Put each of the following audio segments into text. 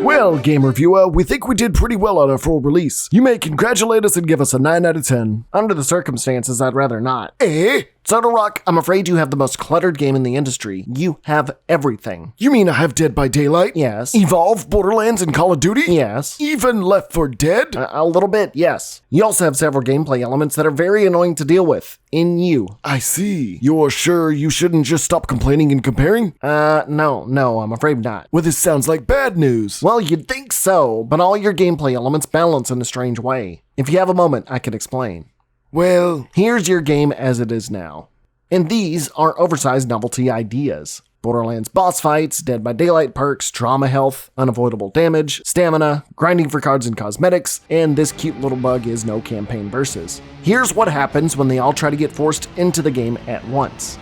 Well, game reviewer, we think we did pretty well on our full release. You may congratulate us and give us a 9 out of 10. Under the circumstances, I'd rather not. Eh? Turtle Rock, I'm afraid you have the most cluttered game in the industry. You have everything. You mean I have Dead by Daylight? Yes. Evolve, Borderlands, and Call of Duty? Yes. Even Left 4 Dead? A little bit, yes. You also have several gameplay elements that are very annoying to deal with. In you. I see. You're sure you shouldn't just stop complaining and comparing? No, I'm afraid not. Well, this sounds like bad news. Well, you'd think so, but all your gameplay elements balance in a strange way. If you have a moment, I can explain. Well, here's your game as it is now. And these are oversized novelty ideas. Borderlands boss fights, Dead by Daylight perks, trauma health, unavoidable damage, stamina, grinding for cards and cosmetics, and this cute little bug is no campaign versus. Here's what happens when they all try to get forced into the game at once.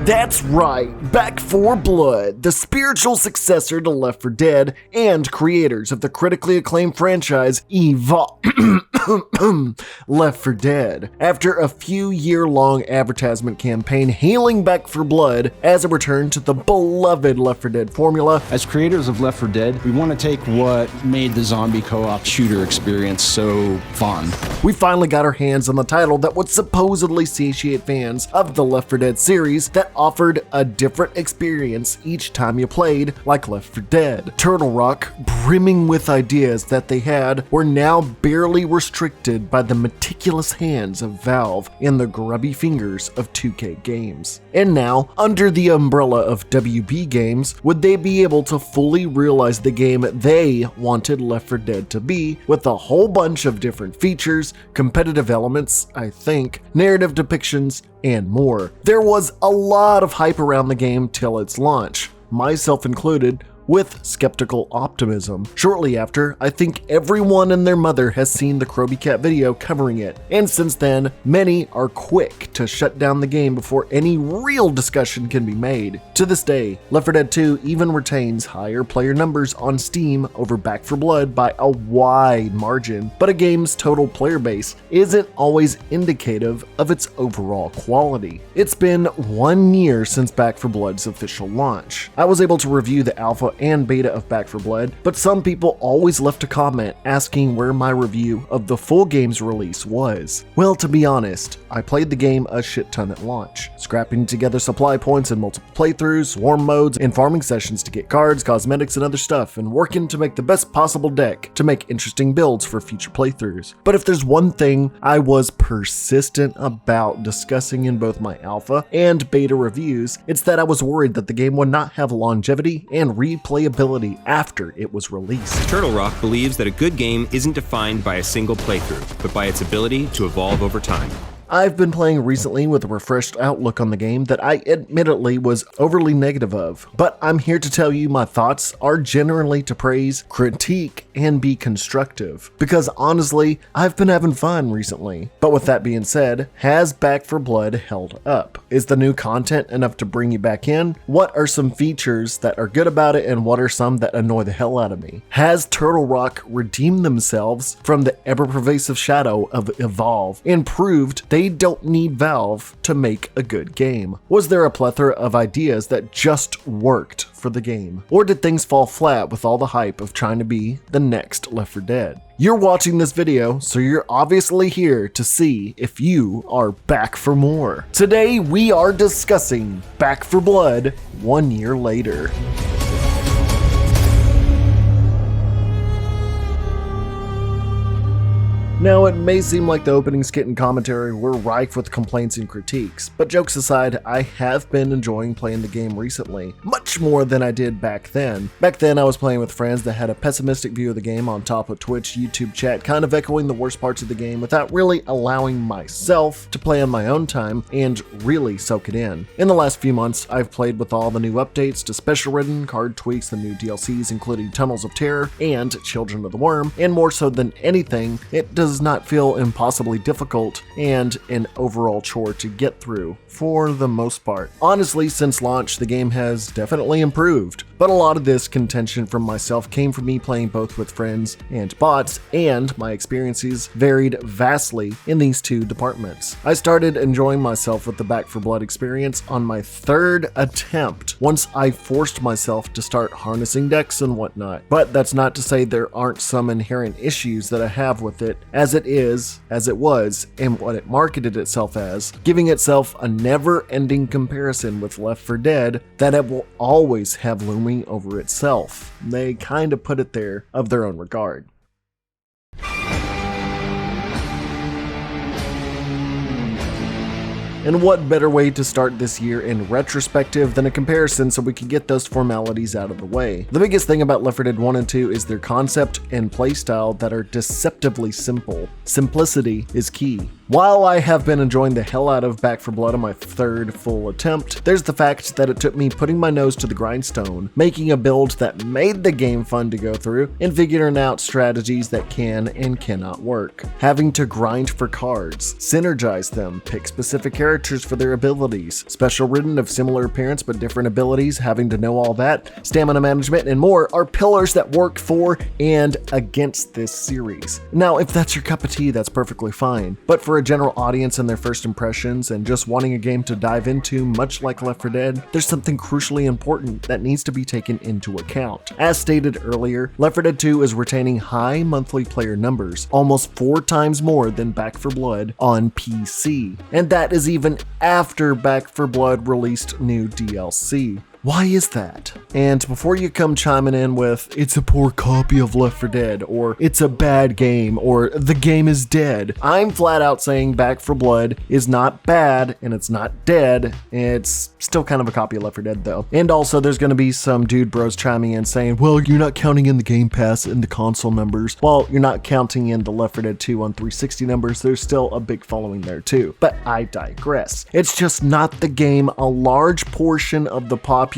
That's right, Back 4 Blood, the spiritual successor to Left 4 Dead and creators of the critically acclaimed franchise Left 4 Dead. After a few year-long advertisement campaign hailing Back 4 Blood as a return to the beloved Left 4 Dead formula. As creators of Left 4 Dead, we want to take what made the zombie co-op shooter experience so fun. We finally got our hands on the title that would supposedly satiate fans of the Left 4 Dead series that offered a different experience each time you played, like Left 4 Dead. Turtle Rock, brimming with ideas that they had, were now barely restricted by the meticulous hands of Valve and the grubby fingers of 2K Games. And now, under the umbrella of WB Games, would they be able to fully realize the game they wanted Left 4 Dead to be, with a whole bunch of different features, competitive elements, I think, narrative depictions, and more. There was a lot of hype around the game till its launch, myself included, with skeptical optimism. Shortly after, I think everyone and their mother has seen the Kroby Cat video covering it, and since then, many are quick to shut down the game before any real discussion can be made. To this day, Left 4 Dead 2 even retains higher player numbers on Steam over Back 4 Blood by a wide margin, but a game's total player base isn't always indicative of its overall quality. It's been 1 year since Back 4 Blood's official launch. I was able to review the alpha and beta of Back 4 Blood, but some people always left a comment asking where my review of the full game's release was. Well, to be honest, I played the game a shit ton at launch, scrapping together supply points in multiple playthroughs, swarm modes, and farming sessions to get cards, cosmetics, and other stuff, and working to make the best possible deck to make interesting builds for future playthroughs. But if there's one thing I was persistent about discussing in both my alpha and beta reviews, it's that I was worried that the game would not have longevity and replayability after it was released. Turtle Rock believes that a good game isn't defined by a single playthrough, but by its ability to evolve over time. I've been playing recently with a refreshed outlook on the game that I admittedly was overly negative of, but I'm here to tell you my thoughts are generally to praise, critique, and be constructive, because honestly, I've been having fun recently. But with that being said, has Back 4 Blood held up? Is the new content enough to bring you back in? What are some features that are good about it, and what are some that annoy the hell out of me? Has Turtle Rock redeemed themselves from the ever-pervasive shadow of Evolve and proved they don't need Valve to make a good game? Was there a plethora of ideas that just worked for the game? Or did things fall flat with all the hype of trying to be the next Left 4 Dead? You're watching this video, so you're obviously here to see if you are back for more. Today, we are discussing Back 4 Blood 1 year later. Now, it may seem like the opening skit and commentary were rife with complaints and critiques, but jokes aside, I have been enjoying playing the game recently, much more than I did back then. Back then, I was playing with friends that had a pessimistic view of the game on top of Twitch, YouTube chat, kind of echoing the worst parts of the game without really allowing myself to play on my own time and really soak it in. In the last few months, I've played with all the new updates to Special Ridden, card tweaks, the new DLCs including Tunnels of Terror and Children of the Worm, and more so than anything, it does does not feel impossibly difficult and an overall chore to get through, for the most part. Honestly, since launch, the game has definitely improved, but a lot of this contention from myself came from me playing both with friends and bots, and my experiences varied vastly in these two departments. I started enjoying myself with the Back 4 Blood experience on my third attempt, once I forced myself to start harnessing decks and whatnot. But that's not to say there aren't some inherent issues that I have with it, as it was, and what it marketed itself as, giving itself a never-ending comparison with Left 4 Dead that it will always have looming over itself. They kind of put it there of their own regard. And what better way to start this year in retrospective than a comparison so we can get those formalities out of the way. The biggest thing about Left 4 Dead 1 and 2 is their concept and playstyle that are deceptively simple. Simplicity is key. While I have been enjoying the hell out of Back 4 Blood on my third full attempt, there's the fact that it took me putting my nose to the grindstone, making a build that made the game fun to go through, and figuring out strategies that can and cannot work. Having to grind for cards, synergize them, pick specific characters for their abilities, Special Ridden of similar appearance but different abilities, having to know all that, stamina management, and more are pillars that work for and against this series. Now, if that's your cup of tea, that's perfectly fine, but for a general audience and their first impressions and just wanting a game to dive into, much like Left 4 Dead, there's something crucially important that needs to be taken into account. As stated earlier, Left 4 Dead 2 is retaining high monthly player numbers, almost 4 times more than Back 4 Blood on PC, and that is even after Back 4 Blood released new DLC. Why is that? And before you come chiming in with, it's a poor copy of Left 4 Dead, or it's a bad game, or the game is dead, I'm flat out saying Back 4 Blood is not bad, and it's not dead. It's still kind of a copy of Left 4 Dead though. And also there's gonna be some dude bros chiming in saying, well, you're not counting in the Game Pass and the console numbers. Well, you're not counting in the Left 4 Dead 2 on 360 numbers, there's still a big following there too. But I digress. It's just not the game a large portion of the population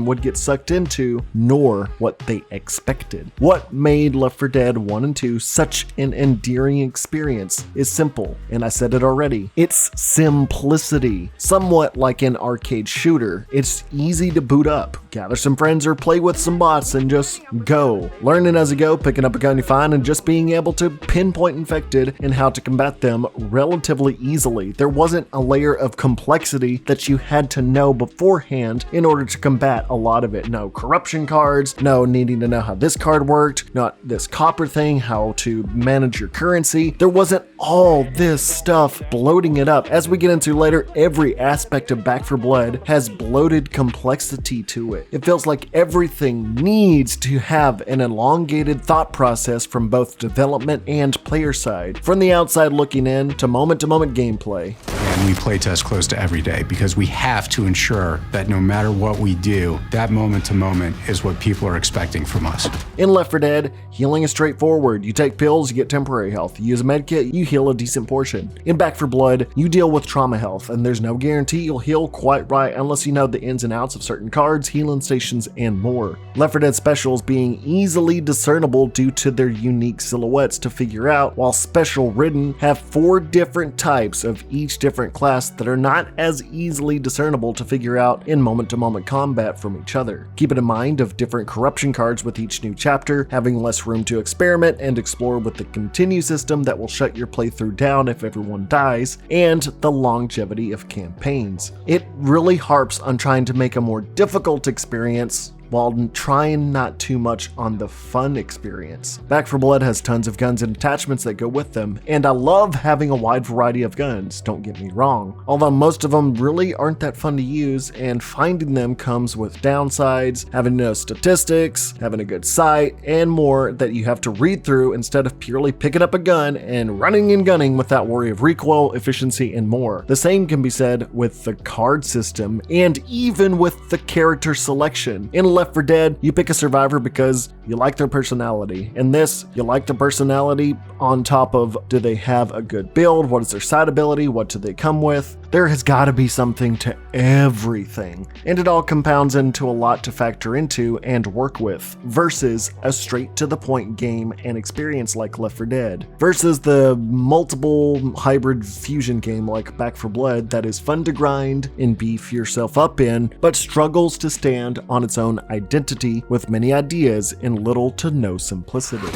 would get sucked into, nor what they expected. What made Left 4 Dead 1 and 2 such an endearing experience is simple, and I said it already. It's simplicity. Somewhat like an arcade shooter, it's easy to boot up, gather some friends or play with some bots and just go. Learning as you go, picking up a gun you find, and just being able to pinpoint infected and how to combat them relatively easily. There wasn't a layer of complexity that you had to know beforehand in order to combat a lot of it. No corruption cards, no needing to know how this card worked, not this copper thing, how to manage your currency. There wasn't all this stuff bloating it up. As we get into later, every aspect of Back 4 Blood has bloated complexity to it. It feels like everything needs to have an elongated thought process from both development and player side. From the outside looking in to moment gameplay. And we playtest close to every day because we have to ensure that no matter what we do, that moment to moment is what people are expecting from us. In Left 4 Dead, healing is straightforward. You take pills, you get temporary health. You use a medkit, you heal a decent portion. In Back 4 Blood, you deal with trauma health, and there's no guarantee you'll heal quite right unless you know the ins and outs of certain cards, healing stations, and more. Left 4 Dead specials being easily discernible due to their unique silhouettes to figure out, while Special Ridden have 4 different types of each different class that are not as easily discernible to figure out in moment-to-moment combat from each other. Keep it in mind of different corruption cards with each new chapter, having less room to experiment and explore with the continue system that will shut your playthrough down if everyone dies, and the longevity of campaigns. It really harps on trying to make a more difficult experience while trying not too much on the fun experience. Back 4 Blood has tons of guns and attachments that go with them, and I love having a wide variety of guns, don't get me wrong. Although most of them really aren't that fun to use, and finding them comes with downsides, having to know statistics, having a good sight, and more that you have to read through instead of purely picking up a gun and running and gunning without worry of recoil, efficiency, and more. The same can be said with the card system, and even with the character selection. In Left 4 Dead, you pick a survivor because you like their personality. In this, you like the personality on top of, do they have a good build? What is their side ability? What do they come with? There has got to be something to everything, and it all compounds into a lot to factor into and work with, versus a straight-to-the-point game and experience like Left 4 Dead, versus the multiple hybrid fusion game like Back 4 Blood that is fun to grind and beef yourself up in, but struggles to stand on its own identity with many ideas and little to no simplicity.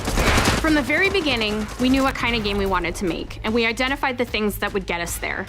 From the very beginning, we knew what kind of game we wanted to make, and we identified the things that would get us there.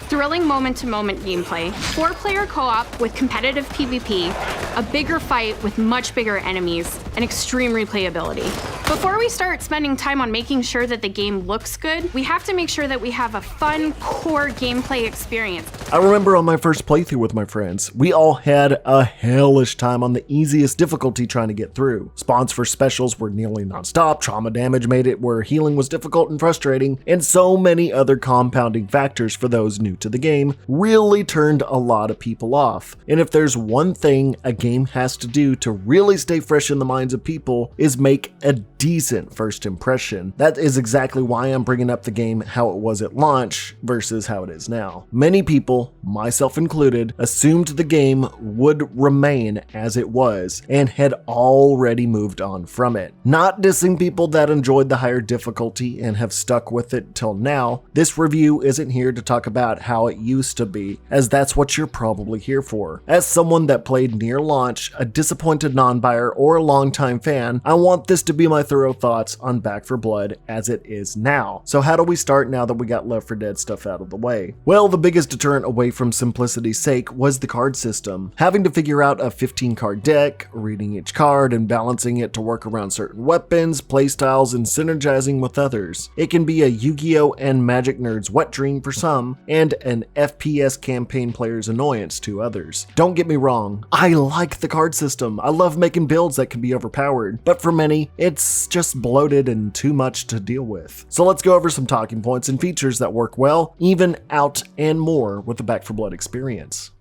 Thrilling moment-to-moment gameplay, 4-player co-op with competitive PvP, a bigger fight with much bigger enemies, and extreme replayability. Before we start spending time on making sure that the game looks good, we have to make sure that we have a fun, core gameplay experience. I remember on my first playthrough with my friends, we all had a hellish time on the easiest difficulty trying to get through. Spawns for specials were nearly non-stop, trauma damage made it where healing was difficult and frustrating, and so many other compounding factors for those new to the game really turned a lot of people off. And if there's one thing a game has to do to really stay fresh in the minds of people is make a decent first impression. That is exactly why I'm bringing up the game how it was at launch versus how it is now. Many people, myself included, assumed the game would remain as it was and had already moved on from it. Not dissing people that enjoyed the higher difficulty and have stuck with it till now, this review isn't here to talk about how it used to be, as that's what you're probably here for. As someone that played near launch, a disappointed non-buyer, or a longtime fan, I want this to be my thorough thoughts on Back 4 Blood as it is now. So how do we start now that we got Left 4 Dead stuff out of the way? Well, the biggest deterrent away from simplicity's sake was the card system. Having to figure out a 15-card deck, reading each card and balancing it to work around certain weapons, playstyles, and synergizing with others. It can be a Yu-Gi-Oh! And Magic nerd's wet dream for some, and an FPS campaign player's annoyance to others. Don't get me wrong, I like the card system. I love making builds that can be overpowered, but for many, it's just bloated and too much to deal with. So let's go over some talking points and features that work well, even out and more with the Back 4 Blood experience.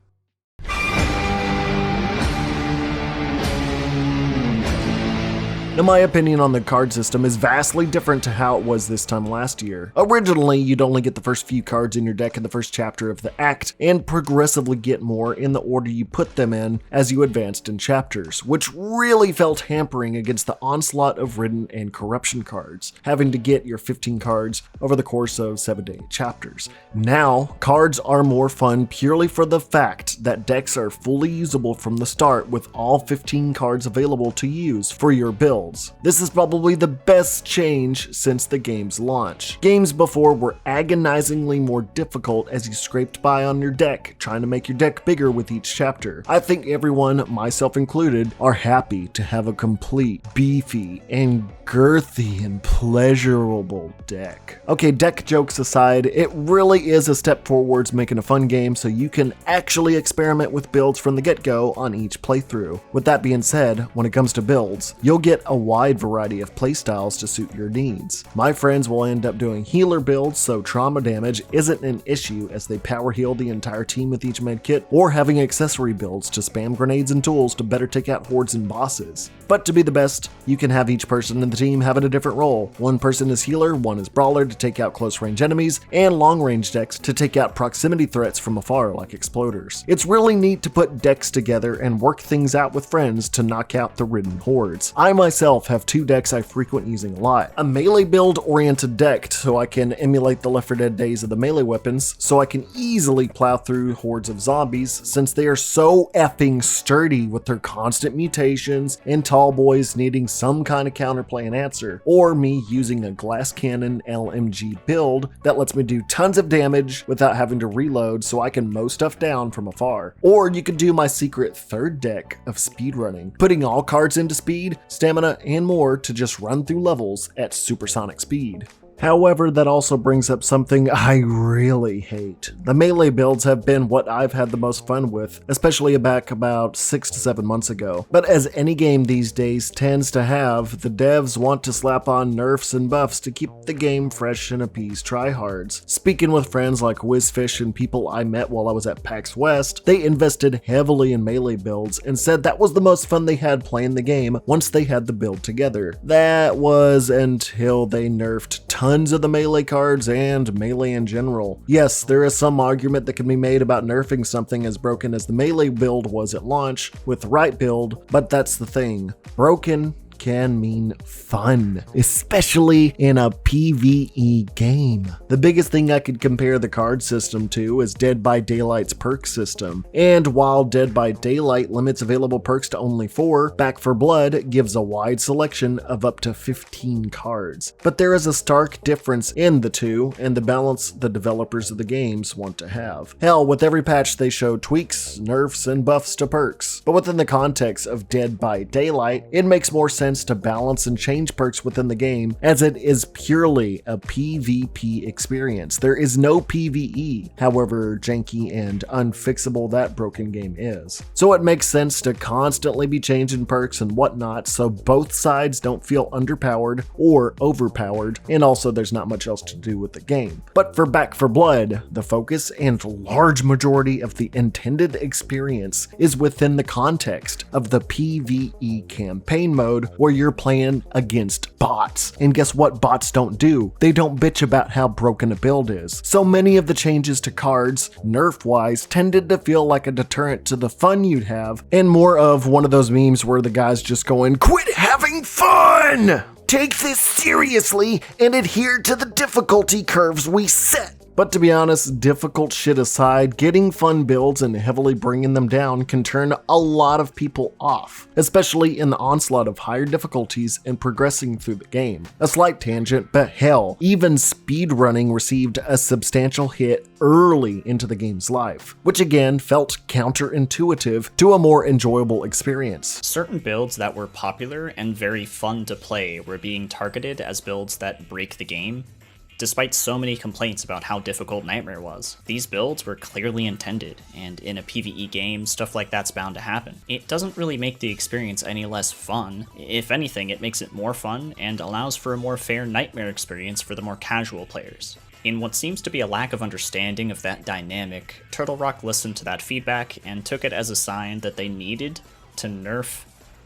Now, my opinion on the card system is vastly different to how it was this time last year. Originally, you'd only get the first few cards in your deck in the first chapter of the act, and progressively get more in the order you put them in as you advanced in chapters, which really felt hampering against the onslaught of Ridden and Corruption cards, having to get your 15 cards over the course of 7 to 8 chapters. Now, cards are more fun purely for the fact that decks are fully usable from the start with all 15 cards available to use for your build. This is probably the best change since the game's launch. Games before were agonizingly more difficult as you scraped by on your deck, trying to make your deck bigger with each chapter. I think everyone, myself included, are happy to have a complete, beefy, and girthy and pleasurable deck. Okay, deck jokes aside, it really is a step forwards making a fun game so you can actually experiment with builds from the get-go on each playthrough. With that being said, when it comes to builds, you'll get a wide variety of playstyles to suit your needs. My friends will end up doing healer builds so trauma damage isn't an issue as they power heal the entire team with each medkit, or having accessory builds to spam grenades and tools to better take out hordes and bosses. But to be the best, you can have each person in the team having a different role. One person is healer, one is brawler to take out close range enemies, and long range decks to take out proximity threats from afar like exploders. It's really neat to put decks together and work things out with friends to knock out the Ridden hordes. I myself have 2 decks I frequent using a lot. A melee build oriented deck so I can emulate the Left 4 Dead days of the melee weapons, so I can easily plow through hordes of zombies since they are so effing sturdy with their constant mutations and tall boys needing some kind of counterplay and answer, or me using a glass cannon LMG build that lets me do tons of damage without having to reload so I can mow stuff down from afar. Or you could do my secret 3rd deck of speedrunning, putting all cards into speed, stamina, and more to just run through levels at supersonic speed. However, that also brings up something I really hate. The melee builds have been what I've had the most fun with, especially back about 6 to 7 months ago. But as any game these days tends to have, the devs want to slap on nerfs and buffs to keep the game fresh and appease tryhards. Speaking with friends like Whizfish and people I met while I was at PAX West, they invested heavily in melee builds and said that was the most fun they had playing the game once they had the build together. That was until they nerfed tons tons of the melee cards and melee in general. Yes, there is some argument that can be made about nerfing something as broken as the melee build was at launch with the right build, but that's the thing. Broken can mean fun, especially in a PvE game. The biggest thing I could compare the card system to is Dead by Daylight's perk system. And while Dead by Daylight limits available perks to only 4, Back 4 Blood gives a wide selection of up to 15 cards. But there is a stark difference in the two and the balance the developers of the games want to have. Hell, with every patch they show tweaks, nerfs, and buffs to perks. But within the context of Dead by Daylight, it makes more sense to balance and change perks within the game, as it is purely a PvP experience. There is no PvE, however janky and unfixable that broken game is. So it makes sense to constantly be changing perks and whatnot, so both sides don't feel underpowered or overpowered, and also there's not much else to do with the game. But for Back 4 Blood, the focus and large majority of the intended experience is within the context of the PvE campaign mode, where you're playing against bots. And guess what bots don't do? They don't bitch about how broken a build is. So many of the changes to cards, nerf-wise, tended to feel like a deterrent to the fun you'd have, and more of one of those memes where the guy's just going, "Quit having fun! Take this seriously and adhere to the difficulty curves we set." But to be honest, difficult shit aside, getting fun builds and heavily bringing them down can turn a lot of people off, especially in the onslaught of higher difficulties and progressing through the game. A slight tangent, but hell, even speedrunning received a substantial hit early into the game's life, which again felt counterintuitive to a more enjoyable experience. Certain builds that were popular and very fun to play were being targeted as builds that break the game. Despite so many complaints about how difficult Nightmare was, these builds were clearly intended, and in a PvE game, stuff like that's bound to happen. It doesn't really make the experience any less fun. If anything, it makes it more fun and allows for a more fair Nightmare experience for the more casual players. In what seems to be a lack of understanding of that dynamic, Turtle Rock listened to that feedback and took it as a sign that they needed to nerf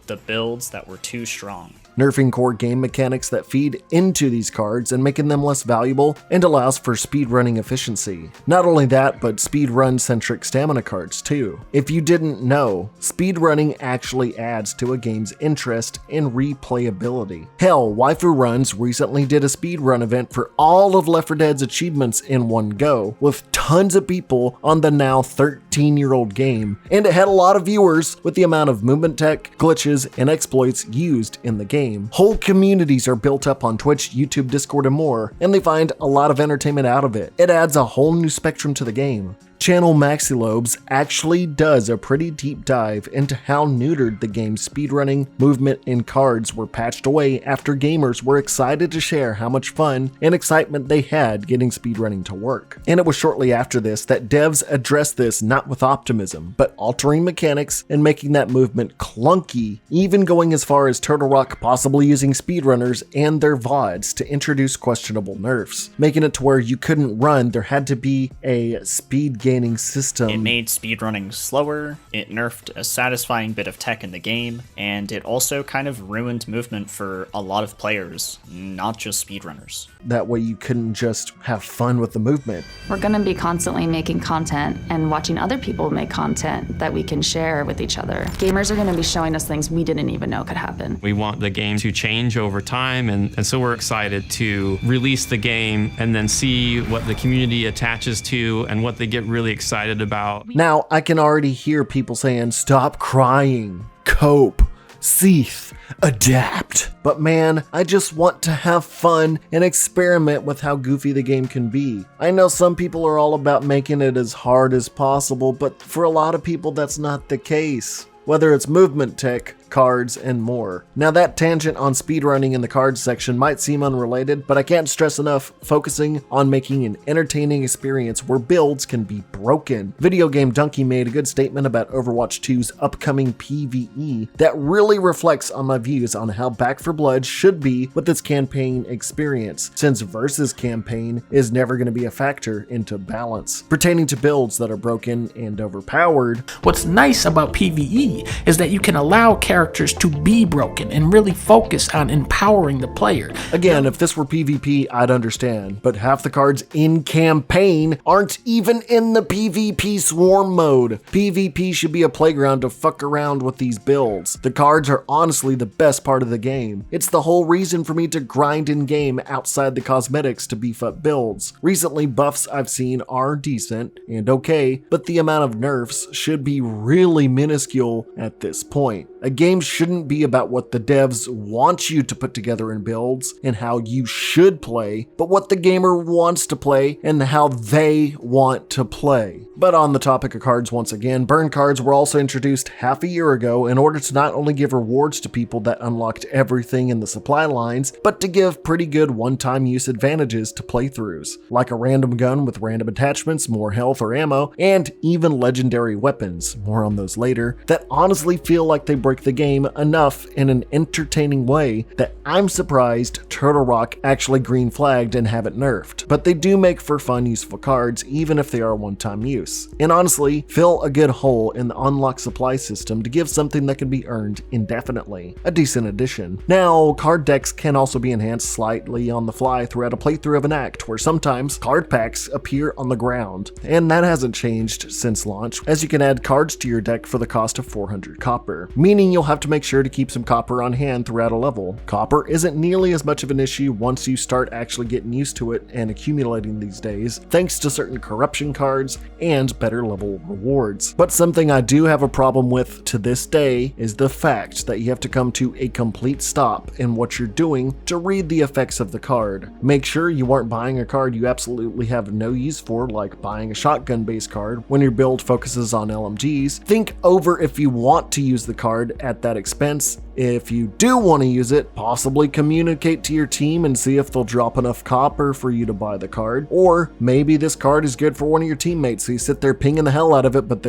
the builds that were too strong. Nerfing core game mechanics that feed into these cards and making them less valuable, and allows for speedrunning efficiency. Not only that, but speedrun-centric stamina cards too. If you didn't know, speedrunning actually adds to a game's interest and replayability. Hell, Waifu Runs recently did a speedrun event for all of Left 4 Dead's achievements in one go, with tons of people on the now 13-year-old game, and it had a lot of viewers with the amount of movement tech, glitches, and exploits used in the game. Whole communities are built up on Twitch, YouTube, Discord, and more, and they find a lot of entertainment out of it. It adds a whole new spectrum to the game. Channel Maxilobes actually does a pretty deep dive into how neutered the game's speedrunning, movement, and cards were patched away after gamers were excited to share how much fun and excitement they had getting speedrunning to work. And it was shortly after this that devs addressed this not with optimism, but altering mechanics and making that movement clunky, even going as far as Turtle Rock possibly using speedrunners and their VODs to introduce questionable nerfs, making it to where you couldn't run, there had to be a speed gaining system. It made speedrunning slower, it nerfed a satisfying bit of tech in the game, and it also kind of ruined movement for a lot of players, not just speedrunners. That way you couldn't just have fun with the movement. We're going to be constantly making content and watching other people make content that we can share with each other. Gamers are going to be showing us things we didn't even know could happen. We want the game to change over time, and so we're excited to release the game and then see what the community attaches to and what they get really excited about. Now, I can already hear people saying, stop crying, cope, seethe, adapt. But man, I just want to have fun and experiment with how goofy the game can be. I know some people are all about making it as hard as possible, but for a lot of people that's not the case. Whether it's movement tech, cards, and more. Now that tangent on speedrunning in the cards section might seem unrelated, but I can't stress enough focusing on making an entertaining experience where builds can be broken. Video Game Donkey made a good statement about Overwatch 2's upcoming PvE that really reflects on my views on how Back 4 Blood should be with its campaign experience, since versus campaign is never going to be a factor into balance. Pertaining to builds that are broken and overpowered, what's nice about PvE is that you can allow characters characters to be broken and really focus on empowering the player. Again, if this were PvP, I'd understand, but half the cards in campaign aren't even in the PvP swarm mode. PvP should be a playground to fuck around with these builds. The cards are honestly the best part of the game. It's the whole reason for me to grind in game outside the cosmetics to beef up builds. Recently, buffs I've seen are decent and okay, but the amount of nerfs should be really minuscule at this point. A game shouldn't be about what the devs want you to put together in builds and how you should play, but what the gamer wants to play and how they want to play. But on the topic of cards once again, burn cards were also introduced half a year ago in order to not only give rewards to people that unlocked everything in the supply lines, but to give pretty good one-time use advantages to playthroughs, like a random gun with random attachments, more health or ammo, and even legendary weapons, more on those later, that honestly feel like they break the game enough in an entertaining way that I'm surprised Turtle Rock actually green flagged and haven't nerfed. But they do make for fun, useful cards, even if they are one-time use. And honestly, fill a good hole in the unlock supply system to give something that can be earned indefinitely. A decent addition. Now, card decks can also be enhanced slightly on the fly throughout a playthrough of an act, where sometimes card packs appear on the ground, and that hasn't changed since launch, as you can add cards to your deck for the cost of 400 copper, meaning you'll have to make sure to keep some copper on hand throughout a level. Copper isn't nearly as much of an issue once you start actually getting used to it and accumulating these days, thanks to certain corruption cards and better level rewards. But something I do have a problem with to this day is the fact that you have to come to a complete stop in what you're doing to read the effects of the card. Make sure you aren't buying a card you absolutely have no use for, like buying a shotgun based card when your build focuses on LMGs. Think over if you want to use the card at that expense. If you do want to use it, possibly communicate to your team and see if they'll drop enough copper for you to buy the card. Or maybe this card is good for one of your teammates, so you sit there pinging the hell out of it, but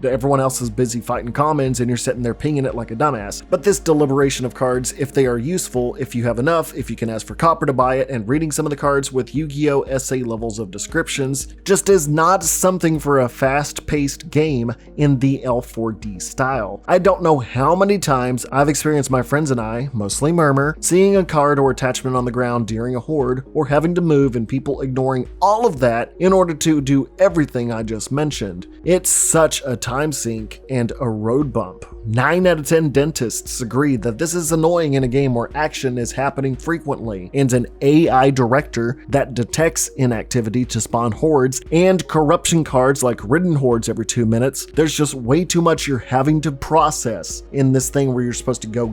everyone else is busy fighting commons and you're sitting there pinging it like a dumbass. But this deliberation of cards, if they are useful, if you have enough, if you can ask for copper to buy it, and reading some of the cards with Yu-Gi-Oh! Essay levels of descriptions, just is not something for a fast-paced game in the L4D style. I don't know how many times I've experienced my friends and I, mostly Murmur, seeing a card or attachment on the ground during a horde, or having to move and people ignoring all of that in order to do everything I just mentioned. It's such a time sink and a road bump. 9 out of 10 dentists agree that this is annoying in a game where action is happening frequently, and an AI director that detects inactivity to spawn hordes and corruption cards like ridden hordes every 2 minutes. There's just way too much you're having to process in this thing where you're supposed to go.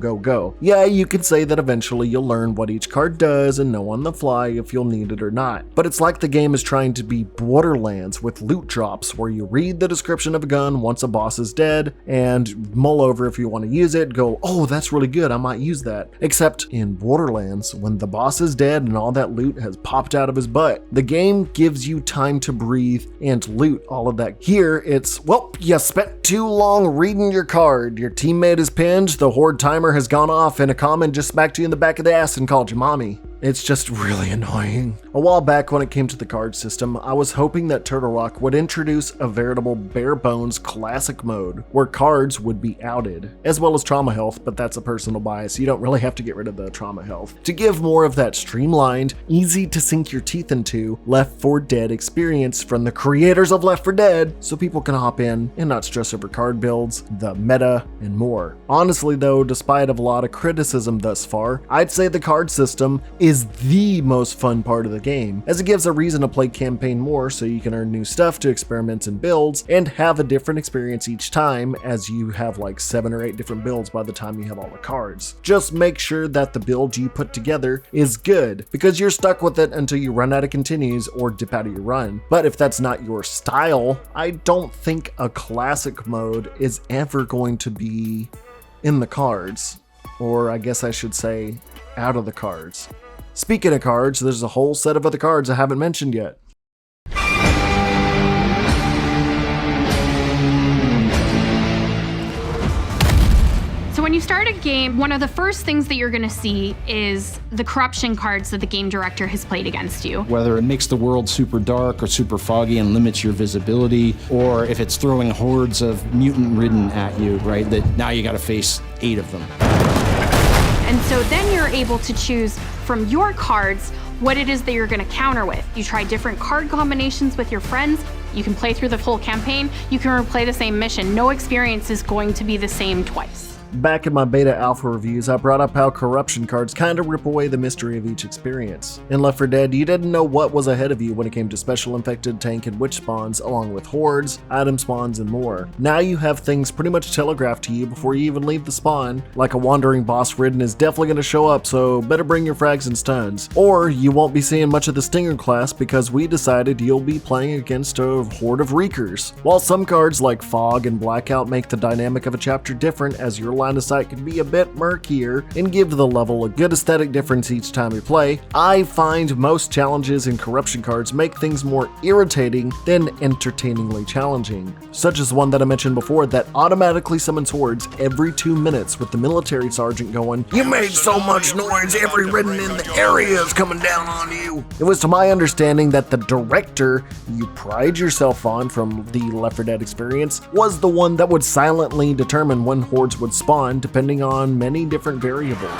Yeah, you could say that eventually you'll learn what each card does and know on the fly if you'll need it or not. But it's like the game is trying to be Borderlands with loot drops, where you read the description of a gun once a boss is dead and mull over if you want to use it, go, oh, that's really good, I might use that. Except in Borderlands, when the boss is dead and all that loot has popped out of his butt, the game gives you time to breathe and loot all of that. Here, it's, well, you spent too long reading your card, your teammate is pinned, the horde timer has gone off, and a common just smacked you in the back of the ass and called you mommy. It's just really annoying. A while back when it came to the card system, I was hoping that Turtle Rock would introduce a veritable bare bones classic mode where cards would be outed, as well as trauma health, but that's a personal bias. You don't really have to get rid of the trauma health. To give more of that streamlined, easy to sink your teeth into Left 4 Dead experience from the creators of Left 4 Dead, so people can hop in and not stress over card builds, the meta, and more. Honestly though, despite a lot of criticism thus far, I'd say the card system is the most fun part of the game, as it gives a reason to play campaign more so you can earn new stuff to experiment in builds and have a different experience each time, as you have like 7 or 8 different builds by the time you have all the cards. Just make sure that the build you put together is good, because you're stuck with it until you run out of continues or dip out of your run. But if that's not your style, I don't think a classic mode is ever going to be in the cards, or I guess I should say out of the cards. Speaking of cards, there's a whole set of other cards I haven't mentioned yet. So when you start a game, one of the first things that you're going to see is the corruption cards that the game director has played against you. Whether it makes the world super dark or super foggy and limits your visibility, or if it's throwing hordes of mutant ridden at you, right, that now you got to face 8 of them. And so then you're able to choose from your cards what it is that you're going to counter with. You try different card combinations with your friends. You can play through the full campaign. You can replay the same mission. No experience is going to be the same twice. Back in my beta alpha reviews, I brought up how corruption cards kinda rip away the mystery of each experience. In Left 4 Dead, you didn't know what was ahead of you when it came to special infected, tank, and witch spawns, along with hordes, item spawns, and more. Now you have things pretty much telegraphed to you before you even leave the spawn, like a wandering boss ridden is definitely gonna show up, so better bring your frags and stuns. Or you won't be seeing much of the Stinger class because we decided you'll be playing against a horde of reekers. While some cards like Fog and Blackout make the dynamic of a chapter different, as your line of sight can be a bit murkier and give the level a good aesthetic difference each time you play, I find most challenges in corruption cards make things more irritating than entertainingly challenging, such as one that I mentioned before that automatically summons hordes every 2 minutes with the military sergeant going, "You made so much noise, every ridden in the area is coming down on you." It was to my understanding that the director you pride yourself on from the Left 4 Dead experience was the one that would silently determine when hordes would spawn depending on many different variables.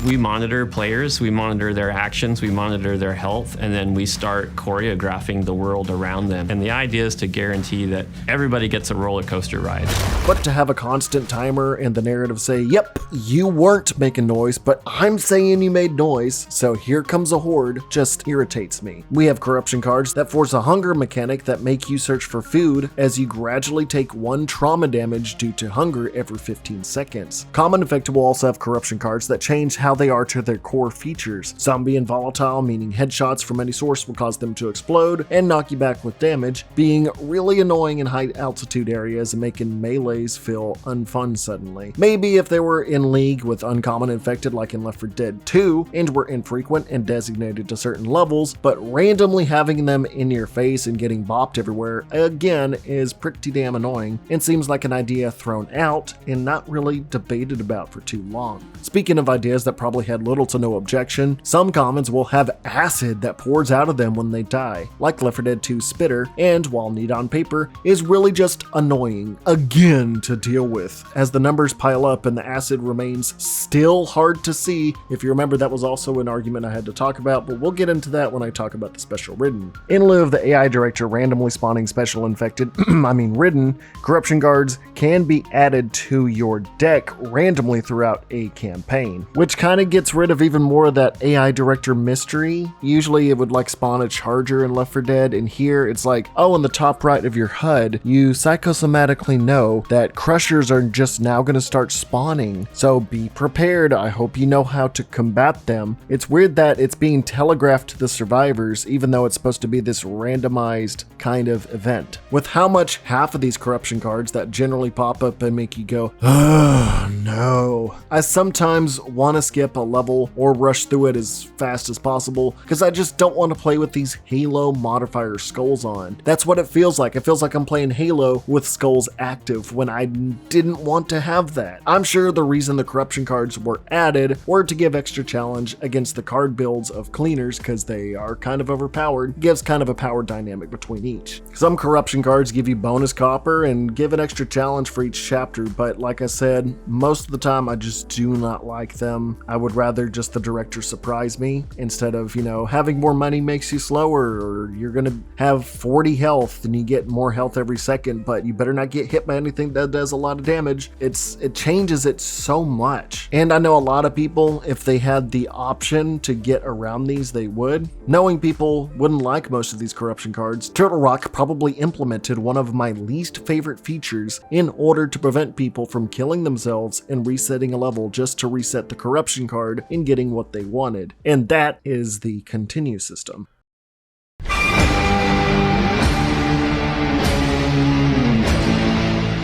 We monitor players, we monitor their actions, we monitor their health, and then we start choreographing the world around them. And the idea is to guarantee that everybody gets a roller coaster ride. But to have a constant timer and the narrative say, yep, you weren't making noise, but I'm saying you made noise, so here comes a horde, just irritates me. We have corruption cards that force a hunger mechanic that make you search for food as you gradually take 1 trauma damage due to hunger every 15 seconds. Common Infected will also have corruption cards that change how they are to their core features. Zombie and Volatile, meaning headshots from any source will cause them to explode and knock you back with damage, being really annoying in high altitude areas and making melees feel unfun suddenly. Maybe if they were in league with Uncommon Infected like in Left 4 Dead 2 and were infrequent and designated to certain levels, but randomly having them in your face and getting bopped everywhere again is pretty damn annoying and seems like an idea thrown out and not really debated about for too long. Speaking of ideas that probably had little to no objection, some commons will have acid that pours out of them when they die, like Left 4 Dead 2 Spitter, and while neat on paper, is really just annoying, again, to deal with, as the numbers pile up and the acid remains still hard to see. If you remember, that was also an argument I had to talk about, but we'll get into that when I talk about the Special Ridden. In lieu of the AI director randomly spawning special infected, ridden, corruption guards can be added to your deck randomly throughout a campaign, which kind of gets rid of even more of that AI director mystery. Usually it would like spawn a charger in Left 4 Dead, and here it's like, oh, in the top right of your HUD, you psychosomatically know that crushers are just now going to start spawning, so be prepared. I hope you know how to combat them. It's weird that it's being telegraphed to the survivors, even though it's supposed to be this randomized kind of event. With how much half of these corruption cards that generally pop up and make you go, oh no. I sometimes want to skip a level or rush through it as fast as possible because I just don't want to play with these Halo modifier skulls on. That's what it feels like. It feels like I'm playing Halo with skulls active when I didn't want to have that. I'm sure the reason the corruption cards were added were to give extra challenge against the card builds of cleaners because they are kind of overpowered, gives kind of a power dynamic between each. Some corruption cards give you bonus copper and give an extra challenge for each chapter, but like I said, most of the time I just do not like them. I would rather just the director surprise me instead of, having more money makes you slower, or you're gonna have 40 health and you get more health every second, but you better not get hit by anything that does a lot of damage. It changes it so much. And I know a lot of people, if they had the option to get around these, they would. Knowing people wouldn't like most of these corruption cards, Turtle Rock probably implemented one of my least favorite features in order to prevent people from killing themselves and resetting a level just to reset the corruption card and getting what they wanted. And that is the continue system.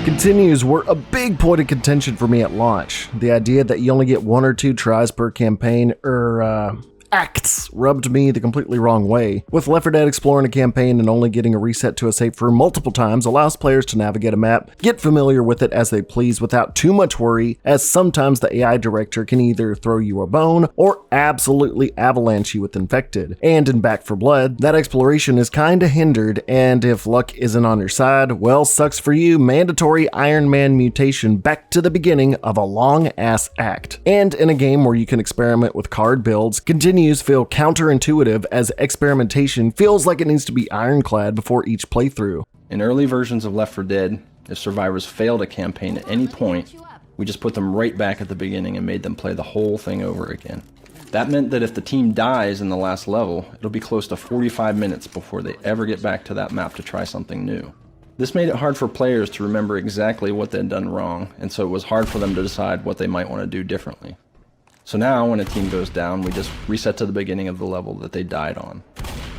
Continues were a big point of contention for me at launch. The idea that you only get 1 or 2 tries per campaign, acts rubbed me the completely wrong way. With Left 4 Dead exploring a campaign and only getting a reset to a save room multiple times allows players to navigate a map, get familiar with it as they please without too much worry, as sometimes the AI director can either throw you a bone or absolutely avalanche you with infected. And in Back 4 Blood, that exploration is kinda hindered, and if luck isn't on your side, well, sucks for you, mandatory Iron Man mutation back to the beginning of a long-ass act. And in a game where you can experiment with card builds, continues feel counterintuitive as experimentation feels like it needs to be ironclad before each playthrough. In early versions of Left 4 Dead, if survivors failed a campaign at any point, we just put them right back at the beginning and made them play the whole thing over again. That meant that if the team dies in the last level, it'll be close to 45 minutes before they ever get back to that map to try something new. This made it hard for players to remember exactly what they'd done wrong, and so it was hard for them to decide what they might want to do differently. So now, when a team goes down, we just reset to the beginning of the level that they died on.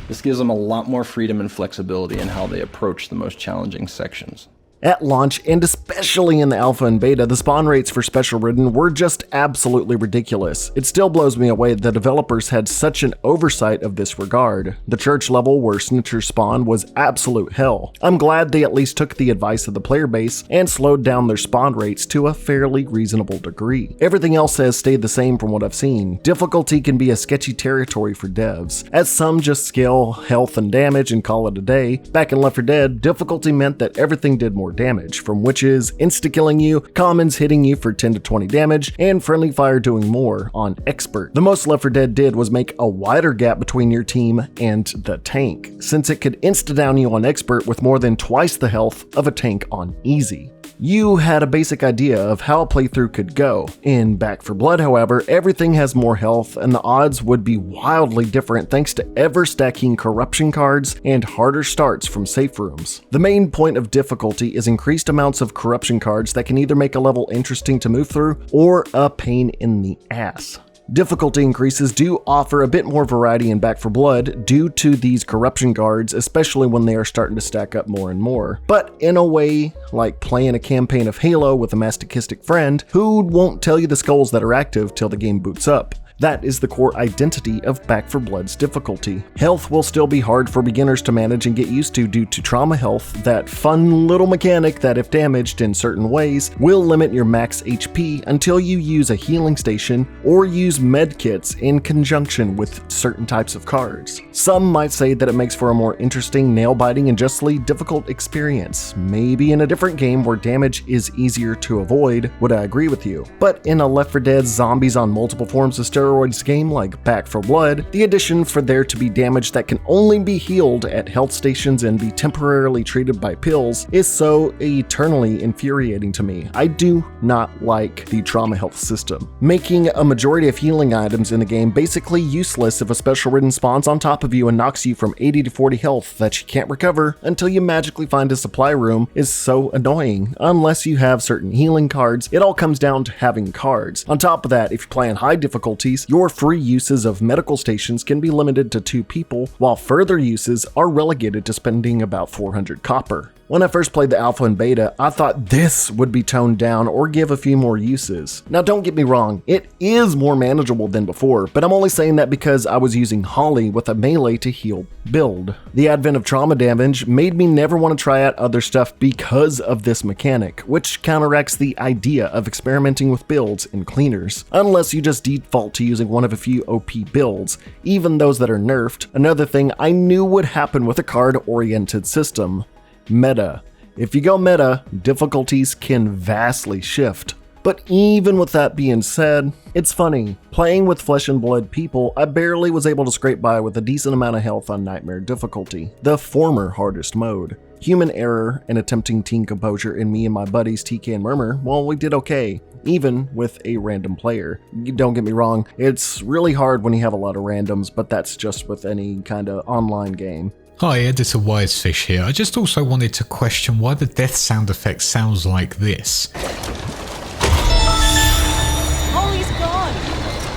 This gives them a lot more freedom and flexibility in how they approach the most challenging sections. At launch, and especially in the alpha and beta, the spawn rates for Special Ridden were just absolutely ridiculous. It still blows me away that developers had such an oversight of this regard. The church level where snitchers spawn was absolute hell. I'm glad they at least took the advice of the player base and slowed down their spawn rates to a fairly reasonable degree. Everything else has stayed the same from what I've seen. Difficulty can be a sketchy territory for devs, as some just scale health and damage and call it a day. Back in Left 4 Dead, difficulty meant that everything did more damage, from witches insta-killing you, commons hitting you for 10 to 20 damage, and friendly fire doing more on expert. The most Left 4 Dead did was make a wider gap between your team and the tank, since it could insta-down you on expert with more than twice the health of a tank on easy. You had a basic idea of how a playthrough could go. In Back 4 Blood, however, everything has more health and the odds would be wildly different thanks to ever-stacking corruption cards and harder starts from safe rooms. The main point of difficulty is increased amounts of corruption cards that can either make a level interesting to move through or a pain in the ass. Difficulty increases do offer a bit more variety in Back 4 Blood due to these corruption guards, especially when they are starting to stack up more and more. But in a way, like playing a campaign of Halo with a masochistic friend who won't tell you the skulls that are active till the game boots up. That is the core identity of Back 4 Blood's difficulty. Health will still be hard for beginners to manage and get used to due to trauma health, that fun little mechanic that if damaged in certain ways will limit your max HP until you use a healing station or use medkits in conjunction with certain types of cards. Some might say that it makes for a more interesting, nail-biting, and justly difficult experience. Maybe in a different game where damage is easier to avoid, would I agree with you. But in a Left 4 Dead zombies on multiple forms of steroids game like Back 4 Blood, the addition for there to be damage that can only be healed at health stations and be temporarily treated by pills is so eternally infuriating to me. I do not like the trauma health system, making a majority of healing items in the game basically useless if a Special Ridden spawns on top of you and knocks you from 80 to 40 health that you can't recover until you magically find a supply room is so annoying. Unless you have certain healing cards, it all comes down to having cards. On top of that, if you're playing high difficulties, your free uses of medical stations can be limited to 2 people, while further uses are relegated to spending about 400 copper. When I first played the alpha and beta, I thought this would be toned down or give a few more uses. Now don't get me wrong, it is more manageable than before, but I'm only saying that because I was using Holly with a melee to heal build. The advent of trauma damage made me never want to try out other stuff because of this mechanic, which counteracts the idea of experimenting with builds in cleaners, unless you just default to using one of a few OP builds, even those that are nerfed. Another thing I knew would happen with a card-oriented system. Meta. If you go meta, difficulties can vastly shift. But even with that being said, it's funny. Playing with flesh and blood people, I barely was able to scrape by with a decent amount of health on Nightmare difficulty, the former hardest mode. Human error and attempting teen composure in me and my buddies TK and Murmur, well, we did okay, even with a random player. Don't get me wrong, it's really hard when you have a lot of randoms, but that's just with any kind of online game. Hi, Editor Wisefish here. I just also wanted to question why the death sound effect sounds like this.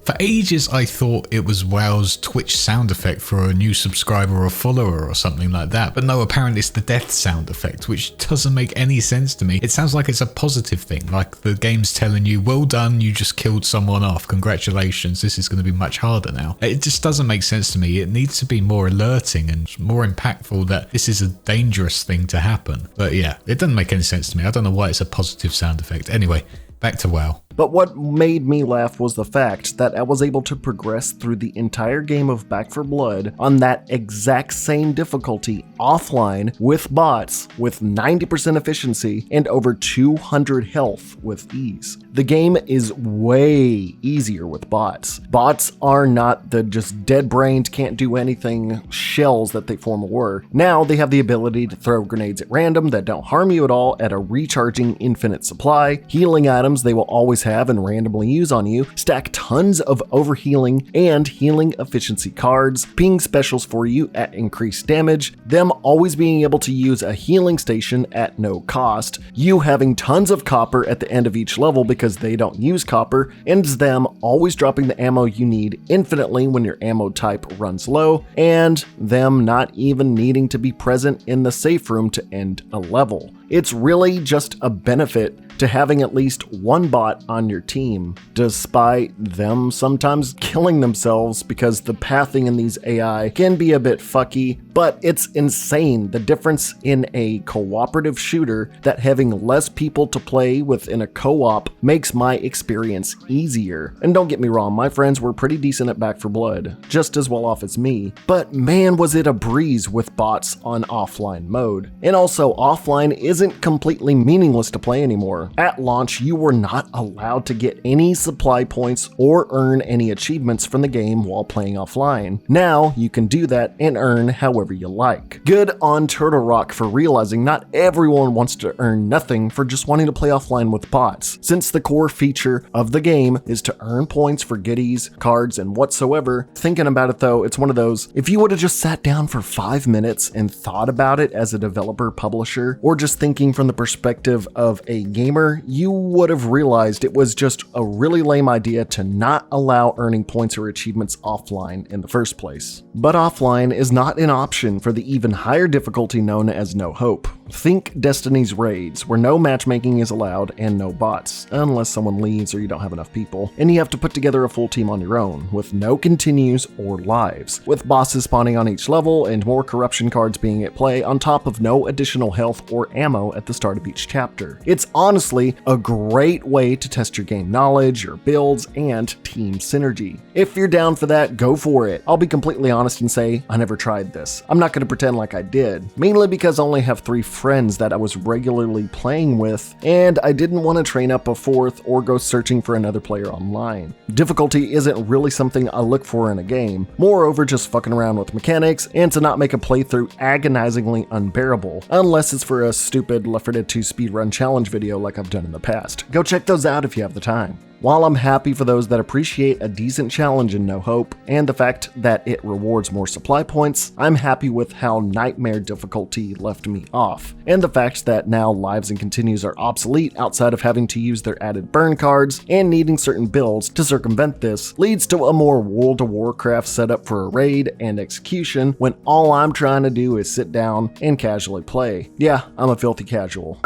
For ages, I thought it was WoW's Twitch sound effect for a new subscriber or follower or something like that. But no, apparently it's the death sound effect, which doesn't make any sense to me. It sounds like it's a positive thing, like the game's telling you, well done, you just killed someone off, congratulations, this is going to be much harder now. It just doesn't make sense to me. It needs to be more alerting and more impactful that this is a dangerous thing to happen. But yeah, it doesn't make any sense to me. I don't know why it's a positive sound effect. Anyway, back to WoW. But what made me laugh was the fact that I was able to progress through the entire game of Back 4 Blood on that exact same difficulty offline with bots with 90% efficiency and over 200 health with ease. The game is way easier with bots. Bots are not the just dead-brained, can't do anything shells that they formerly were. Now they have the ability to throw grenades at random that don't harm you at all at a recharging infinite supply, healing items they will always have and randomly use on you, stack tons of overhealing and healing efficiency cards, ping specials for you at increased damage, them always being able to use a healing station at no cost, you having tons of copper at the end of each level because they don't use copper, and them always dropping the ammo you need infinitely when your ammo type runs low, and them not even needing to be present in the safe room to end a level. It's really just a benefit to having at least one bot on your team, despite them sometimes killing themselves because the pathing in these AI can be a bit fucky, but it's insane the difference in a cooperative shooter that having less people to play with in a co-op makes my experience easier. And don't get me wrong, my friends were pretty decent at Back 4 Blood, just as well off as me, but man was it a breeze with bots on offline mode. And also, offline isn't completely meaningless to play anymore. At launch, you were not allowed to get any supply points or earn any achievements from the game while playing offline. Now, you can do that and earn however you like. Good on Turtle Rock for realizing not everyone wants to earn nothing for just wanting to play offline with bots, since the core feature of the game is to earn points for goodies, cards, and whatsoever. Thinking about it though, it's one of those, if you would have just sat down for 5 minutes and thought about it as a developer publisher, or just thinking from the perspective of a gamer, you would have realized it was just a really lame idea to not allow earning points or achievements offline in the first place. But offline is not an option for the even higher difficulty known as No Hope. Think Destiny's raids, where no matchmaking is allowed and no bots, unless someone leaves or you don't have enough people, and you have to put together a full team on your own, with no continues or lives, with bosses spawning on each level and more corruption cards being at play on top of no additional health or ammo at the start of each chapter. It's honestly a great way to test your game knowledge, your builds, and team synergy. If you're down for that, go for it. I'll be completely honest and say I never tried this. I'm not going to pretend like I did, mainly because I only have 3 friends that I was regularly playing with, and I didn't want to train up a 4th or go searching for another player online. Difficulty isn't really something I look for in a game, moreover just fucking around with mechanics and to not make a playthrough agonizingly unbearable, unless it's for a stupid Left 4 Dead 2 speedrun challenge video like I've done in the past. Go check those out if you have the time. While I'm happy for those that appreciate a decent challenge in No Hope, and the fact that it rewards more supply points, I'm happy with how Nightmare difficulty left me off, and the fact that now lives and continues are obsolete outside of having to use their added burn cards and needing certain builds to circumvent this leads to a more World of Warcraft setup for a raid and execution when all I'm trying to do is sit down and casually play. Yeah, I'm a filthy casual.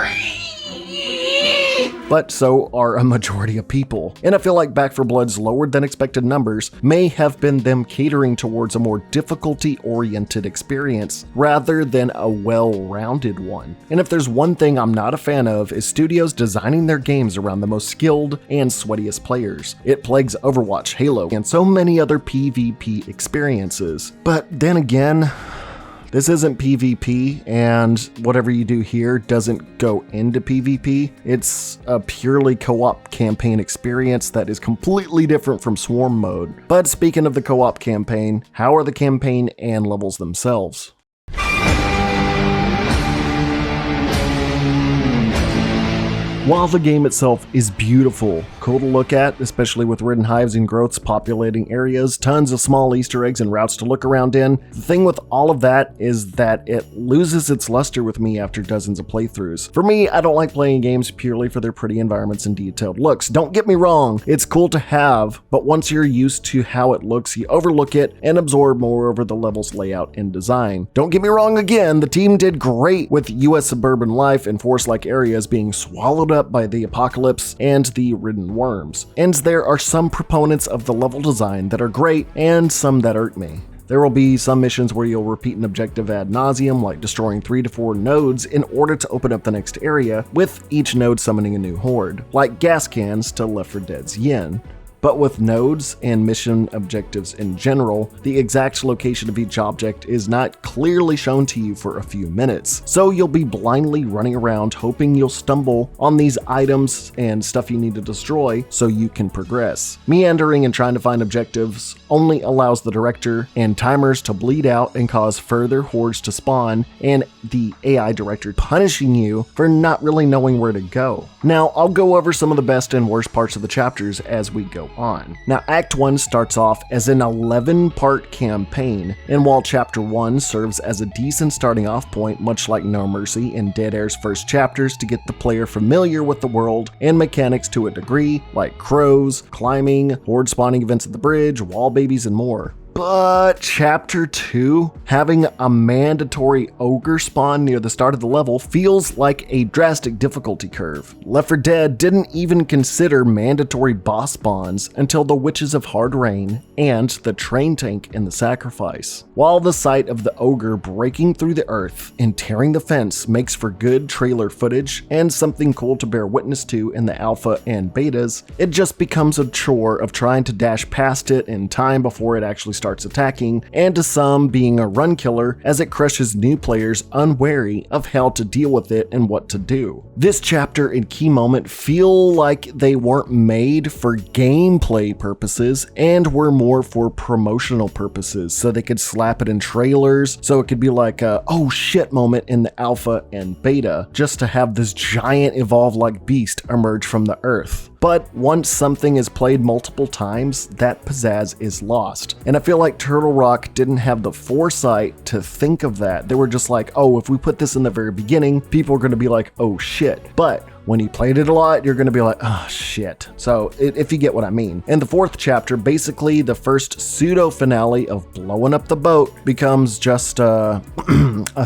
But so are a majority of people. And I feel like Back 4 Blood's lower than expected numbers may have been them catering towards a more difficulty-oriented experience rather than a well-rounded one. And if there's one thing I'm not a fan of, is studios designing their games around the most skilled and sweatiest players. It plagues Overwatch, Halo, and so many other PvP experiences. But then again, this isn't PvP, and whatever you do here doesn't go into PvP. It's a purely co-op campaign experience that is completely different from Swarm mode. But speaking of the co-op campaign, how are the campaign and levels themselves? While the game itself is beautiful, cool to look at, especially with ridden hives and growths populating areas, tons of small Easter eggs and routes to look around in. The thing with all of that is that it loses its luster with me after dozens of playthroughs. For me, I don't like playing games purely for their pretty environments and detailed looks. Don't get me wrong, it's cool to have, but once you're used to how it looks, you overlook it and absorb more over the level's layout and design. Don't get me wrong again, the team did great with US suburban life and forest-like areas being swallowed up by the apocalypse and the ridden worms. And there are some proponents of the level design that are great and some that irk me. There will be some missions where you'll repeat an objective ad nauseum, like destroying 3 to 4 nodes in order to open up the next area, with each node summoning a new horde, like gas cans to Left 4 Dead's Yin. But with nodes and mission objectives in general, the exact location of each object is not clearly shown to you for a few minutes. So you'll be blindly running around hoping you'll stumble on these items and stuff you need to destroy so you can progress. Meandering and trying to find objectives only allows the director and timers to bleed out and cause further hordes to spawn, and the AI director punishing you for not really knowing where to go. Now, I'll go over some of the best and worst parts of the chapters as we go on. Now, Act 1 starts off as an 11-part campaign, and while Chapter 1 serves as a decent starting off point, much like No Mercy and Dead Air's first chapters, to get the player familiar with the world and mechanics to a degree, like crows, climbing, horde spawning events at the bridge, wall babies, and more. But Chapter 2, having a mandatory ogre spawn near the start of the level feels like a drastic difficulty curve. Left 4 Dead didn't even consider mandatory boss spawns until the Witches of Hard Rain and the train tank in the Sacrifice. While the sight of the ogre breaking through the earth and tearing the fence makes for good trailer footage and something cool to bear witness to in the alpha and betas, it just becomes a chore of trying to dash past it in time before it actually starts attacking, and to some being a run killer as it crushes new players unwary of how to deal with it and what to do. This chapter and key moment feel like they weren't made for gameplay purposes and were more for promotional purposes, so they could slap it in trailers, so it could be like a oh shit moment in the alpha and beta, just to have this giant evolve-like beast emerge from the earth. But once something is played multiple times, that pizzazz is lost. And I feel like Turtle Rock didn't have the foresight to think of that. They were just like, oh, if we put this in the very beginning, people are going to be like, oh shit. But when you played it a lot, you're going to be like, oh shit. So if you get what I mean. And the fourth chapter, basically the first pseudo finale of blowing up the boat, becomes just a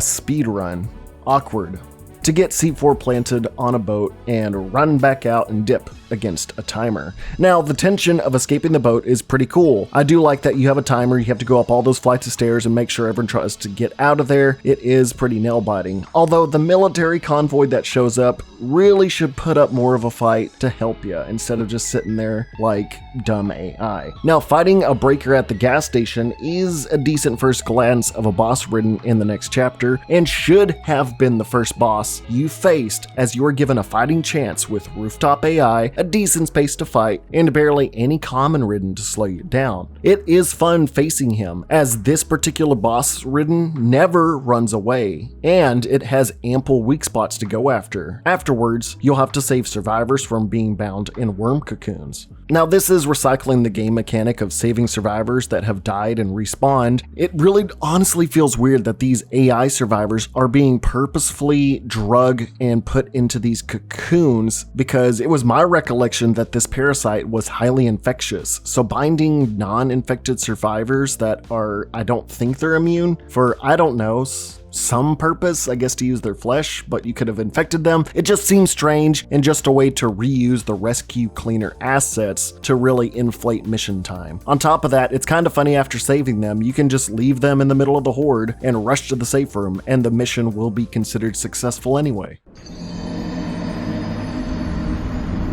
speed run. Awkward. To get C4 planted on a boat and run back out and dip against a timer. Now, the tension of escaping the boat is pretty cool. I do like that you have a timer, you have to go up all those flights of stairs and make sure everyone tries to get out of there. It is pretty nail-biting. Although the military convoy that shows up really should put up more of a fight to help you instead of just sitting there like dumb AI. Now, fighting a breaker at the gas station is a decent first glance of a boss ridden in the next chapter, and should have been the first boss you faced, as you were given a fighting chance with rooftop AI, a decent space to fight, and barely any common ridden to slow you down. It is fun facing him, as this particular boss ridden never runs away, and it has ample weak spots to go after. Afterwards, you'll have to save survivors from being bound in worm cocoons. Now, this is recycling the game mechanic of saving survivors that have died and respawned. It really honestly feels weird that these AI survivors are being purposefully drug and put into these cocoons, because it was my recollection that this parasite was highly infectious. So binding non-infected survivors that are, I don't think they're immune for, I don't know, some purpose, I guess, to use their flesh, but you could have infected them. It just seems strange and just a way to reuse the rescue cleaner assets to really inflate mission time. On top of that, it's kind of funny after saving them, you can just leave them in the middle of the horde and rush to the safe room, and the mission will be considered successful anyway.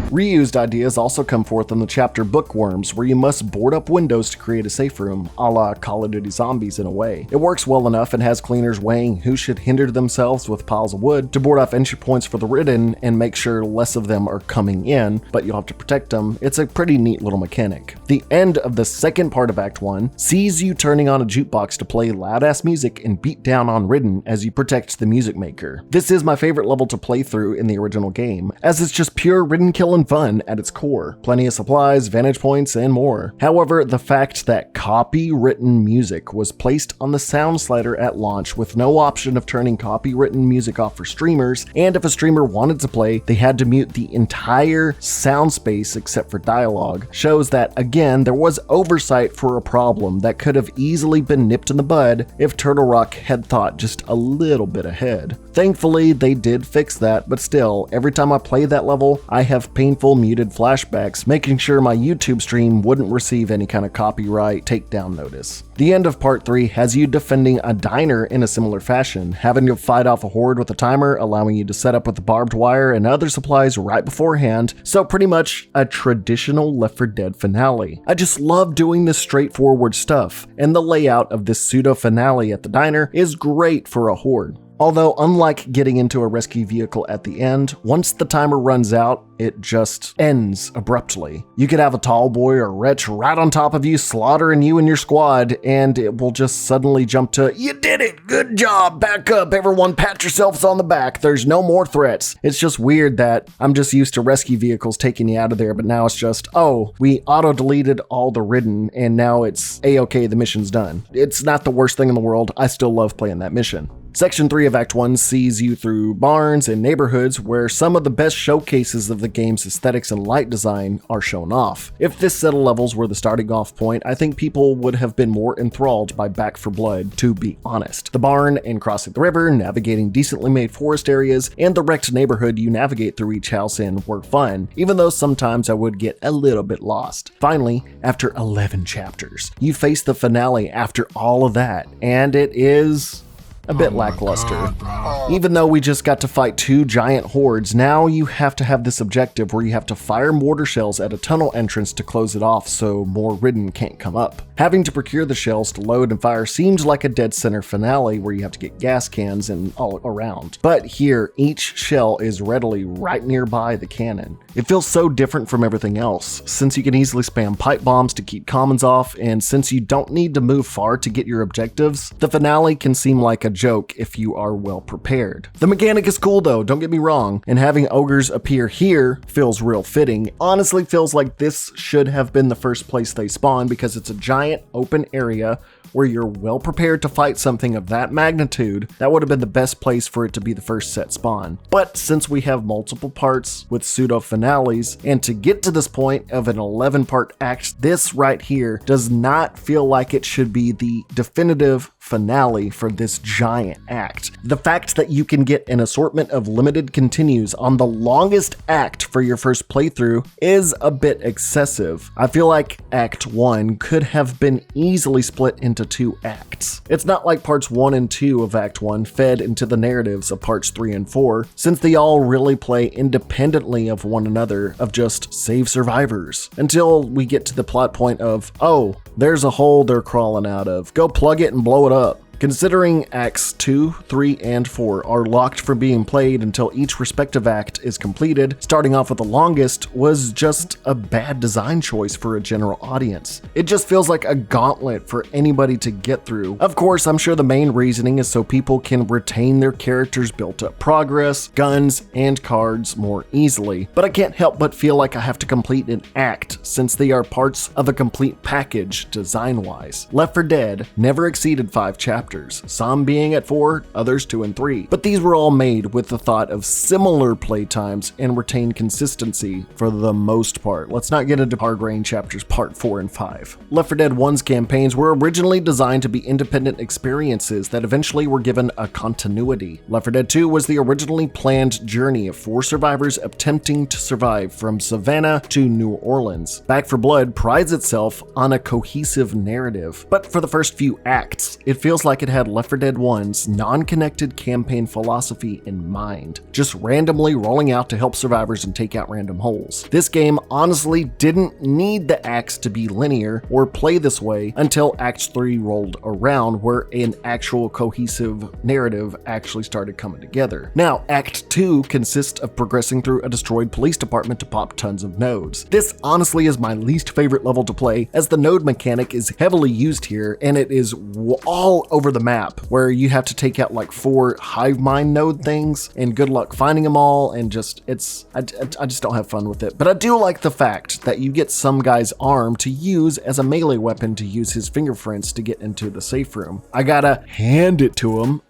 Reused ideas also come forth in the chapter Bookworms, where you must board up windows to create a safe room, a la Call of Duty Zombies in a way. It works well enough and has cleaners weighing who should hinder themselves with piles of wood to board off entry points for the ridden and make sure less of them are coming in, but you'll have to protect them. It's a pretty neat little mechanic. The end of the second part of Act 1 sees you turning on a jukebox to play loud-ass music and beat down on ridden as you protect the music maker. This is my favorite level to play through in the original game, as it's just pure ridden kill and fun at its core. Plenty of supplies, vantage points, and more. However, the fact that copywritten music was placed on the sound slider at launch with no option of turning copywritten music off for streamers, and if a streamer wanted to play, they had to mute the entire sound space except for dialogue, shows that, again, there was oversight for a problem that could have easily been nipped in the bud if Turtle Rock had thought just a little bit ahead. Thankfully, they did fix that, but still, every time I play that level, I have painful muted flashbacks, making sure my YouTube stream wouldn't receive any kind of copyright takedown notice. The end of Part 3 has you defending a diner in a similar fashion, having to fight off a horde with a timer, allowing you to set up with barbed wire and other supplies right beforehand, so pretty much a traditional Left 4 Dead finale. I just love doing this straightforward stuff, and the layout of this pseudo finale at the diner is great for a horde. Although, unlike getting into a rescue vehicle at the end, once the timer runs out, it just ends abruptly. You could have a tall boy or wretch right on top of you, slaughtering you and your squad, and it will just suddenly jump to, "You did it! Good job! Back up, everyone, pat yourselves on the back, there's no more threats." It's just weird that I'm just used to rescue vehicles taking you out of there, but now it's just, oh, we auto-deleted all the Ridden, and now it's A-okay, the mission's done. It's not the worst thing in the world, I still love playing that mission. Section 3 of Act 1 sees you through barns and neighborhoods where some of the best showcases of the game's aesthetics and light design are shown off. If this set of levels were the starting off point, I think people would have been more enthralled by Back 4 Blood, to be honest. The barn and crossing the river, navigating decently made forest areas, and the wrecked neighborhood you navigate through each house in were fun, even though sometimes I would get a little bit lost. Finally, after 11 chapters, you face the finale after all of that, and it is a bit lackluster. Even though we just got to fight 2 giant hordes, now you have to have this objective where you have to fire mortar shells at a tunnel entrance to close it off so more Ridden can't come up. Having to procure the shells to load and fire seems like a dead center finale where you have to get gas cans and all around. But here, each shell is readily right nearby the cannon. It feels so different from everything else, since you can easily spam pipe bombs to keep commons off, and since you don't need to move far to get your objectives, the finale can seem like a joke if you are well prepared. The mechanic is cool though, don't get me wrong, and having ogres appear here feels real fitting. Honestly feels like this should have been the first place they spawn because it's a giant open area where you're well prepared to fight something of that magnitude. That would have been the best place for it to be the first set spawn. But since we have multiple parts with pseudo finales, and to get to this point of an 11-part act, this right here does not feel like it should be the definitive finale for this giant act. The fact that you can get an assortment of limited continues on the longest act for your first playthrough is a bit excessive. I feel like Act 1 could have been easily split into 2 acts. It's not like parts 1 and 2 of Act 1 fed into the narratives of parts 3 and 4, since they all really play independently of one another, of just save survivors, until we get to the plot point of, oh, there's a hole they're crawling out of, go plug it and blow it up. Considering Acts 2, 3, and 4 are locked for being played until each respective act is completed, starting off with the longest was just a bad design choice for a general audience. It just feels like a gauntlet for anybody to get through. Of course, I'm sure the main reasoning is so people can retain their characters' built-up progress, guns, and cards more easily, but I can't help but feel like I have to complete an act since they are parts of a complete package design-wise. Left 4 Dead never exceeded 5 chapters. Some being at 4, others 2 and 3. But these were all made with the thought of similar playtimes and retain consistency for the most part. Let's not get into hard rain chapters part 4 and 5. Left 4 Dead 1's campaigns were originally designed to be independent experiences that eventually were given a continuity. Left 4 Dead 2 was the originally planned journey of 4 survivors attempting to survive from Savannah to New Orleans. Back 4 Blood prides itself on a cohesive narrative, but for the first few acts, it feels like it had Left 4 Dead 1's non-connected campaign philosophy in mind, just randomly rolling out to help survivors and take out random holes. This game honestly didn't need the acts to be linear or play this way until Act 3 rolled around, where an actual cohesive narrative actually started coming together. Now, Act 2 consists of progressing through a destroyed police department to pop tons of nodes. This honestly is my least favorite level to play, as the node mechanic is heavily used here and it is all over over the map where you have to take out like 4 hive mind node things, and good luck finding them all, and just, I just don't have fun with it. But I do like the fact that you get some guy's arm to use as a melee weapon to use his fingerprints to get into the safe room. I gotta hand it to him.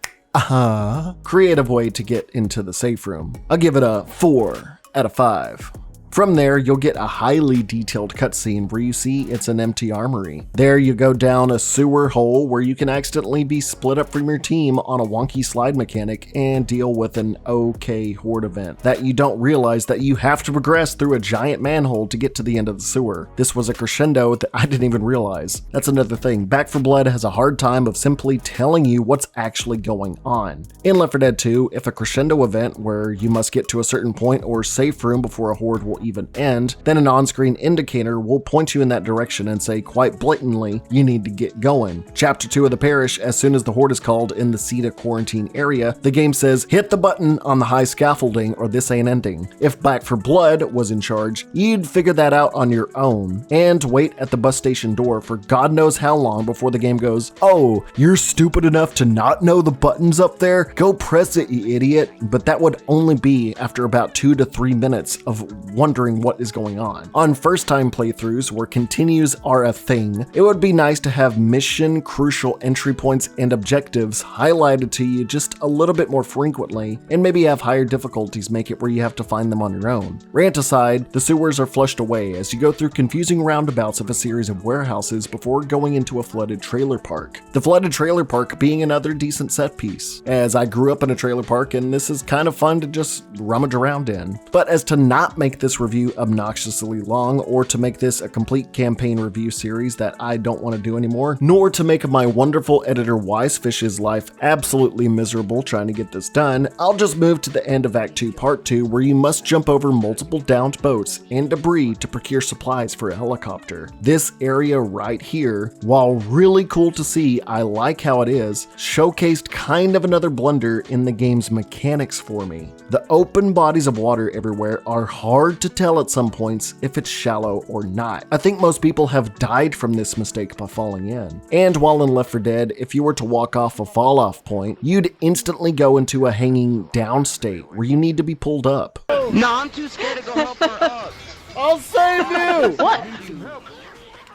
Creative way to get into the safe room. I'll give it a 4 out of 5. From there, you'll get a highly detailed cutscene where you see it's an empty armory. There you go down a sewer hole where you can accidentally be split up from your team on a wonky slide mechanic and deal with an okay horde event that you don't realize that you have to progress through a giant manhole to get to the end of the sewer. This was a crescendo that I didn't even realize. That's another thing. Back 4 Blood has a hard time of simply telling you what's actually going on. In Left 4 Dead 2, if a crescendo event where you must get to a certain point or safe room before a horde will even end, then an on-screen indicator will point you in that direction and say quite blatantly, you need to get going. Chapter 2 of the Parish, as soon as the horde is called in the CETA quarantine area, the game says, hit the button on the high scaffolding or this ain't ending. If Back 4 Blood was in charge, you'd figure that out on your own and wait at the bus station door for God knows how long before the game goes, oh, you're stupid enough to not know the button's up there? Go press it, you idiot. But that would only be after about 2 to 3 minutes of wondering what is going on. On first time playthroughs where continues are a thing, it would be nice to have mission crucial entry points and objectives highlighted to you just a little bit more frequently, and maybe have higher difficulties make it where you have to find them on your own. Rant aside, the sewers are flushed away as you go through confusing roundabouts of a series of warehouses before going into a flooded trailer park. The flooded trailer park being another decent set piece, as I grew up in a trailer park and this is kind of fun to just rummage around in. But as to not make this review obnoxiously long, or to make this a complete campaign review series that I don't want to do anymore, nor to make my wonderful editor Wisefish's life absolutely miserable trying to get this done, I'll just move to the end of Act 2 Part 2 where you must jump over multiple downed boats and debris to procure supplies for a helicopter. This area right here, while really cool to see, I like how it is, showcased kind of another blunder in the game's mechanics for me. The open bodies of water everywhere are hard to tell at some points if it's shallow or not. I think most people have died from this mistake by falling in. And while in Left 4 Dead, if you were to walk off a fall off point, you'd instantly go into a hanging down state where you need to be pulled up. No, I'm too scared to go help her up. I'll save you! What?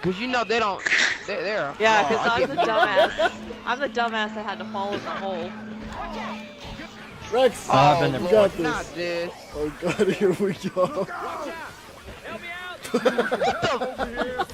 Because you know they don't, they're yeah, because I'm the dumbass. I'm the dumbass that had to fall in the hole. Rex, we got this. Not this. Oh god, here we go.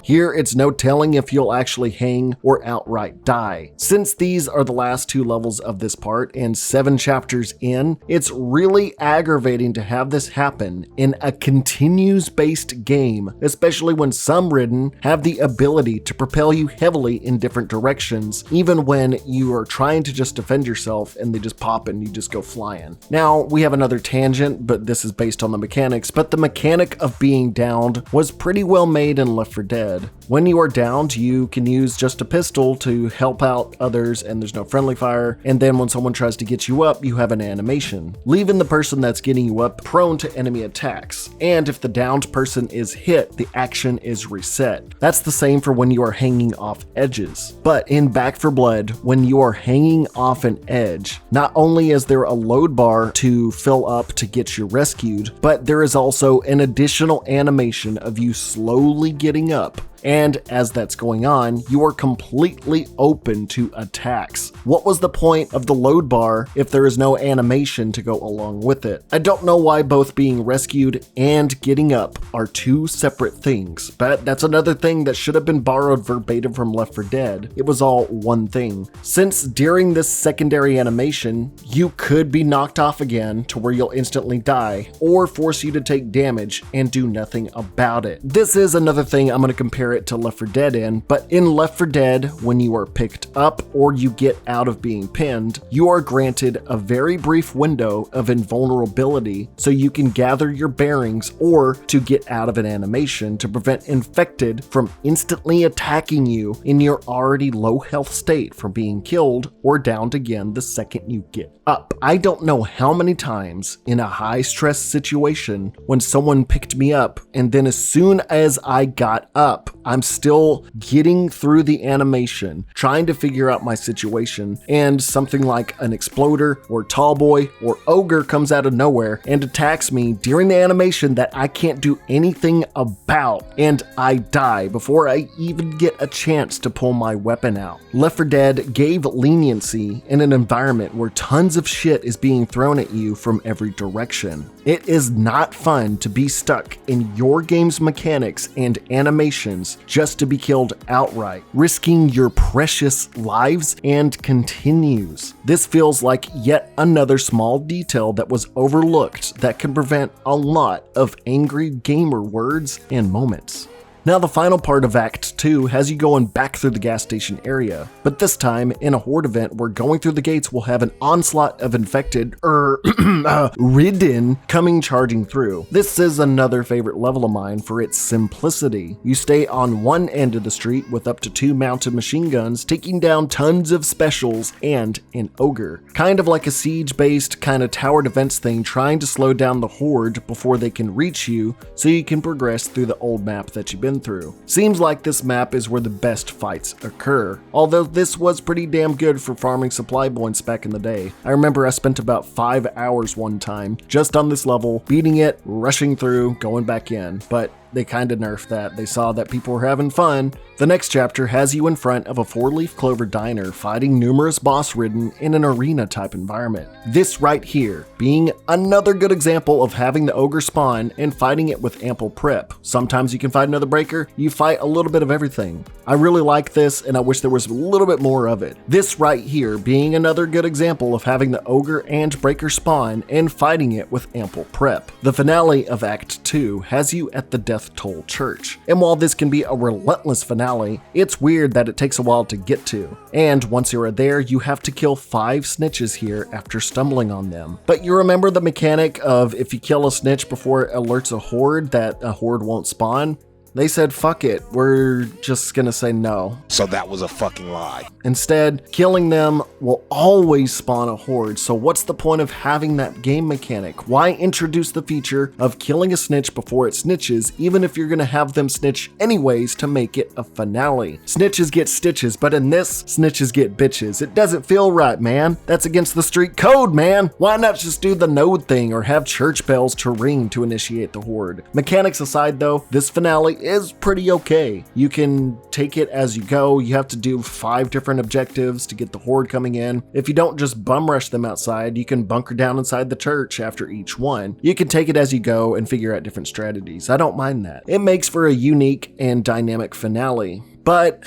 Here, it's no telling if you'll actually hang or outright die. Since these are the last 2 levels of this part and 7 chapters in, it's really aggravating to have this happen in a continues-based game, especially when some Ridden have the ability to propel you heavily in different directions, even when you are trying to just defend yourself and they just pop and you just go flying. Now, we have another tangent, but this is based on the mechanics, but the mechanic of being downed was pretty well made in Left 4 Dead. When you are downed, you can use just a pistol to help out others and there's no friendly fire, and then when someone tries to get you up, you have an animation, leaving the person that's getting you up prone to enemy attacks. And if the downed person is hit, the action is reset. That's the same for when you are hanging off edges. But in Back 4 Blood, when you are hanging off an edge, not only is there a load bar to fill up to get you rescued, but there is also an additional animation of you slowly getting up. And as that's going on, you are completely open to attacks. What was the point of the load bar if there is no animation to go along with it? I don't know why both being rescued and getting up are 2 separate things, but that's another thing that should have been borrowed verbatim from Left 4 Dead. It was all one thing. Since during this secondary animation, you could be knocked off again to where you'll instantly die, or force you to take damage and do nothing about it. This is another thing I'm going to compare it to Left 4 Dead in, but in Left 4 Dead, when you are picked up or you get out of being pinned, you are granted a very brief window of invulnerability so you can gather your bearings or to get out of an animation to prevent infected from instantly attacking you in your already low health state from being killed or downed again the second you get up. I don't know how many times in a high stress situation when someone picked me up and then as soon as I got up, I'm still getting through the animation, trying to figure out my situation, and something like an exploder or tallboy or ogre comes out of nowhere and attacks me during the animation that I can't do anything about, and I die before I even get a chance to pull my weapon out. Left 4 Dead gave leniency in an environment where tons of shit is being thrown at you from every direction. It is not fun to be stuck in your game's mechanics and animations just to be killed outright, risking your precious lives and continues. This feels like yet another small detail that was overlooked that can prevent a lot of angry gamer words and moments. Now the final part of Act 2 has you going back through the gas station area, but this time in a horde event where going through the gates will have an onslaught of infected, ridden coming charging through. This is another favorite level of mine for its simplicity. You stay on one end of the street with up to 2 mounted machine guns taking down tons of specials and an ogre. Kind of like a siege-based kind of tower defense thing trying to slow down the horde before they can reach you so you can progress through the old map that you've been through. Seems like this map is where the best fights occur, although this was pretty damn good for farming supply points back in the day. I remember I spent about 5 hours one time just on this level, beating it, rushing through, going back in, but they kinda nerfed that. They saw that people were having fun. The next chapter has you in front of a 4-leaf clover diner fighting numerous boss ridden in an arena type environment. This right here being another good example of having the ogre spawn and fighting it with ample prep. Sometimes you can fight another breaker, you fight a little bit of everything. I really like this and I wish there was a little bit more of it. This right here being another good example of having the ogre and breaker spawn and fighting it with ample prep. The finale of Act 2 has you at the Death Toll Church, and while this can be a relentless finale, it's weird that it takes a while to get to, and once you're there you have to kill 5 snitches here after stumbling on them. But you remember the mechanic of if you kill a snitch before it alerts a horde that a horde won't spawn? They said, fuck it, we're just gonna say no. So that was a fucking lie. Instead, killing them will always spawn a horde, so what's the point of having that game mechanic? Why introduce the feature of killing a snitch before it snitches, even if you're gonna have them snitch anyways to make it a finale? Snitches get stitches, but in this, snitches get bitches. It doesn't feel right, man. That's against the street code, man. Why not just do the node thing or have church bells to ring to initiate the horde? Mechanics aside though, this finale is pretty okay. You can take it as you go. You have to do 5 different objectives to get the horde coming in. If you don't just bum rush them outside, you can bunker down inside the church after each one. You can take it as you go and figure out different strategies. I don't mind that. It makes for a unique and dynamic finale, but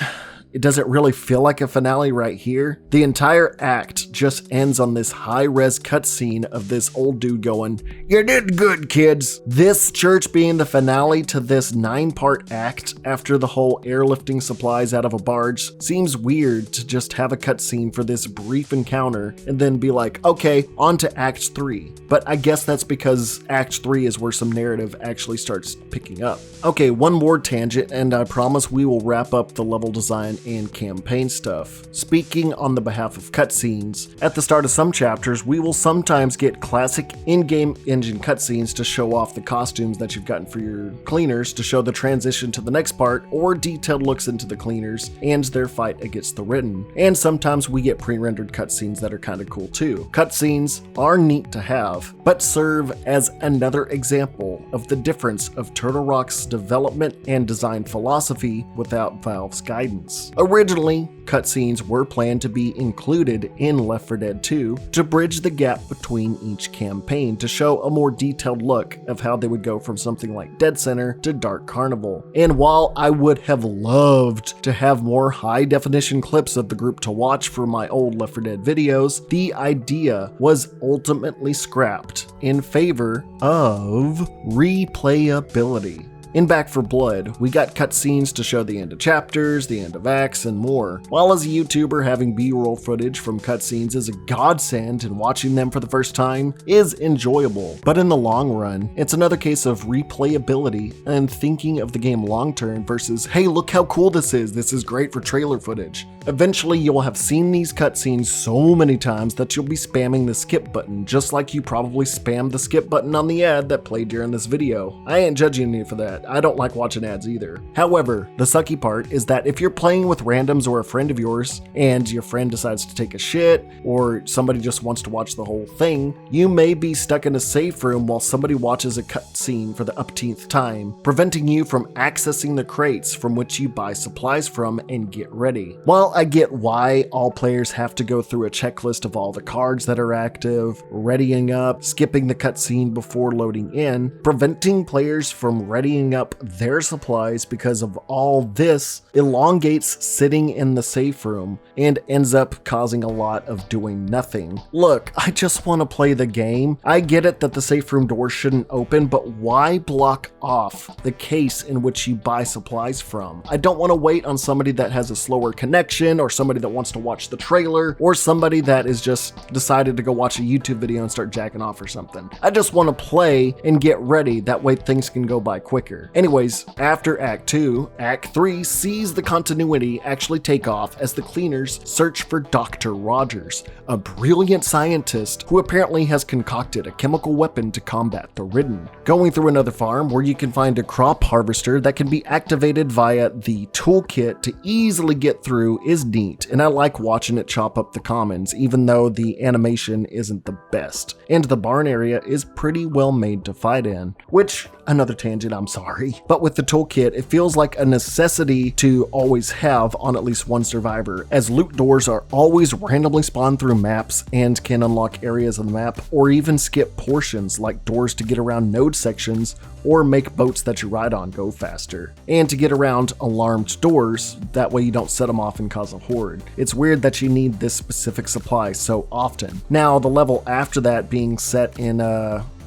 it doesn't really feel like a finale right here. The entire act just ends on this high-res cutscene of this old dude going, "You did good, kids." This church being the finale to this 9-part act after the whole airlifting supplies out of a barge seems weird to just have a cutscene for this brief encounter and then be like, okay, on to Act 3. But I guess that's because Act 3 is where some narrative actually starts picking up. Okay, one more tangent and I promise we will wrap up the level design and campaign stuff. Speaking on the behalf of cutscenes, at the start of some chapters, we will sometimes get classic in-game engine cutscenes to show off the costumes that you've gotten for your cleaners, to show the transition to the next part, or detailed looks into the cleaners and their fight against the Ridden. And sometimes we get pre-rendered cutscenes that are kind of cool too. Cutscenes are neat to have, but serve as another example of the difference of Turtle Rock's development and design philosophy without Valve's guidance. Originally, cutscenes were planned to be included in Left 4 Dead 2 to bridge the gap between each campaign to show a more detailed look of how they would go from something like Dead Center to Dark Carnival. And while I would have loved to have more high-definition clips of the group to watch for my old Left 4 Dead videos, the idea was ultimately scrapped in favor of replayability. In Back 4 Blood, we got cutscenes to show the end of chapters, the end of acts, and more. While as a YouTuber, having B-roll footage from cutscenes is a godsend and watching them for the first time is enjoyable. But in the long run, it's another case of replayability and thinking of the game long-term versus, hey, look how cool this is great for trailer footage. Eventually, you'll have seen these cutscenes so many times that you'll be spamming the skip button, just like you probably spammed the skip button on the ad that played during this video. I ain't judging you for that. I don't like watching ads either. However, the sucky part is that if you're playing with randoms or a friend of yours, and your friend decides to take a shit, or somebody just wants to watch the whole thing, you may be stuck in a safe room while somebody watches a cutscene for the upteenth time, preventing you from accessing the crates from which you buy supplies from and get ready. While I get why all players have to go through a checklist of all the cards that are active, readying up, skipping the cutscene before loading in, preventing players from readying up their supplies because of all this elongates sitting in the safe room and ends up causing a lot of doing nothing. Look, I just want to play the game. I get it that the safe room door shouldn't open, but why block off the case in which you buy supplies from? I don't want to wait on somebody that has a slower connection, or somebody that wants to watch the trailer, or somebody that is just decided to go watch a YouTube video and start jacking off or something. I just want to play and get ready, that way things can go by quicker. Anyways, after Act 2, Act 3 sees the continuity actually take off as the cleaners search for Dr. Rogers, a brilliant scientist who apparently has concocted a chemical weapon to combat the Ridden. Going through another farm where you can find a crop harvester that can be activated via the toolkit to easily get through is neat, and I like watching it chop up the commons, even though the animation isn't the best. And the barn area is pretty well made to fight in, which, another tangent, I'm sorry, but with the toolkit, it feels like a necessity to always have on at least one survivor, as loot doors are always randomly spawned through maps and can unlock areas of the map, or even skip portions like doors to get around node sections or make boats that you ride on go faster. And to get around alarmed doors, that way you don't set them off and cause a horde. It's weird that you need this specific supply so often. Now, the level after that being set in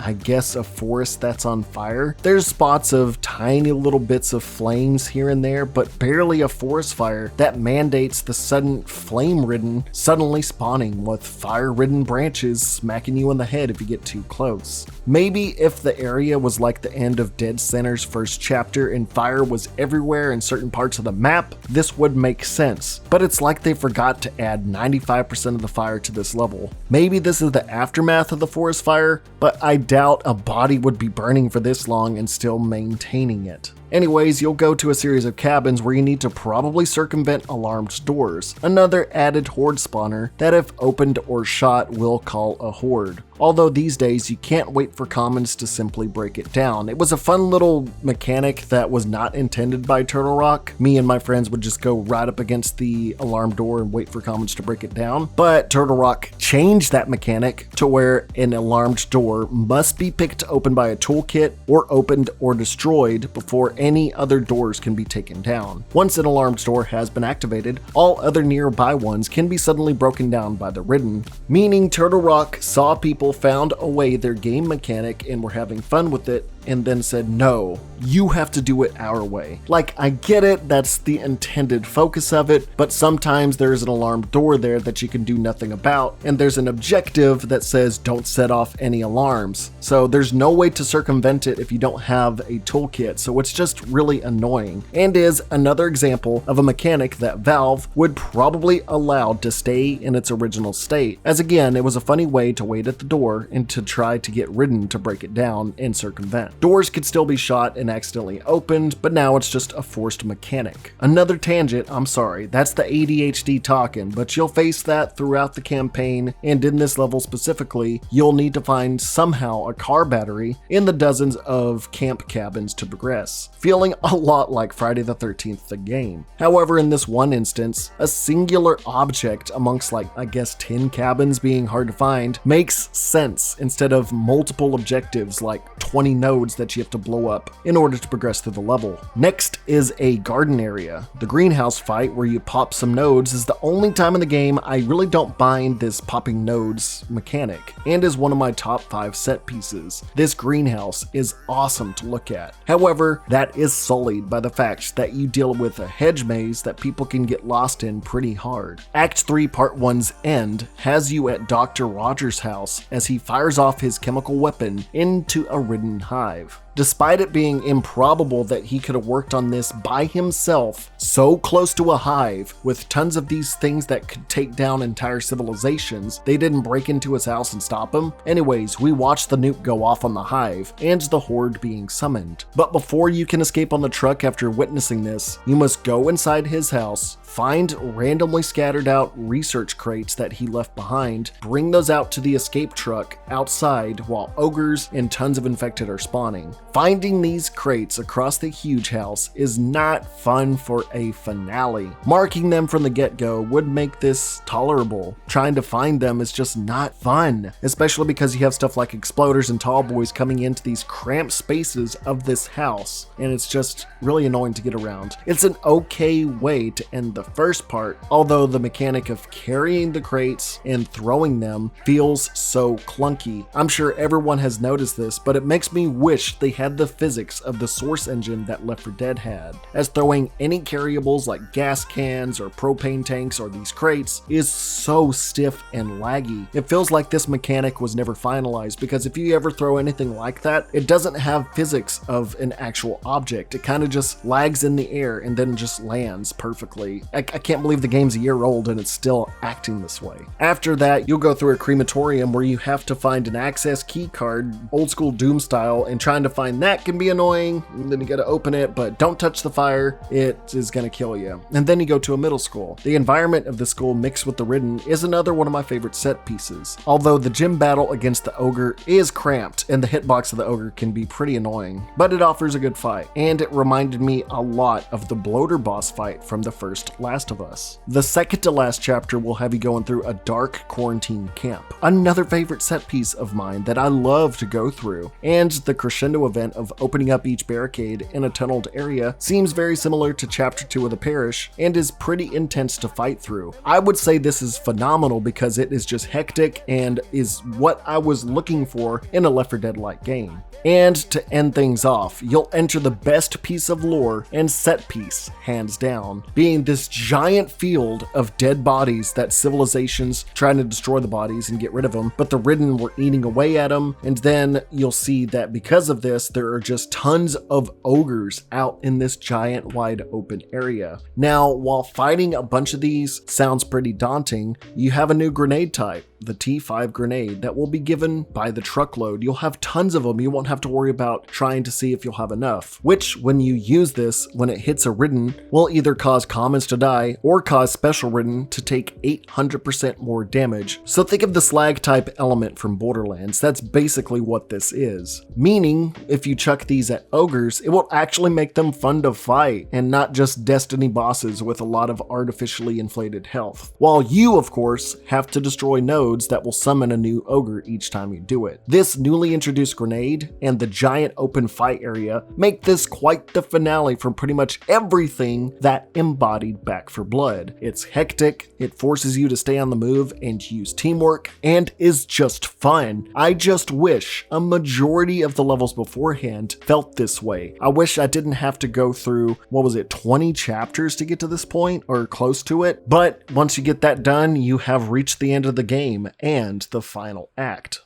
I guess a forest that's on fire. There's spots of tiny little bits of flames here and there, but barely a forest fire that mandates the sudden flame-ridden suddenly spawning with fire-ridden branches smacking you in the head if you get too close. Maybe if the area was like the end of Dead Center's first chapter and fire was everywhere in certain parts of the map, this would make sense, but it's like they forgot to add 95% of the fire to this level. Maybe this is the aftermath of the forest fire, but I doubt a body would be burning for this long and still maintaining it. Anyways, you'll go to a series of cabins where you need to probably circumvent alarmed doors, another added horde spawner that if opened or shot will call a horde. Although these days you can't wait for commons to simply break it down. It was a fun little mechanic that was not intended by Turtle Rock. Me and my friends would just go right up against the alarm door and wait for commons to break it down. But Turtle Rock changed that mechanic to where an alarmed door must be picked open by a toolkit or opened or destroyed before any other doors can be taken down. Once an alarmed door has been activated, all other nearby ones can be suddenly broken down by the Ridden, meaning Turtle Rock saw people found a way their game mechanic and were having fun with it, and then said, no, you have to do it our way. Like, I get it, that's the intended focus of it, but sometimes there's an alarmed door there that you can do nothing about, and there's an objective that says don't set off any alarms. So there's no way to circumvent it if you don't have a toolkit, so it's just really annoying, and is another example of a mechanic that Valve would probably allow to stay in its original state, as again, it was a funny way to wait at the door and to try to get Ridden to break it down and circumvent. Doors could still be shot and accidentally opened, but now it's just a forced mechanic. Another tangent, I'm sorry, that's the ADHD talking, but you'll face that throughout the campaign, and in this level specifically, you'll need to find somehow a car battery in the dozens of camp cabins to progress, feeling a lot like Friday the 13th the game. However, in this one instance, a singular object amongst like, I guess 10 cabins being hard to find makes sense instead of multiple objectives like 20 nodes that you have to blow up in order to progress through the level. Next is a garden area. The greenhouse fight where you pop some nodes is the only time in the game I really don't mind this popping nodes mechanic, and is one of my top 5 set pieces. This greenhouse is awesome to look at. However, that is sullied by the fact that you deal with a hedge maze that people can get lost in pretty hard. Act 3 Part 1's end has you at Dr. Rogers' house as he fires off his chemical weapon into a Ridden hive. Despite it being improbable that he could have worked on this by himself, so close to a hive, with tons of these things that could take down entire civilizations, they didn't break into his house and stop him. Anyways, we watched the nuke go off on the hive, and the horde being summoned. But before you can escape on the truck after witnessing this, you must go inside his house, find randomly scattered out research crates that he left behind, bring those out to the escape truck outside while ogres and tons of infected are spawning. Finding these crates across the huge house is not fun for a finale. Marking them from the get-go would make this tolerable. Trying to find them is just not fun, especially because you have stuff like exploders and tall boys coming into these cramped spaces of this house, and it's just really annoying to get around. It's an okay way to end the first part, although the mechanic of carrying the crates and throwing them feels so clunky. I'm sure everyone has noticed this, but it makes me wish they had the physics of the Source engine that Left 4 Dead had, as throwing any carryables like gas cans or propane tanks or these crates is so stiff and laggy. It feels like this mechanic was never finalized, because if you ever throw anything like that, it doesn't have physics of an actual object. It kind of just lags in the air and then just lands perfectly. I can't believe the game's a year old and it's still acting this way. After that, you'll go through a crematorium where you have to find an access key card, old school Doom style, and trying to find that can be annoying. And then you gotta open it, but don't touch the fire, it is gonna kill you. And then you go to a middle school. The environment of the school mixed with the Ridden is another one of my favorite set pieces. Although the gym battle against the ogre is cramped and the hitbox of the ogre can be pretty annoying, but it offers a good fight. And it reminded me a lot of the bloater boss fight from the first Last of Us. The second to last chapter will have you going through a dark quarantine camp. Another favorite set piece of mine that I love to go through, and the crescendo event of opening up each barricade in a tunneled area seems very similar to chapter 2 of the parish and is pretty intense to fight through. I would say this is phenomenal because it is just hectic and is what I was looking for in a Left 4 Dead-like game. And to end things off, you'll enter the best piece of lore and set piece, hands down, being this giant field of dead bodies that civilizations trying to destroy the bodies and get rid of them, but the Ridden were eating away at them. And then you'll see that because of this, there are just tons of ogres out in this giant wide open area. Now, while fighting a bunch of these sounds pretty daunting, you have a new grenade type, the T5 grenade, that will be given by the truckload. You'll have tons of them. You won't have to worry about trying to see if you'll have enough, which when you use this, when it hits a Ridden, will either cause commons to die or cause Special Ridden to take 800% more damage. So think of the slag type element from Borderlands. That's basically what this is. Meaning, if you chuck these at ogres, it will actually make them fun to fight and not just Destiny bosses with a lot of artificially inflated health. While you, of course, have to destroy nodes that will summon a new ogre each time you do it. This newly introduced grenade and the giant open fight area make this quite the finale from pretty much everything that embodied Back 4 Blood. It's hectic, it forces you to stay on the move and use teamwork, and is just fun. I just wish a majority of the levels beforehand felt this way. I wish I didn't have to go through, 20 chapters to get to this point, or close to it, but once you get that done, you have reached the end of the game and the final act.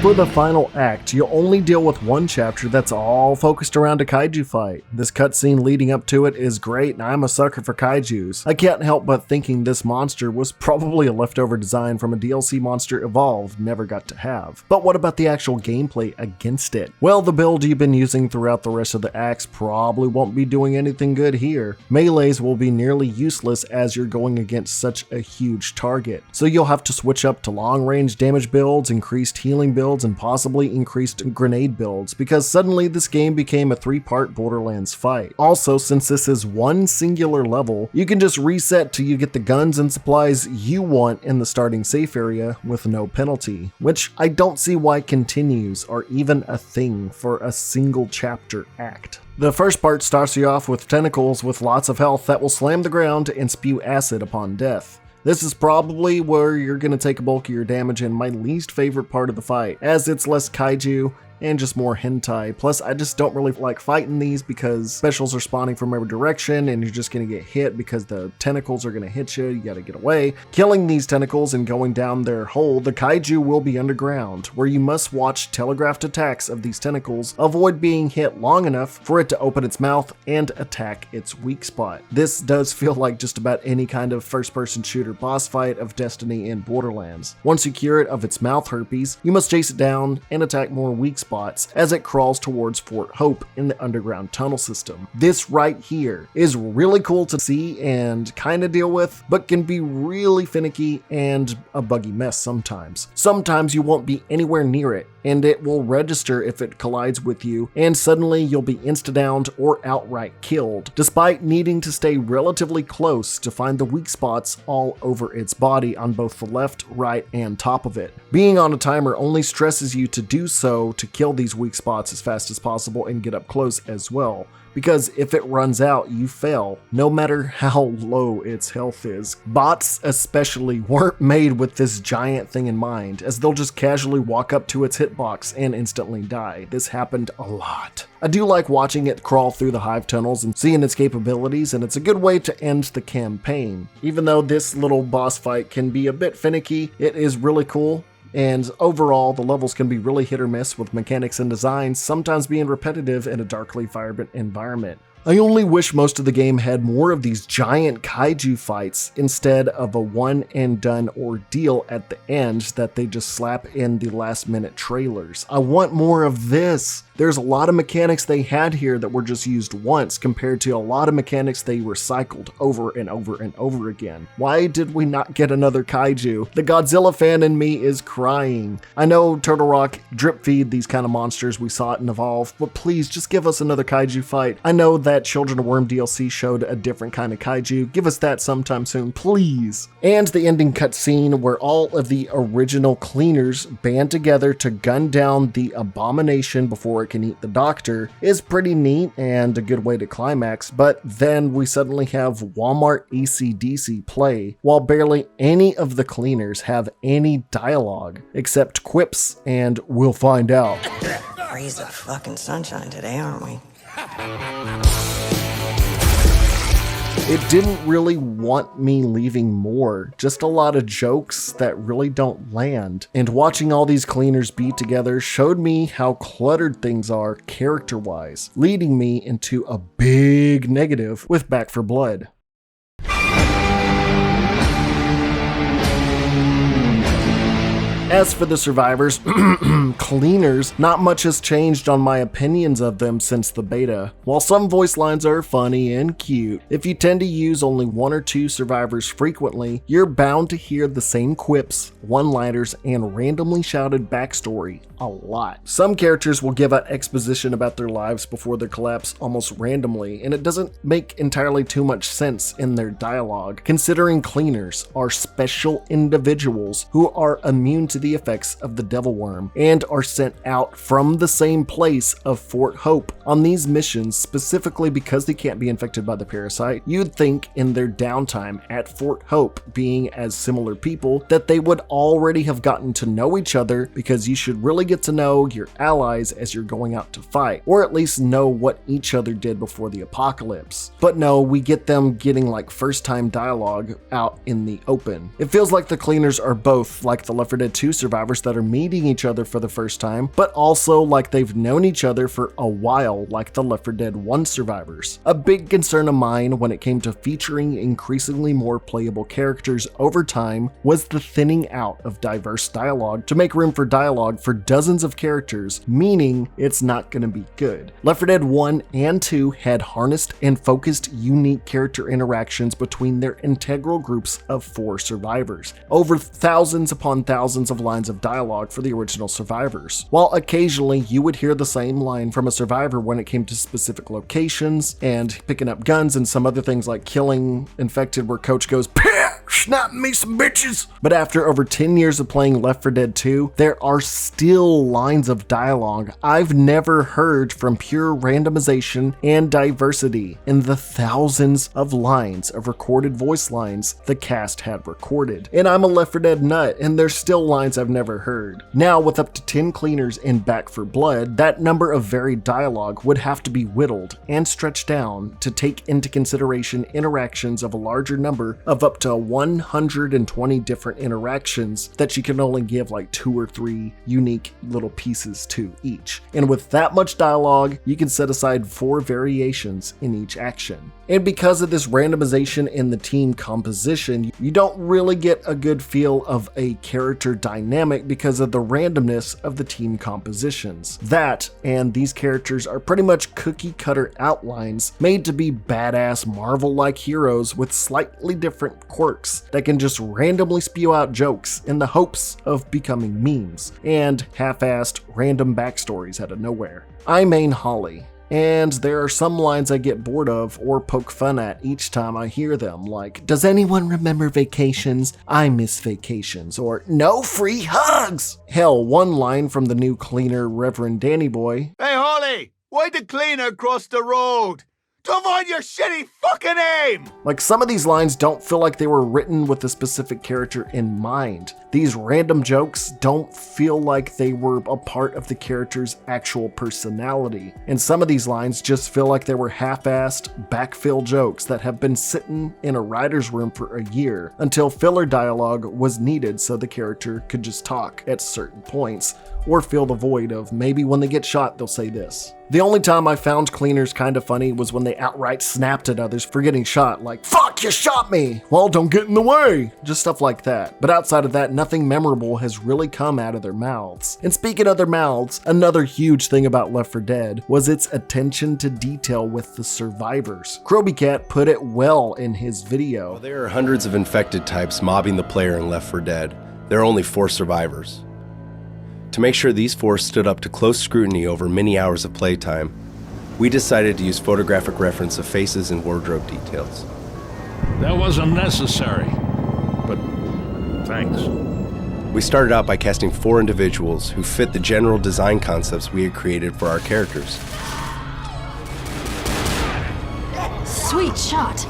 For the final act, you'll only deal with one chapter that's all focused around a kaiju fight. This cutscene leading up to it is great, and I'm a sucker for kaijus. I can't help but thinking this monster was probably a leftover design from a DLC monster Evolve never got to have. But what about the actual gameplay against it? Well, the build you've been using throughout the rest of the acts probably won't be doing anything good here. Melees will be nearly useless as you're going against such a huge target. So you'll have to switch up to long-range damage builds, increased healing builds, and possibly increased grenade builds, because suddenly this game became a 3-part Borderlands fight. Also, since this is one singular level, you can just reset till you get the guns and supplies you want in the starting safe area with no penalty, which I don't see why continues are even a thing for a single chapter act. The first part starts you off with tentacles with lots of health that will slam the ground and spew acid upon death. This is probably where you're going to take a bulk of your damage and my least favorite part of the fight, as it's less kaiju and just more hentai. Plus, I just don't really like fighting these because specials are spawning from every direction and you're just gonna get hit because the tentacles are gonna hit you. You gotta get away. Killing these tentacles and going down their hole, the kaiju will be underground, where you must watch telegraphed attacks of these tentacles, avoid being hit long enough for it to open its mouth and attack its weak spot. This does feel like just about any kind of first-person shooter boss fight of Destiny in Borderlands. Once you cure it of its mouth herpes, you must chase it down and attack more weak spots as it crawls towards Fort Hope in the underground tunnel system. This right here is really cool to see and kind of deal with, but can be really finicky and a buggy mess sometimes. Sometimes you won't be anywhere near it, and it will register if it collides with you, and suddenly you'll be insta-downed or outright killed, despite needing to stay relatively close to find the weak spots all over its body on both the left, right, and top of it. Being on a timer only stresses you to do so to kill these weak spots as fast as possible and get up close as well, because if it runs out, you fail, no matter how low its health is. Bots especially weren't made with this giant thing in mind, as they'll just casually walk up to its hitbox and instantly die. This happened a lot. I do like watching it crawl through the hive tunnels and seeing its capabilities, and it's a good way to end the campaign. Even though this little boss fight can be a bit finicky, it is really cool. And overall, the levels can be really hit or miss, with mechanics and designs sometimes being repetitive in a darkly vibrant environment. I only wish most of the game had more of these giant kaiju fights instead of a one and done ordeal at the end that they just slap in the last minute trailers. I want more of this. There's a lot of mechanics they had here that were just used once compared to a lot of mechanics they recycled over and over and over again. Why did we not get another kaiju? The Godzilla fan in me is crying. I know Turtle Rock drip feed these kind of monsters, we saw it in Evolve, but please just give us another kaiju fight. I know that Children of Worm DLC showed a different kind of kaiju. Give us that sometime soon, please. And the ending cutscene where all of the original cleaners band together to gun down the abomination before it can eat the doctor is pretty neat and a good way to climax, but then we suddenly have Walmart AC/DC play while barely any of the cleaners have any dialogue except quips and "we'll find out." Raise the fucking sunshine today, aren't we? It didn't really want me leaving more, just a lot of jokes that really don't land. And watching all these cleaners be together showed me how cluttered things are character-wise, leading me into a big negative with Back 4 Blood. As for the survivors, cleaners, not much has changed on my opinions of them since the beta. While some voice lines are funny and cute, if you tend to use only one or two survivors frequently, you're bound to hear the same quips, one-liners, and randomly shouted backstory a lot. Some characters will give out exposition about their lives before their collapse almost randomly, and it doesn't make entirely too much sense in their dialogue, considering cleaners are special individuals who are immune to the effects of the devil worm and are sent out from the same place of Fort Hope on these missions specifically because they can't be infected by the parasite. You'd think in their downtime at Fort Hope, being as similar people, that they would already have gotten to know each other, because you should really get to know your allies as you're going out to fight, or at least know what each other did before the apocalypse. But no, we get them getting like first time dialogue out in the open. It feels like the cleaners are both like the Left 4 Dead 2 survivors that are meeting each other for the first time, but also like they've known each other for a while, like the Left 4 Dead 1 survivors. A big concern of mine when it came to featuring increasingly more playable characters over time was the thinning out of diverse dialogue to make room for dialogue for dozens of characters, meaning it's not going to be good. Left 4 Dead 1 and 2 had harnessed and focused unique character interactions between their integral groups of 4 survivors, over thousands upon thousands of lines of dialogue for the original survivors, while occasionally you would hear the same line from a survivor when it came to specific locations and picking up guns and some other things like killing infected where Coach goes, "Pick!" snap me some bitches. But after over 10 years of playing Left 4 Dead 2, there are still lines of dialogue I've never heard from pure randomization and diversity in the thousands of lines of recorded voice lines the cast had recorded. And I'm a Left 4 Dead nut, and there's still lines I've never heard. Now, with up to 10 cleaners in Back 4 Blood, that number of varied dialogue would have to be whittled and stretched down to take into consideration interactions of a larger number of up to 120 different interactions that you can only give like 2 or 3 unique little pieces to each. And with that much dialogue, you can set aside 4 variations in each action. And because of this randomization in the team composition, you don't really get a good feel of a character dynamic because of the randomness of the team compositions. That, and these characters are pretty much cookie cutter outlines made to be badass Marvel-like heroes with slightly different quirks that can just randomly spew out jokes in the hopes of becoming memes, and half-assed random backstories out of nowhere. I main Holly, and there are some lines I get bored of or poke fun at each time I hear them, like, "Does anyone remember vacations? I miss vacations," or "No free hugs!" Hell, one line from the new cleaner Reverend Danny Boy, "Hey Holly, why'd the cleaner cross the road? To avoid your shitty fucking aim!" Like, some of these lines don't feel like they were written with a specific character in mind. These random jokes don't feel like they were a part of the character's actual personality. And some of these lines just feel like they were half-assed, backfill jokes that have been sitting in a writer's room for a year until filler dialogue was needed so the character could just talk at certain points, or fill the void of maybe when they get shot they'll say this. The only time I found cleaners kind of funny was when they outright snapped at others for getting shot, like, "Fuck, you shot me!" "Well, don't get in the way!" Just stuff like that. But outside of that, nothing memorable has really come out of their mouths. And speaking of their mouths, another huge thing about Left 4 Dead was its attention to detail with the survivors. Krobycat put it well in his video. While there are hundreds of infected types mobbing the player in Left 4 Dead, there are only 4 survivors. To make sure these 4 stood up to close scrutiny over many hours of playtime, we decided to use photographic reference of faces and wardrobe details. That wasn't necessary, but thanks. We started out by casting 4 individuals who fit the general design concepts we had created for our characters. Sweet shot.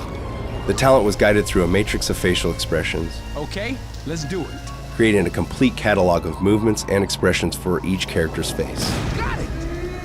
The talent was guided through a matrix of facial expressions, Okay, let's do it. creating a complete catalog of movements and expressions for each character's face.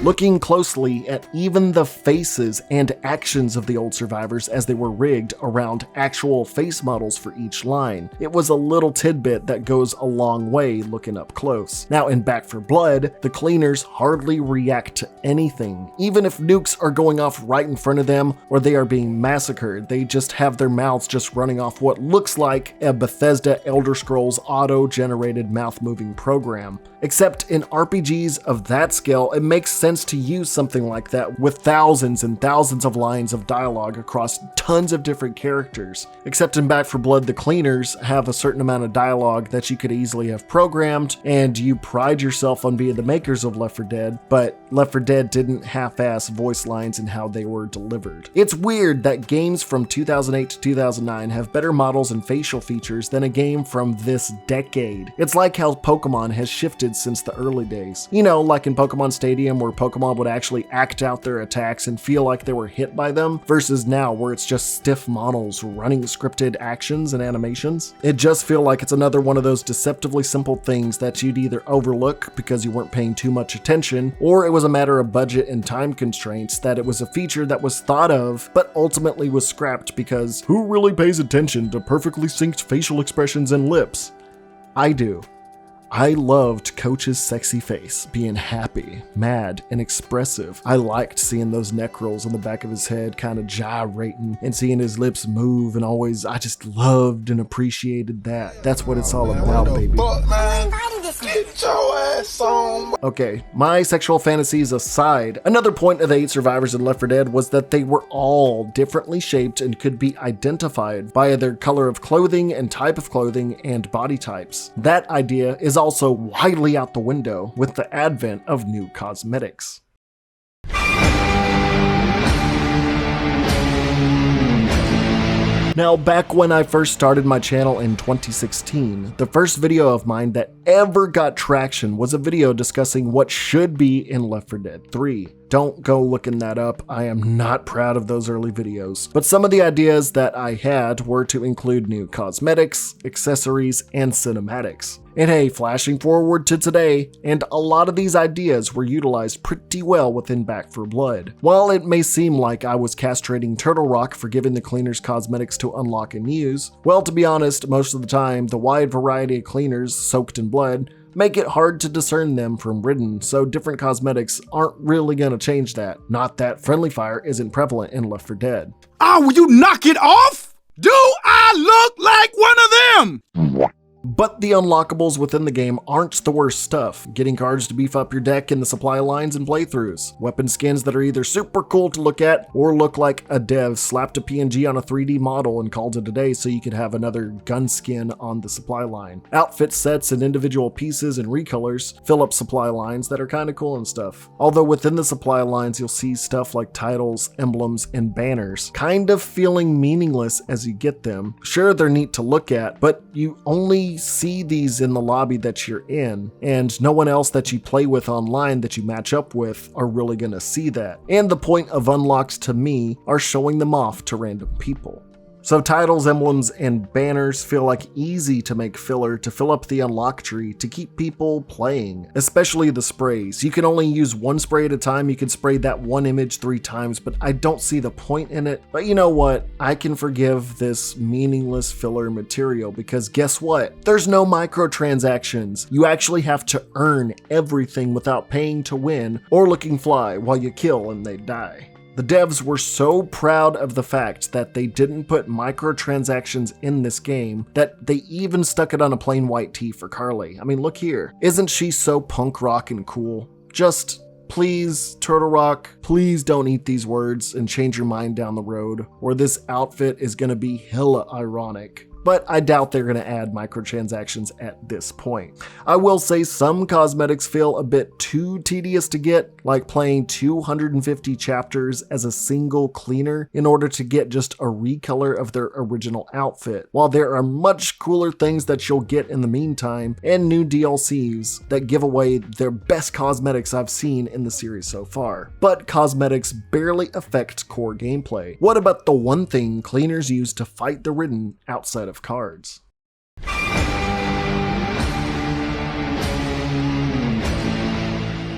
Looking closely at even the faces and actions of the old survivors as they were rigged around actual face models for each line, it was a little tidbit that goes a long way looking up close. Now in Back 4 Blood, the cleaners hardly react to anything. Even if nukes are going off right in front of them or they are being massacred, they just have their mouths just running off what looks like a Bethesda Elder Scrolls auto-generated mouth-moving program. Except in RPGs of that scale, it makes sense to use something like that with thousands and thousands of lines of dialogue across tons of different characters. Except in Back 4 Blood, the cleaners have a certain amount of dialogue that you could easily have programmed, and you pride yourself on being the makers of Left 4 Dead, but Left 4 Dead didn't half-ass voice lines in how they were delivered. It's weird that games from 2008 to 2009 have better models and facial features than a game from this decade. It's like how Pokemon has shifted since the early days. You know, like in Pokemon Stadium where Pokemon would actually act out their attacks and feel like they were hit by them, versus now where it's just stiff models running scripted actions and animations. It just feels like it's another one of those deceptively simple things that you'd either overlook because you weren't paying too much attention, or it was a matter of budget and time constraints that it was a feature that was thought of but ultimately was scrapped because who really pays attention to perfectly synced facial expressions and lips? I do. I loved Coach's sexy face, being happy, mad, and expressive. I liked seeing those neck rolls on the back of his head kind of gyrating and seeing his lips move, and I just loved and appreciated that. That's what it's all about, baby. Get your ass on. Okay, my sexual fantasies aside, another point of the 8 survivors in Left 4 Dead was that they were all differently shaped and could be identified by their color of clothing and type of clothing and body types. That idea is also widely out the window with the advent of new cosmetics. Now, back when I first started my channel in 2016, the first video of mine that ever got traction was a video discussing what should be in Left 4 Dead 3. Don't go looking that up, I am not proud of those early videos. But some of the ideas that I had were to include new cosmetics, accessories, and cinematics. And hey, flashing forward to today, and a lot of these ideas were utilized pretty well within Back 4 Blood. While it may seem like I was castrating Turtle Rock for giving the cleaners cosmetics to unlock and use, well, to be honest, most of the time, the wide variety of cleaners soaked in blood make it hard to discern them from Ridden, so different cosmetics aren't really gonna change that. Not that friendly fire isn't prevalent in Left 4 Dead. Oh, will you knock it off? Do I look like one of them? But the unlockables within the game aren't the worst stuff. Getting cards to beef up your deck in the supply lines and playthroughs. Weapon skins that are either super cool to look at or look like a dev slapped a PNG on a 3D model and called it a day so you could have another gun skin on the supply line. Outfit sets and individual pieces and recolors fill up supply lines that are kinda cool and stuff. Although within the supply lines you'll see stuff like titles, emblems, and banners, kind of feeling meaningless as you get them. Sure, they're neat to look at, but you only see these in the lobby that you're in, and no one else that you play with online that you match up with are really gonna see that. And the point of unlocks to me are showing them off to random people. So titles, emblems, and banners feel like easy to make filler to fill up the unlock tree to keep people playing, especially the sprays. You can only use one spray at a time, you can spray that one image 3 times, but I don't see the point in it. But you know what? I can forgive this meaningless filler material because guess what? There's no microtransactions. You actually have to earn everything without paying to win or looking fly while you kill and they die. The devs were so proud of the fact that they didn't put microtransactions in this game that they even stuck it on a plain white tee for Carly. I mean, look here. Isn't she so punk rock and cool? Just please, Turtle Rock, please don't eat these words and change your mind down the road, or this outfit is gonna be hella ironic. But I doubt they're going to add microtransactions at this point. I will say some cosmetics feel a bit too tedious to get, like playing 250 chapters as a single cleaner in order to get just a recolor of their original outfit, while there are much cooler things that you'll get in the meantime, and new DLCs that give away their best cosmetics I've seen in the series so far. But cosmetics barely affect core gameplay. What about the one thing cleaners use to fight the Ridden outside of cards?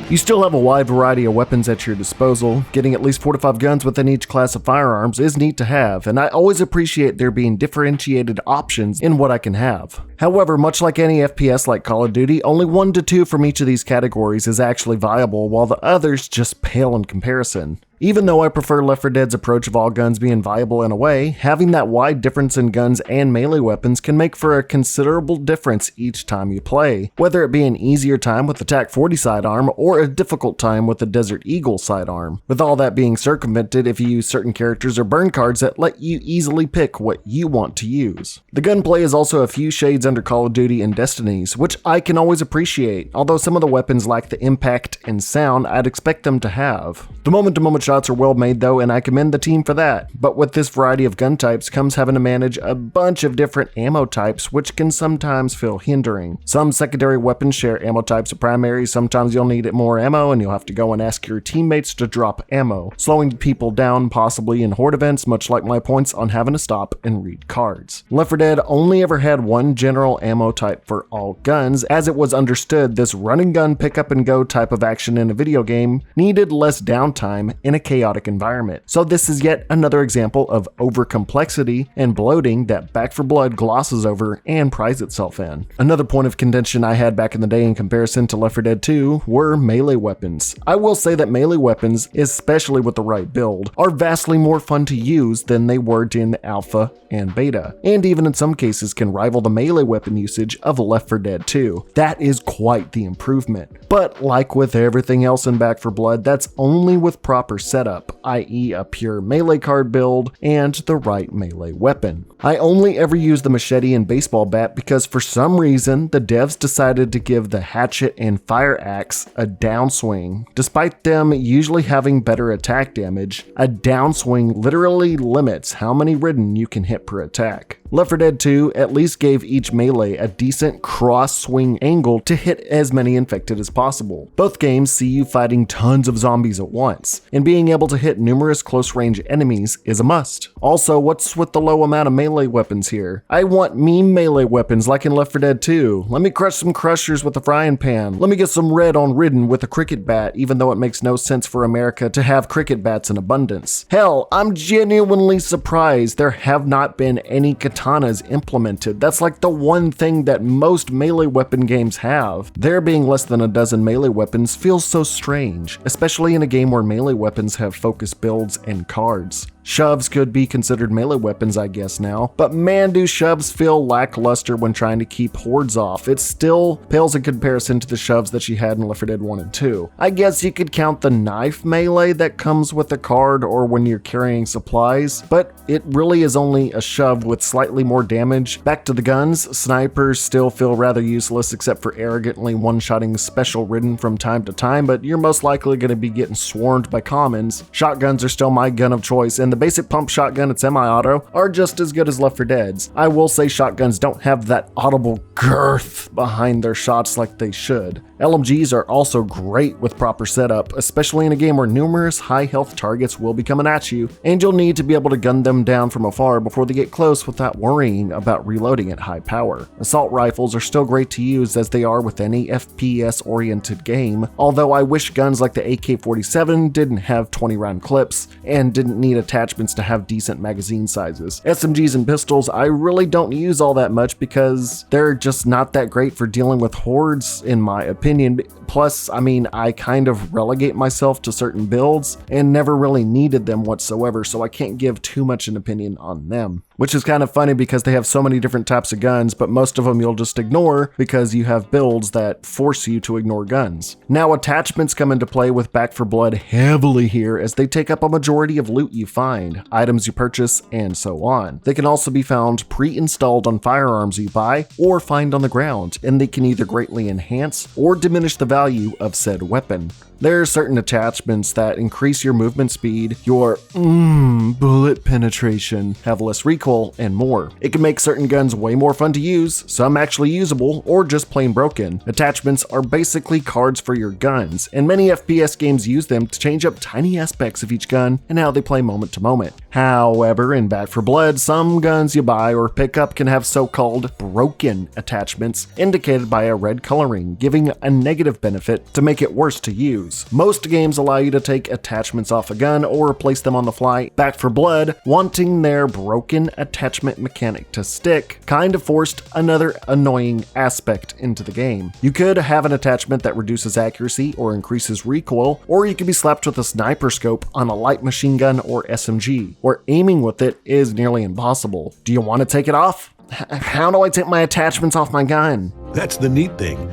You still have a wide variety of weapons at your disposal. Getting at least 4 to 5 guns within each class of firearms is neat to have, and I always appreciate there being differentiated options in what I can have. However, much like any FPS like Call of Duty, only 1 to 2 from each of these categories is actually viable, while the others just pale in comparison. Even though I prefer Left 4 Dead's approach of all guns being viable in a way, having that wide difference in guns and melee weapons can make for a considerable difference each time you play, whether it be an easier time with the TAC 40 sidearm or a difficult time with the Desert Eagle sidearm. With all that being circumvented if you use certain characters or burn cards that let you easily pick what you want to use. The gunplay is also a few shades under Call of Duty and Destiny's, which I can always appreciate, although some of the weapons lack the impact and sound I'd expect them to have. The moment-to-moment shots are well made though, and I commend the team for that. But with this variety of gun types comes having to manage a bunch of different ammo types, which can sometimes feel hindering. Some secondary weapons share ammo types of primaries, sometimes you'll need more ammo and you'll have to go and ask your teammates to drop ammo, slowing people down possibly in horde events, much like my points on having to stop and read cards. Left 4 Dead only ever had one general ammo type for all guns, as it was understood this run and gun pick up and go type of action in a video game needed less downtime in a chaotic environment. So this is yet another example of overcomplexity and bloating that Back 4 Blood glosses over and prides itself in. Another point of contention I had back in the day in comparison to Left 4 Dead 2 were melee weapons. I will say that melee weapons, especially with the right build, are vastly more fun to use than they were in alpha and beta, and even in some cases can rival the melee weapon usage of Left 4 Dead 2. That is quite the improvement. But like with everything else in Back 4 Blood, that's only with proper setup, i.e. a pure melee card build and the right melee weapon. I only ever use the machete and baseball bat because for some reason the devs decided to give the hatchet and fire axe a downswing. Despite them usually having better attack damage, a downswing literally limits how many Ridden you can hit per attack. Left 4 Dead 2 at least gave each melee a decent cross-swing angle to hit as many infected as possible. Both games see you fighting tons of zombies at once, and being able to hit numerous close-range enemies is a must. Also, what's with the low amount of melee weapons here? I want meme melee weapons like in Left 4 Dead 2. Let me crush some crushers with a frying pan. Let me get some red on Ridden with a cricket bat, even though it makes no sense for America to have cricket bats in abundance. Hell, I'm genuinely surprised there have not been any katanas implemented. That's like the one thing that most melee weapon games have. There being less than a dozen melee weapons feels so strange, especially in a game where melee weapons have focused builds and cards. Shoves could be considered melee weapons, I guess now, but man, do shoves feel lackluster when trying to keep hordes off. It still pales in comparison to the shoves that she had in Left 4 Dead 1 and 2. I guess you could count the knife melee that comes with a card or when you're carrying supplies, but it really is only a shove with slightly more damage. Back to the guns, snipers still feel rather useless except for arrogantly one-shotting Special Ridden from time to time, but you're most likely going to be getting swarmed by commons. Shotguns are still my gun of choice, and the basic pump shotgun and semi-auto are just as good as Left 4 Dead's. I will say shotguns don't have that audible girth behind their shots like they should. LMGs are also great with proper setup, especially in a game where numerous high health targets will be coming at you, and you'll need to be able to gun them down from afar before they get close without worrying about reloading at high power. Assault rifles are still great to use as they are with any FPS oriented game, although I wish guns like the AK-47 didn't have 20 round clips and didn't need attachments to have decent magazine sizes. SMGs and pistols I really don't use all that much because they're just not that great for dealing with hordes in my opinion. Plus, I kind of relegate myself to certain builds and never really needed them whatsoever, so I can't give too much an opinion on them. Which is kind of funny because they have so many different types of guns, but most of them you'll just ignore because you have builds that force you to ignore guns. Now, attachments come into play with Back 4 Blood heavily here as they take up a majority of loot you find, items you purchase, and so on. They can also be found pre-installed on firearms you buy or find on the ground, and they can either greatly enhance or diminish the value of said weapon. There are certain attachments that increase your movement speed, your bullet penetration, have less recoil, and more. It can make certain guns way more fun to use, some actually usable, or just plain broken. Attachments are basically cards for your guns, and many FPS games use them to change up tiny aspects of each gun and how they play moment to moment. However, in Back 4 Blood, some guns you buy or pick up can have so-called broken attachments indicated by a red coloring, giving a negative benefit to make it worse to use. Most games allow you to take attachments off a gun or replace them on the fly. Back 4 Blood, wanting their broken attachment mechanic to stick, kind of forced another annoying aspect into the game. You could have an attachment that reduces accuracy or increases recoil, or you could be slapped with a sniper scope on a light machine gun or SMG, where aiming with it is nearly impossible. Do you want to take it off? How do I take my attachments off my gun? That's the neat thing.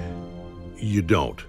You don't.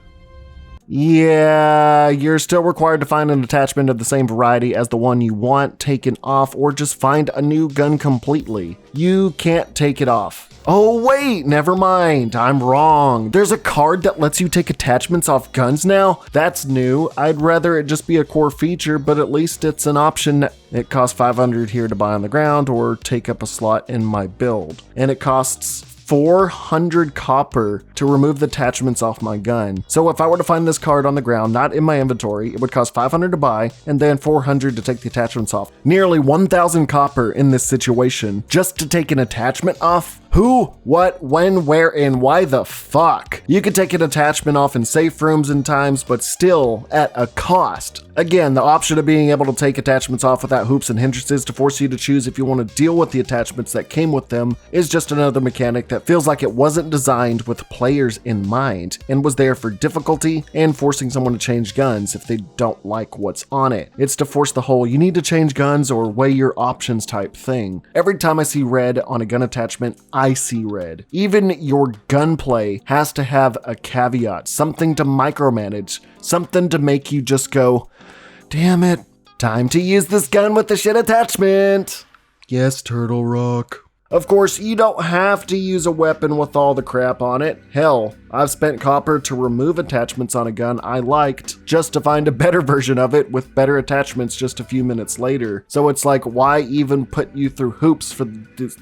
Yeah, you're still required to find an attachment of the same variety as the one you want taken off, or just find a new gun completely. You can't take it off. Oh wait, never mind, I'm wrong. There's a card that lets you take attachments off guns now? That's new. I'd rather it just be a core feature, but at least it's an option. It costs 500 here to buy on the ground or take up a slot in my build. And it costs 400 copper to remove the attachments off my gun. So if I were to find this card on the ground, not in my inventory, it would cost 500 to buy and then 400 to take the attachments off. Nearly 1,000 copper in this situation just to take an attachment off? Who, what, when, where, and why the fuck? You could take an attachment off in safe rooms and times, but still at a cost. Again, the option of being able to take attachments off without hoops and hindrances to force you to choose if you want to deal with the attachments that came with them is just another mechanic that feels like it wasn't designed with players in mind and was there for difficulty and forcing someone to change guns if they don't like what's on it. It's to force the whole you need to change guns or weigh your options type thing. Every time I see red on a gun attachment, I see red. Even your gunplay has to have a caveat, something to micromanage, something to make you just go, damn it, Time to use this gun with the shit attachment. Yes, Turtle Rock. Of course, you don't have to use a weapon with all the crap on it. Hell, I've spent copper to remove attachments on a gun I liked just to find a better version of it with better attachments just a few minutes later. So it's like, why even put you through hoops for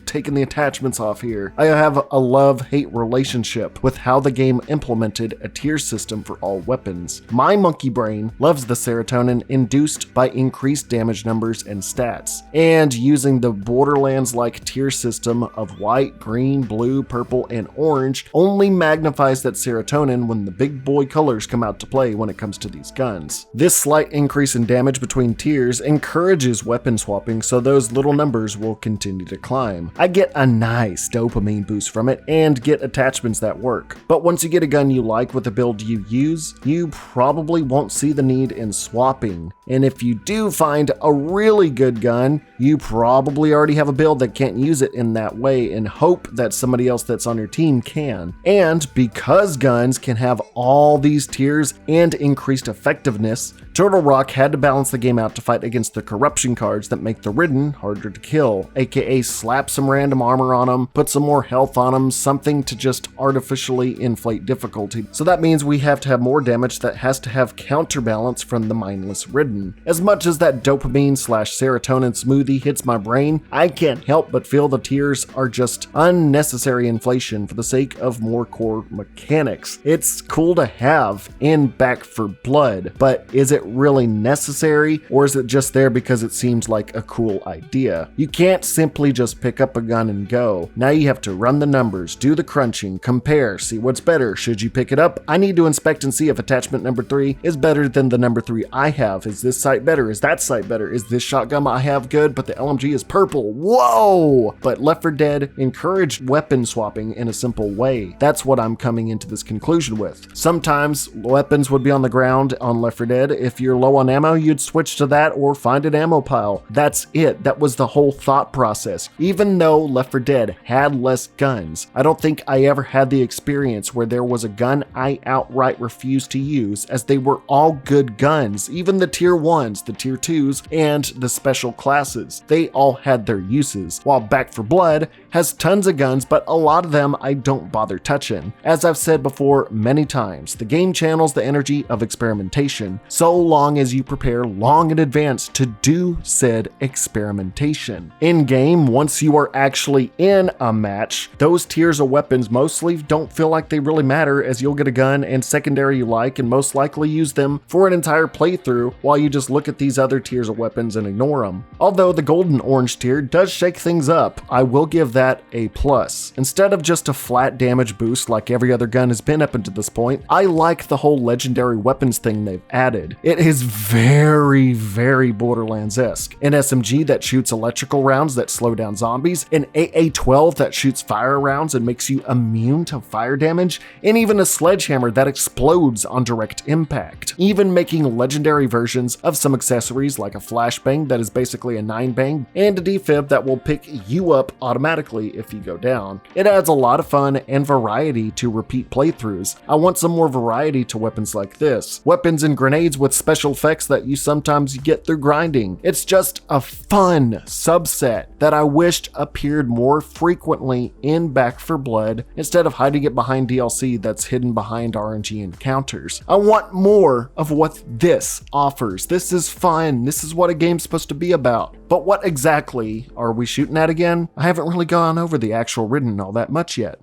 taking the attachments off here? I have a love-hate relationship with how the game implemented a tier system for all weapons. My monkey brain loves the serotonin induced by increased damage numbers and stats, and using the Borderlands-like tier system of white, green, blue, purple, and orange only magnifies that serotonin when the big boy colors come out to play when it comes to these guns. This slight increase in damage between tiers encourages weapon swapping, so those little numbers will continue to climb. I get a nice dopamine boost from it and get attachments that work. But once you get a gun you like with a build you use, you probably won't see the need in swapping. And if you do find a really good gun, you probably already have a build that can't use it in that way and hope that somebody else that's on your team can. And because guns can have all these tiers and increased effectiveness, Turtle Rock had to balance the game out to fight against the corruption cards that make the Ridden harder to kill, aka slap some random armor on them, put some more health on them, something to just artificially inflate difficulty. So that means we have to have more damage that has to have counterbalance from the mindless Ridden. As much as that dopamine/serotonin smoothie hits my brain, I can't help but feel the tiers are just unnecessary inflation for the sake of more core mechanics. It's cool to have in Back 4 Blood, but is it really necessary, or is it just there because it seems like a cool idea? You can't simply just pick up a gun and go. Now you have to run the numbers, do the crunching, compare, see what's better. Should you pick it up? I need to inspect and see if attachment number 3 is better than the number 3 I have. Is this sight better? Is that sight better? Is this shotgun I have good, but the LMG is purple? Whoa! But Left 4 Dead encouraged weapon swapping in a simple way. That's what I'm coming into this conclusion with. Sometimes weapons would be on the ground on Left 4 Dead. If you're low on ammo, you'd switch to that or find an ammo pile. That's it. That was the whole thought process. Even though Left 4 Dead had less guns, I don't think I ever had the experience where there was a gun I outright refused to use, as they were all good guns. Even the tier 1s, the tier 2s, and the special classes. They all had their uses, while Back 4 Blood has tons of guns, but a lot of them I don't bother touching. As I've said before many times, the game channels the energy of experimentation, so long as you prepare long in advance to do said experimentation. In game, once you are actually in a match, those tiers of weapons mostly don't feel like they really matter, as you'll get a gun and secondary you like and most likely use them for an entire playthrough while you just look at these other tiers of weapons and ignore them. Although the golden orange tier does shake things up, I will give that a plus. Instead of just a flat damage boost like every other gun has been up until this point, I like the whole legendary weapons thing they've added. It is very, very Borderlands-esque. An SMG that shoots electrical rounds that slow down zombies, an AA-12 that shoots fire rounds and makes you immune to fire damage, and even a sledgehammer that explodes on direct impact. Even making legendary versions of some accessories like a flashbang that is basically a 9-bang, and a defib that will pick you up automatically if you go down. It adds a lot of fun and variety to repeat playthroughs. I want some more variety to weapons like this. Weapons and grenades with special effects that you sometimes get through grinding. It's just a fun subset that I wished appeared more frequently in Back 4 Blood instead of hiding it behind DLC that's hidden behind RNG encounters. I want more of what this offers. This is fun. This is what a game's supposed to be about. But what exactly are we shooting at again? I haven't really gone over the actual Ridden all that much yet.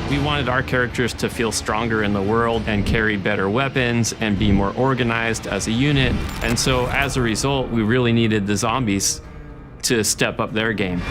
We wanted our characters to feel stronger in the world and carry better weapons and be more organized as a unit. And so as a result, we really needed the zombies to step up their game.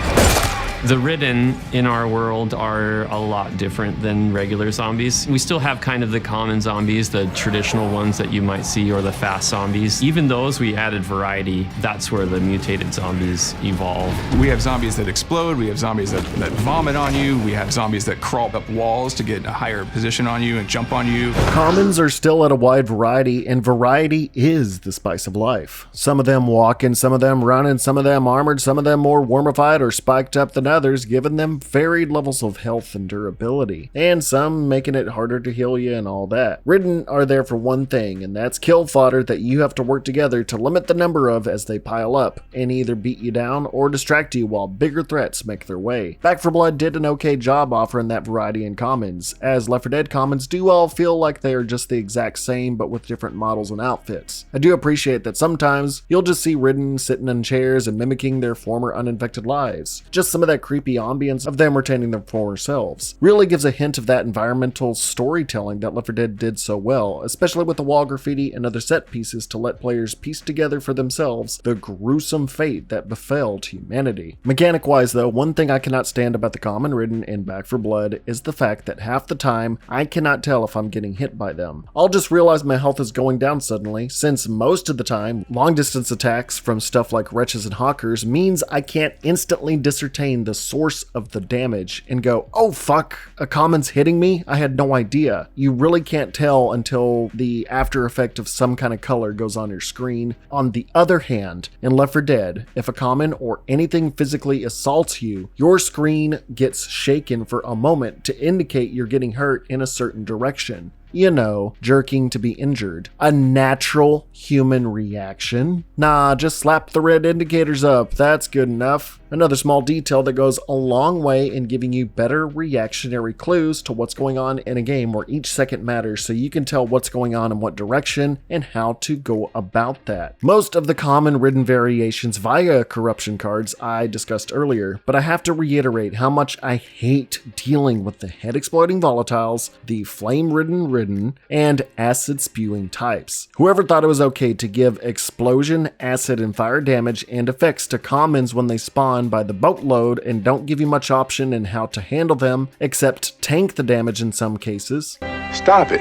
The Ridden in our world are a lot different than regular zombies. We still have kind of the common zombies, the traditional ones that you might see, or the fast zombies. Even those, we added variety. That's where the mutated zombies evolve. We have zombies that explode, we have zombies that vomit on you, we have zombies that crawl up walls to get a higher position on you and jump on you. Commons are still at a wide variety, and variety is the spice of life. Some of them walking, some of them running, some of them armored, some of them more wormified or spiked up than others. others, giving them varied levels of health and durability, and some making it harder to heal you and all that. Ridden are there for one thing, and that's kill fodder that you have to work together to limit the number of as they pile up, and either beat you down or distract you while bigger threats make their way. Back 4 Blood did an okay job offering that variety in commons, as Left 4 Dead commons do all feel like they are just the exact same but with different models and outfits. I do appreciate that sometimes you'll just see Ridden sitting in chairs and mimicking their former uninfected lives. Just some of that creepy ambience of them retaining their former selves really gives a hint of that environmental storytelling that Left 4 Dead did so well, especially with the wall graffiti and other set pieces to let players piece together for themselves the gruesome fate that befell to humanity. Mechanic-wise though, one thing I cannot stand about the common Ridden in Back 4 Blood is the fact that half the time I cannot tell if I'm getting hit by them. I'll just realize my health is going down suddenly, since most of the time, long distance attacks from stuff like wretches and hawkers means I can't instantly discern the source of the damage and go, oh fuck, a common's hitting me? I had no idea. You really can't tell until the after effect of some kind of color goes on your screen. On the other hand, in Left 4 Dead, if a common or anything physically assaults you, your screen gets shaken for a moment to indicate you're getting hurt in a certain direction. You know, jerking to be injured. A natural human reaction? Nah, just slap the red indicators up, that's good enough. Another small detail that goes a long way in giving you better reactionary clues to what's going on in a game where each second matters, so you can tell what's going on in what direction and how to go about that. Most of the common Ridden variations via corruption cards I discussed earlier, but I have to reiterate how much I hate dealing with the head exploding volatiles, the flame ridden, and acid spewing types. Whoever thought it was okay to give explosion, acid, and fire damage and effects to commons when they spawn by the boatload and don't give you much option in how to handle them, except tank the damage in some cases. Stop it.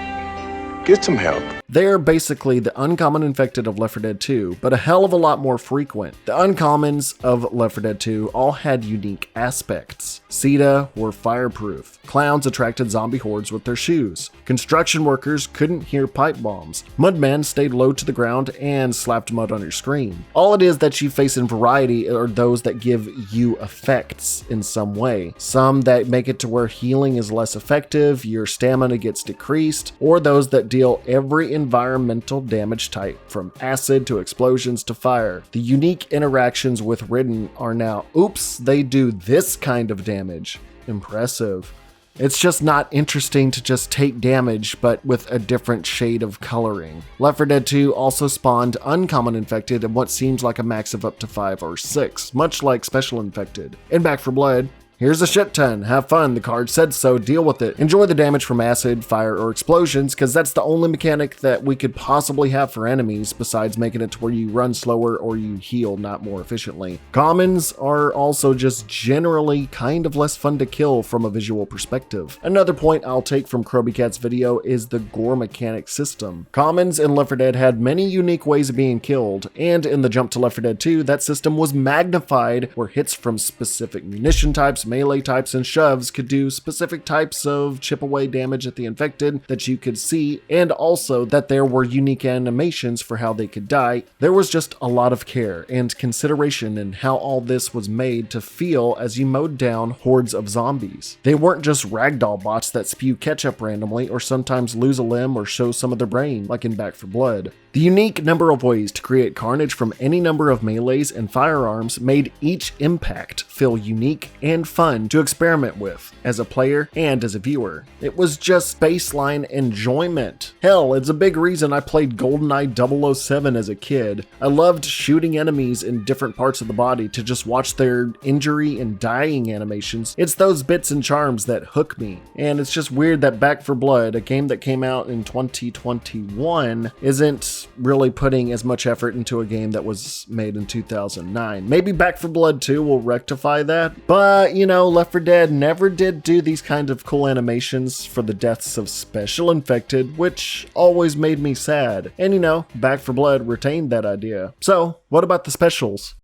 Get some help. They're basically the uncommon infected of Left 4 Dead 2, but a hell of a lot more frequent. The uncommons of Left 4 Dead 2 all had unique aspects. Sita were fireproof. Clowns attracted zombie hordes with their shoes. Construction workers couldn't hear pipe bombs. Mudmen stayed low to the ground and slapped mud on your screen. All it is that you face in variety are those that give you effects in some way. Some that make it to where healing is less effective, your stamina gets decreased, or those that deal every environmental damage type, from acid to explosions to fire. The unique interactions with Ridden are now, oops, they do this kind of damage. Impressive. It's just not interesting to just take damage, but with a different shade of coloring. Left 4 Dead 2 also spawned uncommon infected in what seems like a max of up to 5 or 6, much like special infected. In Back 4 Blood, here's a shit ton, have fun, the card said so, deal with it. Enjoy the damage from acid, fire, or explosions, because that's the only mechanic that we could possibly have for enemies, besides making it to where you run slower or you heal not more efficiently. Commons are also just generally kind of less fun to kill from a visual perspective. Another point I'll take from Krobicat's video is the gore mechanic system. Commons in Left 4 Dead had many unique ways of being killed, and in the jump to Left 4 Dead 2, that system was magnified, where hits from specific munition types, melee types, and shoves could do specific types of chip away damage at the infected that you could see, and also that there were unique animations for how they could die. There was just a lot of care and consideration in how all this was made to feel as you mowed down hordes of zombies. They weren't just ragdoll bots that spew ketchup randomly or sometimes lose a limb or show some of their brain, like in Back 4 Blood. The unique number of ways to create carnage from any number of melees and firearms made each impact feel unique and fun to experiment with as a player and as a viewer. It was just baseline enjoyment. Hell, it's a big reason I played GoldenEye 007 as a kid. I loved shooting enemies in different parts of the body to just watch their injury and dying animations. It's those bits and charms that hook me. And it's just weird that Back 4 Blood, a game that came out in 2021, isn't really putting as much effort into a game that was made in 2009. Maybe Back 4 Blood 2 will rectify that, but you know, Left 4 Dead never did do these kind of cool animations for the deaths of special infected, which always made me sad. And you know, Back 4 Blood retained that idea. So, what about the specials?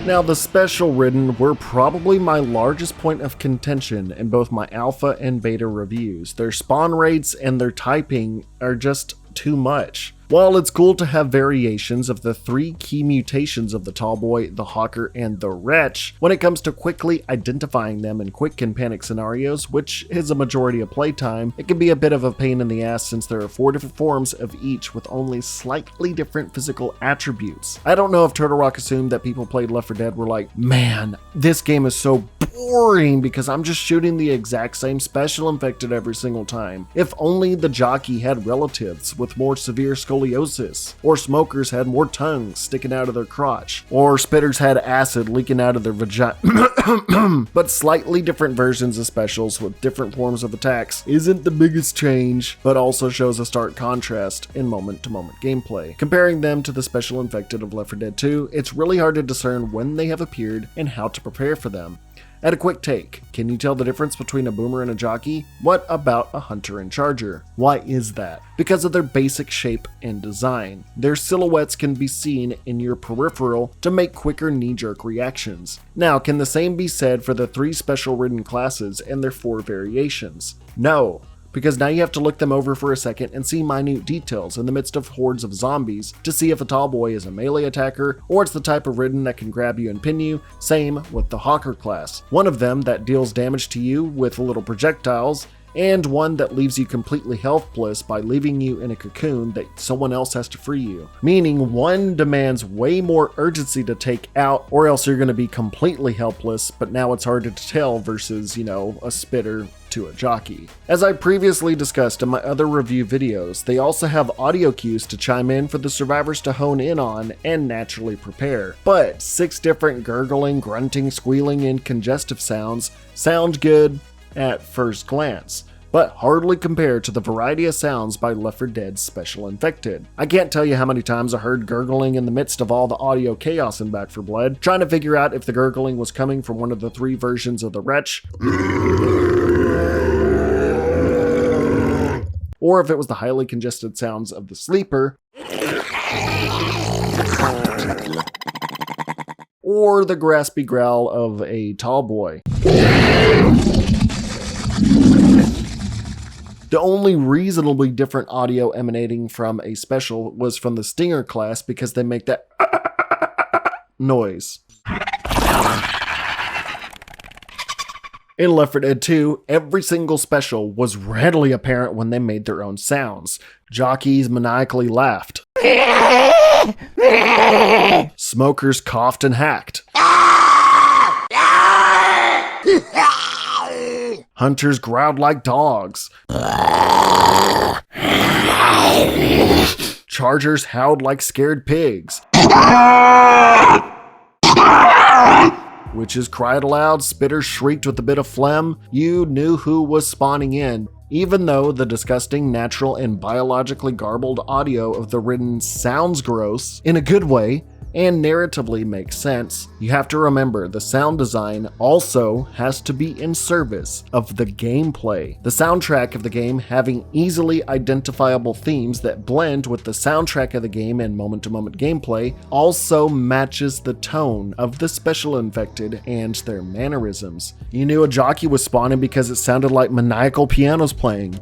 Now, the Special Ridden were probably my largest point of contention in both my alpha and beta reviews. Their spawn rates and their typing are just too much. While it's cool to have variations of the 3 key mutations of the Tallboy, the Hawker, and the Wretch, when it comes to quickly identifying them in quick and panic scenarios, which is a majority of playtime, it can be a bit of a pain in the ass since there are 4 different forms of each with only slightly different physical attributes. I don't know if Turtle Rock assumed that people played Left 4 Dead were like, man, this game is so boring because I'm just shooting the exact same special infected every single time. If only the jockey had relatives with more severe scoliosis, or smokers had more tongues sticking out of their crotch, or spitters had acid leaking out of their vagina. But slightly different versions of specials with different forms of attacks isn't the biggest change, but also shows a stark contrast in moment-to-moment gameplay. Comparing them to the special infected of Left 4 Dead 2, it's really hard to discern when they have appeared and how to prepare for them. At a quick take, can you tell the difference between a boomer and a jockey? What about a hunter and charger? Why is that? Because of their basic shape and design. Their silhouettes can be seen in your peripheral to make quicker knee-jerk reactions. Now, can the same be said for the 3 special ridden classes and their 4 variations? No, because now you have to look them over for a second and see minute details in the midst of hordes of zombies to see if a Tallboy is a melee attacker or it's the type of ridden that can grab you and pin you. Same with the Hawker class. One of them that deals damage to you with little projectiles, and one that leaves you completely helpless by leaving you in a cocoon that someone else has to free you. Meaning one demands way more urgency to take out, or else you're going to be completely helpless, but now it's harder to tell versus, a spitter to a jockey. As I previously discussed in my other review videos, they also have audio cues to chime in for the survivors to hone in on and naturally prepare. But 6 different gurgling, grunting, squealing, and congestive sounds sound good at first glance, but hardly compare to the variety of sounds by Left 4 Dead's Special Infected. I can't tell you how many times I heard gurgling in the midst of all the audio chaos in Back 4 Blood, trying to figure out if the gurgling was coming from one of the 3 versions of the Wretch, or if it was the highly congested sounds of the Sleeper, or the graspy growl of a Tallboy. The only reasonably different audio emanating from a special was from the Stinger class because they make that noise. In Left 4 Dead 2, every single special was readily apparent when they made their own sounds. Jockeys maniacally laughed. Smokers coughed and hacked. Hunters growled like dogs. Chargers howled like scared pigs. Witches cried aloud, spitters shrieked with a bit of phlegm. You knew who was spawning in. Even though the disgusting, natural, and biologically garbled audio of the ridden sounds gross, in a good way, and narratively makes sense, you have to remember the sound design also has to be in service of the gameplay. The soundtrack of the game having easily identifiable themes that blend with the soundtrack of the game and moment-to-moment gameplay also matches the tone of the Special Infected and their mannerisms. You knew a jockey was spawning because it sounded like maniacal pianos playing.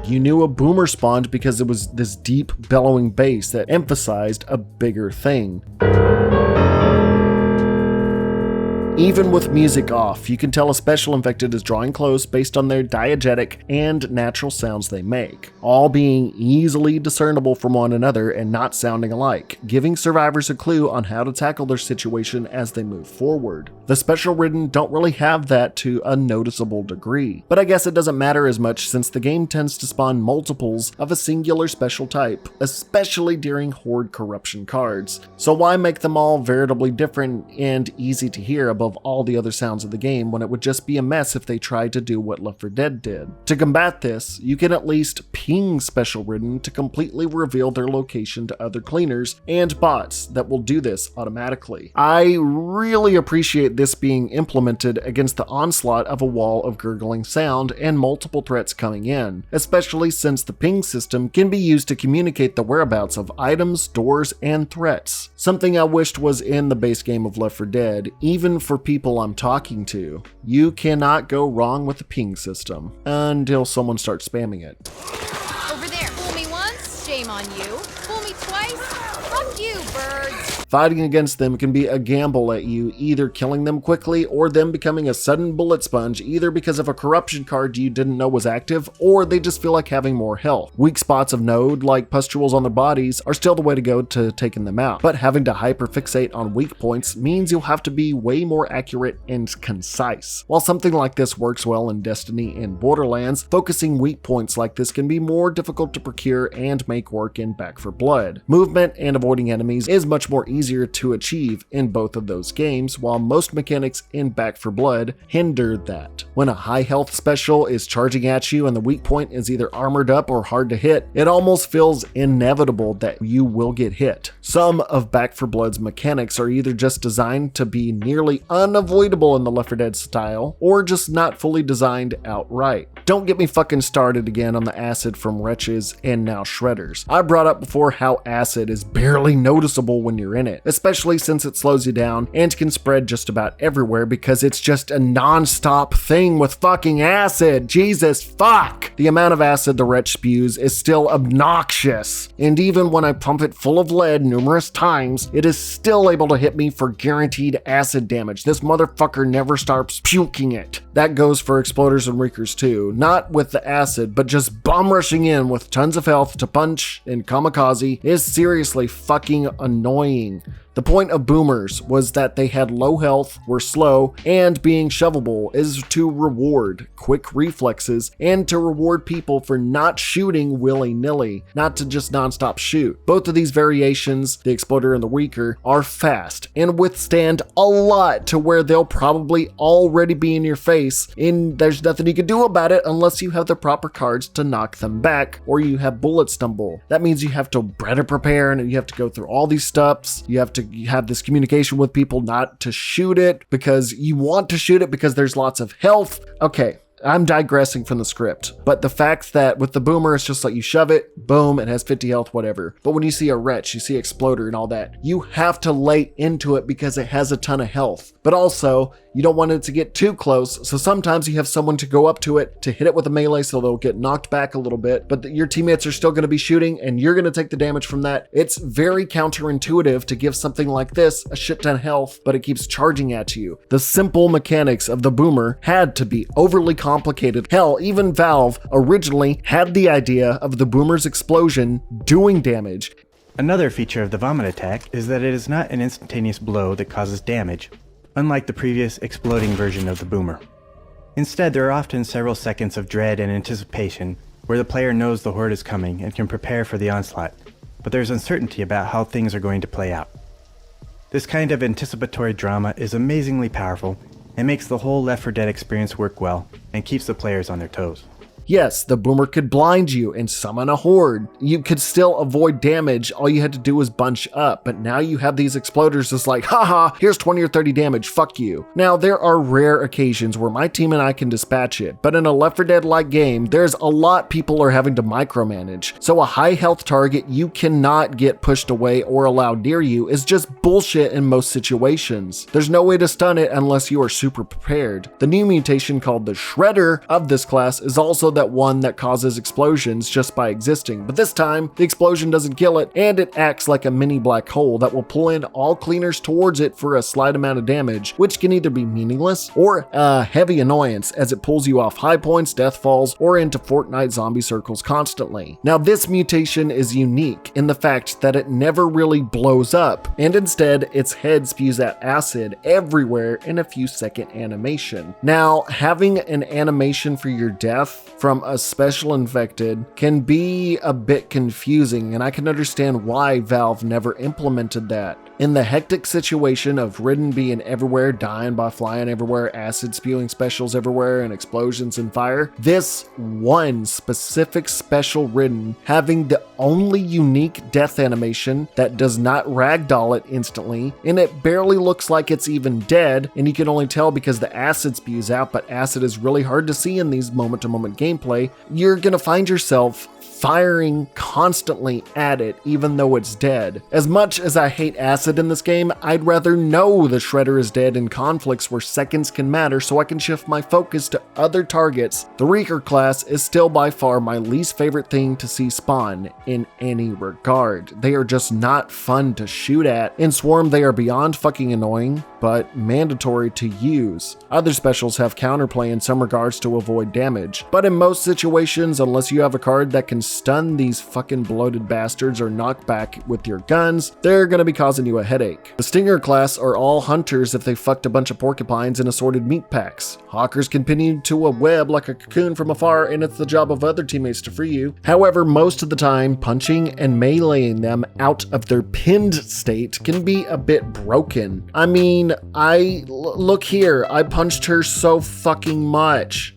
You knew a boomer spawned because it was this deep, bellowing bass that emphasized a bigger thing. Even with music off, you can tell a Special Infected is drawing close based on their diegetic and natural sounds they make, all being easily discernible from one another and not sounding alike, giving survivors a clue on how to tackle their situation as they move forward. The Special Ridden don't really have that to a noticeable degree, but I guess it doesn't matter as much since the game tends to spawn multiples of a singular special type, especially during Horde corruption cards, so why make them all veritably different and easy to hear above all the other sounds of the game when it would just be a mess if they tried to do what Left 4 Dead did. To combat this, you can at least ping Special Ridden to completely reveal their location to other cleaners and bots that will do this automatically. I really appreciate this being implemented against the onslaught of a wall of gurgling sound and multiple threats coming in, especially since the ping system can be used to communicate the whereabouts of items, doors, and threats. Something I wished was in the base game of Left 4 Dead, even for people I'm talking to. You cannot go wrong with the ping system until someone starts spamming it. Over there, fool me once. shame on you. Fool me twice? Fuck you, birds. Fighting against them can be a gamble at you, either killing them quickly or them becoming a sudden bullet sponge, either because of a corruption card you didn't know was active, or they just feel like having more health. Weak spots of node, like pustules on their bodies, are still the way to go to taking them out, but having to hyperfixate on weak points means you'll have to be way more accurate and concise. While something like this works well in Destiny and Borderlands, focusing weak points like this can be more difficult to procure and make work in Back 4 Blood. Movement and avoiding enemies is much more easier to achieve in both of those games, while most mechanics in Back 4 Blood hinder that. When a high health special is charging at you and the weak point is either armored up or hard to hit, it almost feels inevitable that you will get hit. Some of Back 4 Blood's mechanics are either just designed to be nearly unavoidable in the Left 4 Dead style, or just not fully designed outright. Don't get me fucking started again on the acid from wretches and now shredders. I brought up before how acid is barely noticeable when you're in it, especially since it slows you down and can spread just about everywhere because it's just a non-stop thing with fucking acid. Jesus fuck! The amount of acid the wretch spews is still obnoxious, and even when I pump it full of lead numerous times, it is still able to hit me for guaranteed acid damage. This motherfucker never stops puking it. That goes for exploders and reekers too, not with the acid, but just bum rushing in with tons of health to punch and kamikaze is seriously fucking annoying. The point of boomers was that they had low health, were slow, and being shovable is to reward quick reflexes and to reward people for not shooting willy-nilly, not to just non-stop shoot. Both of these variations, the exploder and the reeker, are fast and withstand a lot to where they'll probably already be in your face, and there's nothing you can do about it unless you have the proper cards to knock them back, or you have bullet stumble. That means you have to better prepare and you have to go through all these steps. You have to have this communication with people not to shoot it because you want to shoot it because there's lots of health. Okay, I'm digressing from the script, but the fact that with the boomer, it's just like you shove it, boom, it has 50 health, whatever. But when you see a wretch, you see exploder and all that, you have to lay into it because it has a ton of health. But also, you don't want it to get too close, so sometimes you have someone to go up to it to hit it with a melee so they'll get knocked back a little bit, but your teammates are still going to be shooting and you're going to take the damage from that. It's very counterintuitive to give something like this a shit ton of health, but it keeps charging at you. The simple mechanics of the boomer had to be overly complicated. Hell, even Valve originally had the idea of the boomer's explosion doing damage. Another feature of the vomit attack is that it is not an instantaneous blow that causes damage, unlike the previous exploding version of the boomer. Instead, there are often several seconds of dread and anticipation where the player knows the horde is coming and can prepare for the onslaught, but there's uncertainty about how things are going to play out. This kind of anticipatory drama is amazingly powerful and makes the whole Left 4 Dead experience work well and keeps the players on their toes. Yes, the boomer could blind you and summon a horde. You could still avoid damage, all you had to do was bunch up, but now you have these exploders that's like, haha, here's 20 or 30 damage, fuck you. Now, there are rare occasions where my team and I can dispatch it, but in a Left 4 Dead-like game, there's a lot people are having to micromanage. So a high health target you cannot get pushed away or allowed near you is just bullshit in most situations. There's no way to stun it unless you are super prepared. The new mutation called the Shredder of this class is also that one that causes explosions just by existing, but this time the explosion doesn't kill it and it acts like a mini black hole that will pull in all cleaners towards it for a slight amount of damage, which can either be meaningless or a heavy annoyance as it pulls you off high points, death falls, or into Fortnite zombie circles constantly. Now this mutation is unique in the fact that it never really blows up, and instead its head spews out acid everywhere in a few second animation. Now having an animation for your death from a special infected can be a bit confusing, and I can understand why Valve never implemented that. In the hectic situation of Ridden being everywhere, dying by flying everywhere, acid spewing specials everywhere, and explosions and fire, this one specific Special Ridden having the only unique death animation that does not ragdoll it instantly, and it barely looks like it's even dead, and you can only tell because the acid spews out, but acid is really hard to see in these moment-to-moment gameplay, you're gonna find yourself firing constantly at it even though it's dead. As much as I hate acid opposite in this game. I'd rather know the Shredder is dead in conflicts where seconds can matter so I can shift my focus to other targets. The Reeker class is still by far my least favorite thing to see spawn in any regard. They are just not fun to shoot at. In Swarm, they are beyond fucking annoying, but mandatory to use. Other specials have counterplay in some regards to avoid damage, but in most situations, unless you have a card that can stun these fucking bloated bastards or knock back with your guns, they're gonna be causing you a headache. The Stinger class are all hunters if they fucked a bunch of porcupines in assorted meat packs. Hawkers can pin you to a web like a cocoon from afar, and it's the job of other teammates to free you. However, most of the time, punching and meleeing them out of their pinned state can be a bit broken. I mean, look here, I punched her so fucking much.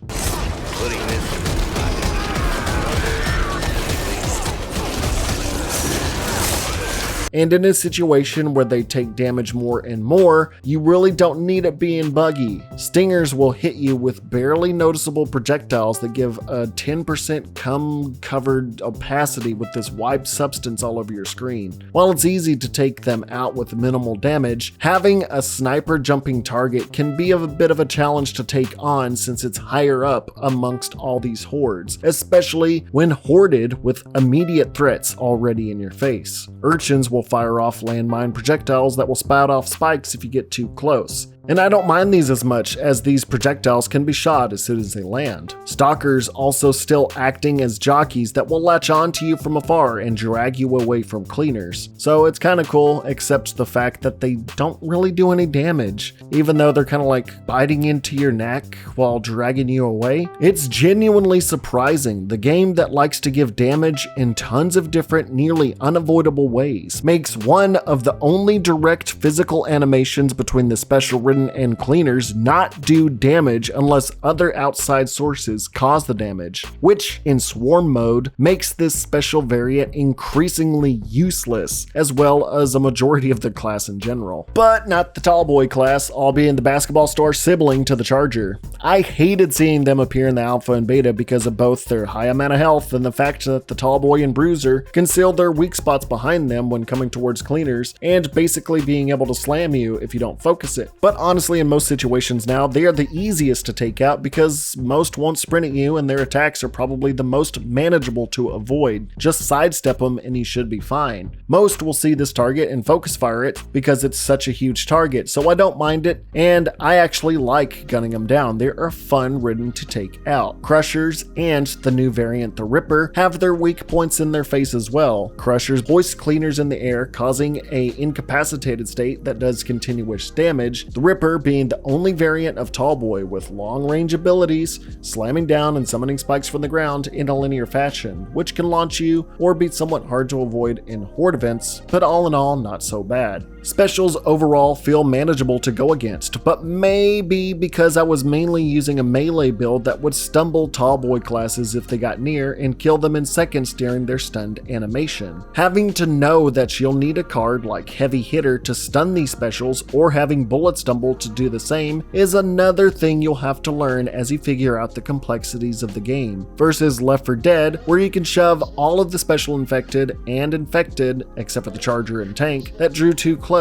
And in a situation where they take damage more and more, you really don't need it being buggy. Stingers will hit you with barely noticeable projectiles that give a 10% cum-covered opacity with this wiped substance all over your screen. While it's easy to take them out with minimal damage, having a sniper jumping target can be a bit of a challenge to take on since it's higher up amongst all these hordes, especially when hoarded with immediate threats already in your face. Urchins will fire off landmine projectiles that will spout off spikes if you get too close. And I don't mind these as much, as these projectiles can be shot as soon as they land. Stalkers also still acting as jockeys that will latch onto you from afar and drag you away from cleaners. So it's kind of cool, except the fact that they don't really do any damage, even though they're kind of like biting into your neck while dragging you away. It's genuinely surprising. The game that likes to give damage in tons of different, nearly unavoidable ways makes one of the only direct physical animations between the Special Ridden and cleaners not do damage unless other outside sources cause the damage, which in Swarm mode makes this special variant increasingly useless, as well as a majority of the class in general. But not the Tallboy class, all being the basketball store sibling to the Charger. I hated seeing them appear in the alpha and beta because of both their high amount of health and the fact that the Tallboy and Bruiser concealed their weak spots behind them when coming towards cleaners, and basically being able to slam you if you don't focus it. But honestly, in most situations now, they are the easiest to take out because most won't sprint at you and their attacks are probably the most manageable to avoid. Just sidestep them and you should be fine. Most will see this target and focus fire it because it's such a huge target, so I don't mind it, and I actually like gunning them down. They are fun ridden to take out. Crushers and the new variant, the Ripper, have their weak points in their face as well. Crushers hoist cleaners in the air, causing a incapacitated state that does continuous damage. The Ripper being the only variant of Tallboy with long-range abilities, slamming down and summoning spikes from the ground in a linear fashion, which can launch you or be somewhat hard to avoid in horde events, but all in all, not so bad. Specials overall feel manageable to go against, but maybe because I was mainly using a melee build that would stumble Tallboy classes if they got near and kill them in seconds during their stunned animation. Having to know that you'll need a card like Heavy Hitter to stun these specials, or having Bullet Stumble to do the same, is another thing you'll have to learn as you figure out the complexities of the game, versus Left 4 Dead, where you can shove all of the special infected and infected, except for the Charger and Tank, that drew too close.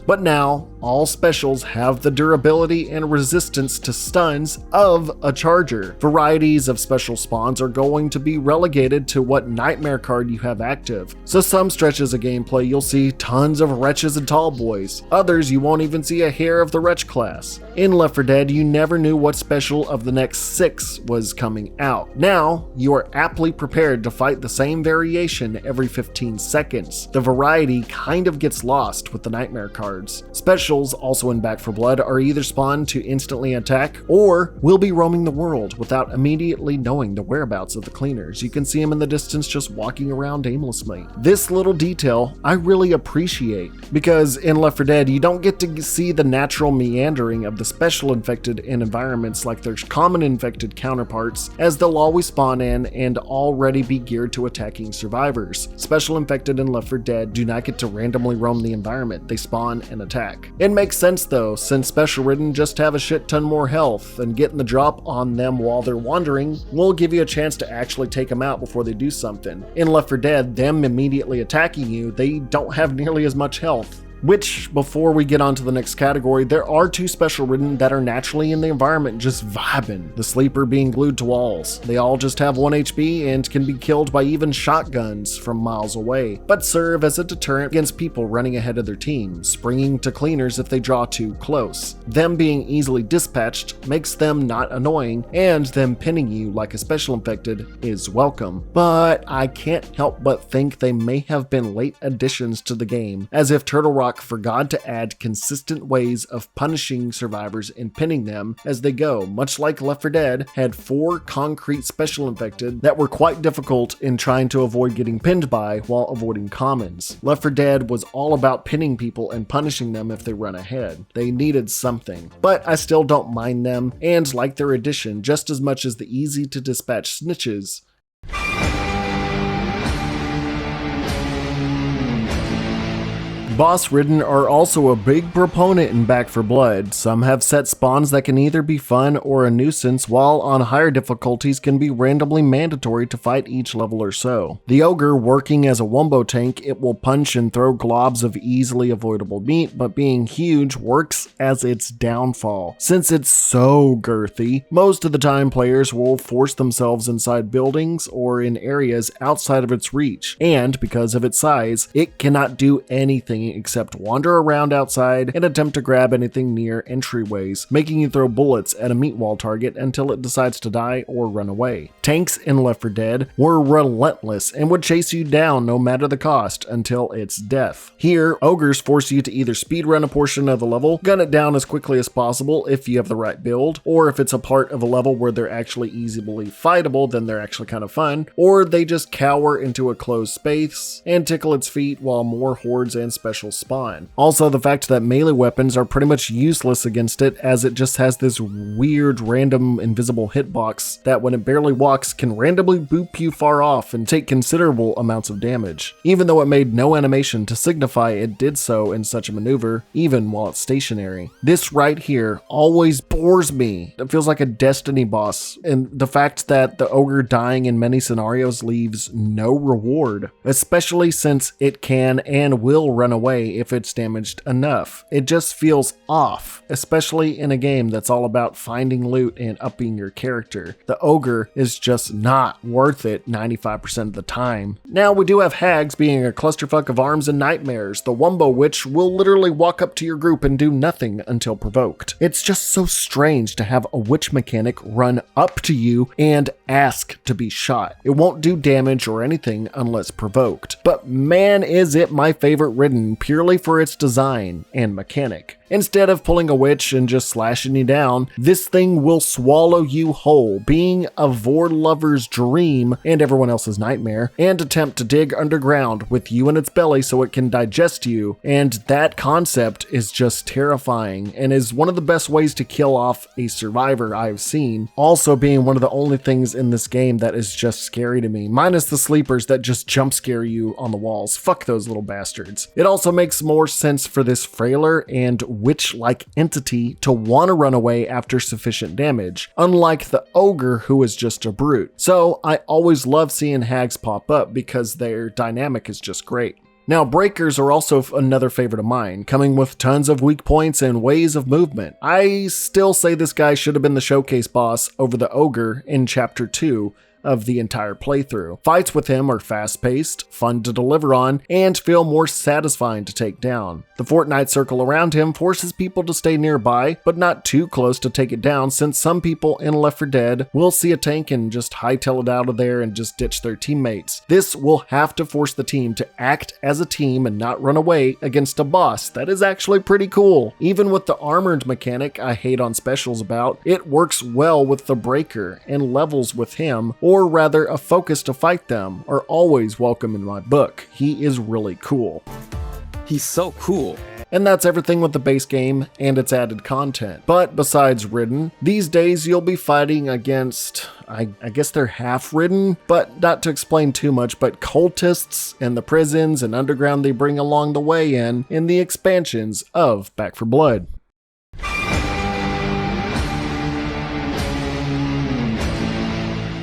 But now, all specials have the durability and resistance to stuns of a Charger. Varieties of special spawns are going to be relegated to what nightmare card you have active. So some stretches of gameplay you'll see tons of Wretches and Tallboys. Others you won't even see a hair of the Wretch class. In Left 4 Dead, you never knew what special of the next 6 was coming out. Now, you are aptly prepared to fight the same variation every 15 seconds. The variety kind of gets lost with the nightmare cards. Specials, also in Back 4 Blood, are either spawned to instantly attack, or will be roaming the world without immediately knowing the whereabouts of the cleaners. You can see them in the distance just walking around aimlessly. This little detail I really appreciate, because in Left 4 Dead, you don't get to see the natural meandering of the special infected in environments like their common infected counterparts, as they'll always spawn in and already be geared to attacking survivors. Special infected in Left 4 Dead do not get to randomly roam the environment. They spawn and attack. It makes sense though, since Special Ridden just have a shit ton more health, and getting the drop on them while they're wandering will give you a chance to actually take them out before they do something. In Left 4 Dead, them immediately attacking you, they don't have nearly as much health. Which, before we get on to the next category, there are 2 Special Ridden that are naturally in the environment just vibing, the Sleeper being glued to walls. They all just have 1 HP and can be killed by even shotguns from miles away, but serve as a deterrent against people running ahead of their team, springing to cleaners if they draw too close. Them being easily dispatched makes them not annoying, and them pinning you like a Special Infected is welcome. But I can't help but think they may have been late additions to the game, as if Turtle Rock forgot to add consistent ways of punishing survivors and pinning them as they go, much like Left 4 Dead had 4 concrete Special Infected that were quite difficult in trying to avoid getting pinned by while avoiding commons. Left 4 Dead was all about pinning people and punishing them if they run ahead. They needed something, but I still don't mind them and like their addition just as much as the easy to dispatch snitches. Boss Ridden are also a big proponent in Back 4 Blood. Some have set spawns that can either be fun or a nuisance, while on higher difficulties can be randomly mandatory to fight each level or so. The Ogre, working as a wombo tank, it will punch and throw globs of easily avoidable meat, but being huge works as its downfall. Since it's so girthy, most of the time players will force themselves inside buildings or in areas outside of its reach, and because of its size, it cannot do anything except wander around outside and attempt to grab anything near entryways, making you throw bullets at a meat wall target until it decides to die or run away. Tanks in Left 4 Dead were relentless and would chase you down no matter the cost until its death. Here, ogres force you to either speedrun a portion of the level, gun it down as quickly as possible if you have the right build, or if it's a part of a level where they're actually easily fightable, then they're actually kind of fun, or they just cower into a closed space and tickle its feet while more hordes and special spawn. Also, the fact that melee weapons are pretty much useless against it, as it just has this weird random invisible hitbox that when it barely walks can randomly boop you far off and take considerable amounts of damage, even though it made no animation to signify it did so in such a maneuver, even while it's stationary. This right here always bores me. It feels like a Destiny boss, and the fact that the ogre dying in many scenarios leaves no reward, especially since it can and will run away if it's damaged enough. It just feels off, especially in a game that's all about finding loot and upping your character. The ogre is just not worth it 95% of the time. Now we do have hags being a clusterfuck of arms and nightmares. The wombo witch will literally walk up to your group and do nothing until provoked. It's just so strange to have a witch mechanic run up to you and ask to be shot. It won't do damage or anything unless provoked. But man, is it my favorite Ridden purely for its design and mechanic. Instead of pulling a witch and just slashing you down, this thing will swallow you whole, being a voer lover's dream and everyone else's nightmare, and attempt to dig underground with you in its belly so it can digest you, and that concept is just terrifying and is one of the best ways to kill off a survivor I've seen, also being one of the only things in this game that is just scary to me, minus the sleepers that just jump scare you on the walls. Fuck those little bastards. It also makes more sense for this frailer and witch-like entity to want to run away after sufficient damage, unlike the ogre who is just a brute. So I always love seeing hags pop up because their dynamic is just great. Now, breakers are also another favorite of mine, coming with tons of weak points and ways of movement. I still say this guy should have been the showcase boss over the ogre in Chapter 2 of the entire playthrough. Fights with him are fast-paced, fun to deliver on, and feel more satisfying to take down. The Fortnite circle around him forces people to stay nearby, but not too close to take it down, since some people in Left 4 Dead will see a tank and just hightail it out of there and just ditch their teammates. This will have to force the team to act as a team and not run away against a boss. That is actually pretty cool. Even with the armored mechanic I hate on specials about, it works well with the breaker, and levels with him, or rather a focus to fight them, are always welcome in my book. He is really cool. He's so cool. And that's everything with the base game and its added content. But besides Ridden, these days you'll be fighting against, I guess they're half Ridden, but not to explain too much, but cultists and the prisons and underground they bring along the way in the expansions of Back 4 Blood.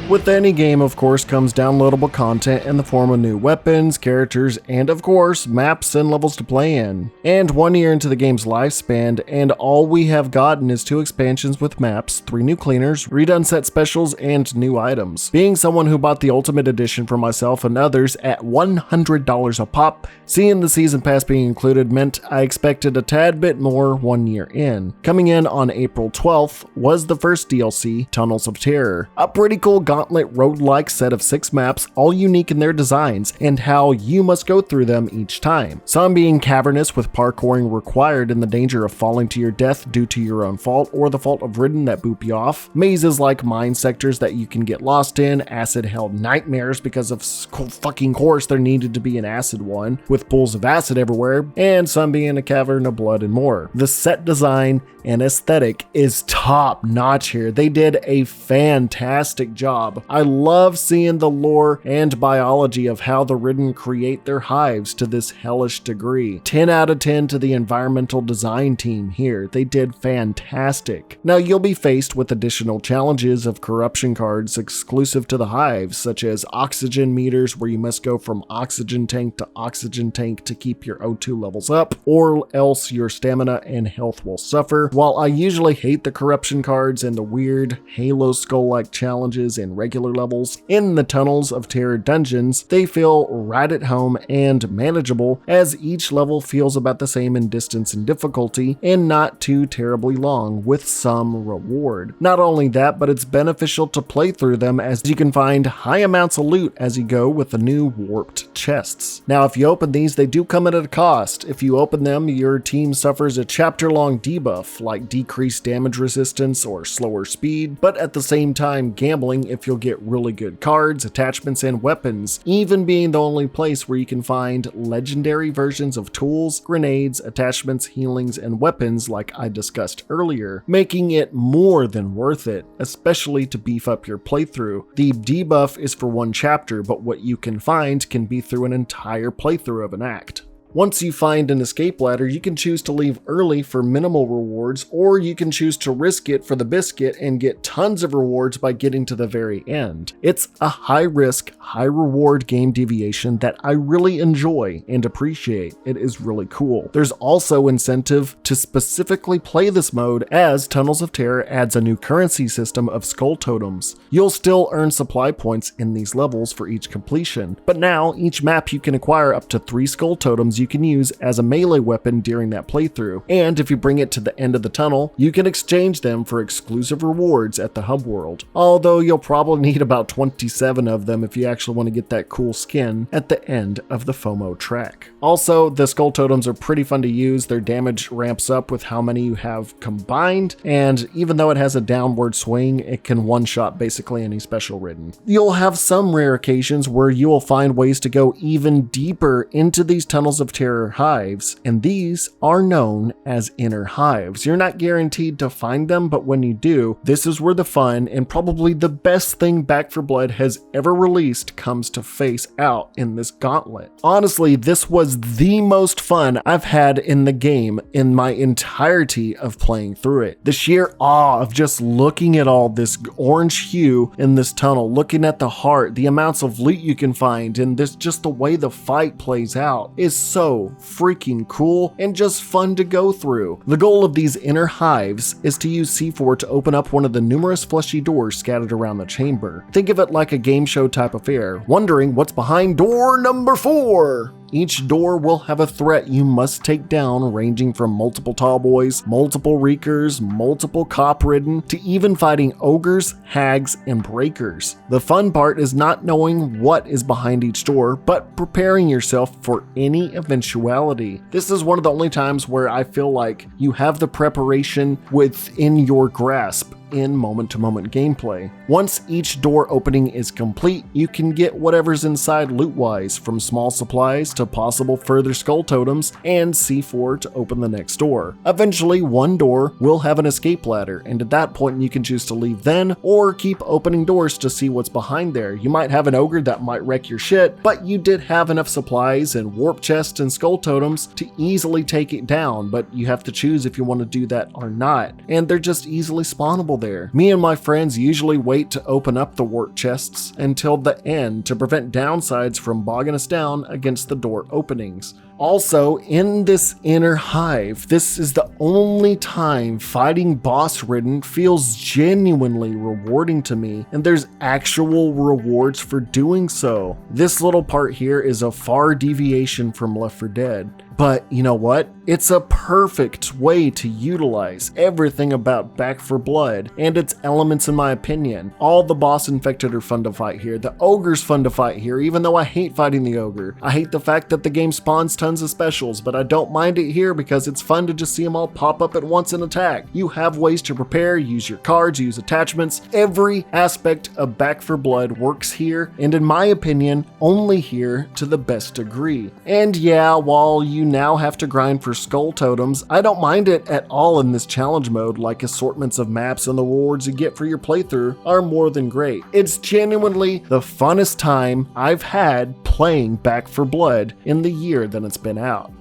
With any game, of course, comes downloadable content in the form of new weapons, characters, and of course, maps and levels to play in. And 1 year into the game's lifespan, and all we have gotten is 2 expansions with maps, 3 new cleaners, redone set specials, and new items. Being someone who bought the Ultimate Edition for myself and others at $100 a pop, seeing the season pass being included meant I expected a tad bit more 1 year in. Coming in on April 12th was the first DLC, Tunnels of Terror, a pretty cool gauntlet roguelike set of 6 maps, all unique in their designs and how you must go through them each time. Some being cavernous with parkouring required and the danger of falling to your death due to your own fault or the fault of Ridden that boop you off. Mazes like mine sectors that you can get lost in, acid-held nightmares because of fucking course there needed to be an acid one, with pools of acid everywhere, and some being a cavern of blood and more. The set design and aesthetic is top notch here. They did a fantastic job. I love seeing the lore and biology of how the Ridden create their hives to this hellish degree. 10 out of 10 to the environmental design team here. They did fantastic. Now you'll be faced with additional challenges of corruption cards exclusive to the hives, such as oxygen meters where you must go from oxygen tank to oxygen tank to keep your O2 levels up, or else your stamina and health will suffer. While I usually hate the corruption cards and the weird Halo Skull-like challenges in regular levels, in the Tunnels of Terror dungeons, they feel right at home and manageable, as each level feels about the same in distance and difficulty, and not too terribly long, with some reward. Not only that, but it's beneficial to play through them as you can find high amounts of loot as you go with the new warped chests. Now if you open these, they do come at a cost. If you open them, your team suffers a chapter-long debuff, like decreased damage resistance or slower speed, but at the same time gambling if you'll get really good cards, attachments, and weapons, even being the only place where you can find legendary versions of tools, grenades, attachments, healings, and weapons like I discussed earlier, making it more than worth it, especially to beef up your playthrough. The debuff is for 1 chapter, but what you can find can be through an entire playthrough of an act. Once you find an escape ladder, you can choose to leave early for minimal rewards, or you can choose to risk it for the biscuit and get tons of rewards by getting to the very end. It's a high risk, high reward game deviation that I really enjoy and appreciate. It is really cool. There's also incentive to specifically play this mode, as Tunnels of Terror adds a new currency system of skull totems. You'll still earn supply points in these levels for each completion, but now each map you can acquire up to 3 skull totems you can use as a melee weapon during that playthrough, and if you bring it to the end of the tunnel, you can exchange them for exclusive rewards at the hub world, although you'll probably need about 27 of them if you actually want to get that cool skin at the end of the FOMO track. Also, the skull totems are pretty fun to use. Their damage ramps up with how many you have combined, and even though it has a downward swing, it can one-shot basically any Special Ridden. You'll have some rare occasions where you will find ways to go even deeper into these Tunnels of Terror hives, and these are known as inner hives. You're not guaranteed to find them, but when you do, this is where the fun and probably the best thing Back 4 Blood has ever released comes to face out in this gauntlet. Honestly, this was the most fun I've had in the game in my entirety of playing through it. The sheer awe of just looking at all this orange hue in this tunnel, looking at the heart, the amounts of loot you can find, and this just the way the fight plays out is so freaking cool and just fun to go through. The goal of these inner hives is to use C4 to open up one of the numerous fleshy doors scattered around the chamber. Think of it like a game show type affair, wondering what's behind door number 4. Each door will have a threat you must take down, ranging from multiple tallboys, multiple reekers, multiple cop-ridden, to even fighting ogres, hags, and breakers. The fun part is not knowing what is behind each door, but preparing yourself for any eventuality. This is one of the only times where I feel like you have the preparation within your grasp in moment-to-moment gameplay. Once each door opening is complete, you can get whatever's inside loot-wise, from small supplies to possible further skull totems and C4 to open the next door. Eventually, one door will have an escape ladder, and at that point you can choose to leave then, or keep opening doors to see what's behind there. You might have an ogre that might wreck your shit, but you did have enough supplies and warp chests and skull totems to easily take it down, but you have to choose if you want to do that or not, and they're just easily spawnable travel there. Me and my friends usually wait to open up the wart chests until the end to prevent downsides from bogging us down against the door openings. Also, in this inner hive, this is the only time fighting boss ridden feels genuinely rewarding to me, and there's actual rewards for doing so. This little part here is a far deviation from Left 4 Dead. But you know what? It's a perfect way to utilize everything about Back 4 Blood and its elements in my opinion. All the boss infected are fun to fight here. The ogre's fun to fight here, even though I hate fighting the ogre. I hate the fact that the game spawns tons of specials, but I don't mind it here because it's fun to just see them all pop up at once and attack. You have ways to prepare, use your cards, use attachments. Every aspect of Back 4 Blood works here, and in my opinion, only here to the best degree. And yeah, while you now have to grind for skull totems, I don't mind it at all in this challenge mode, like assortments of maps and the rewards you get for your playthrough are more than great. It's genuinely the funnest time I've had playing Back 4 Blood in the year that it's been out.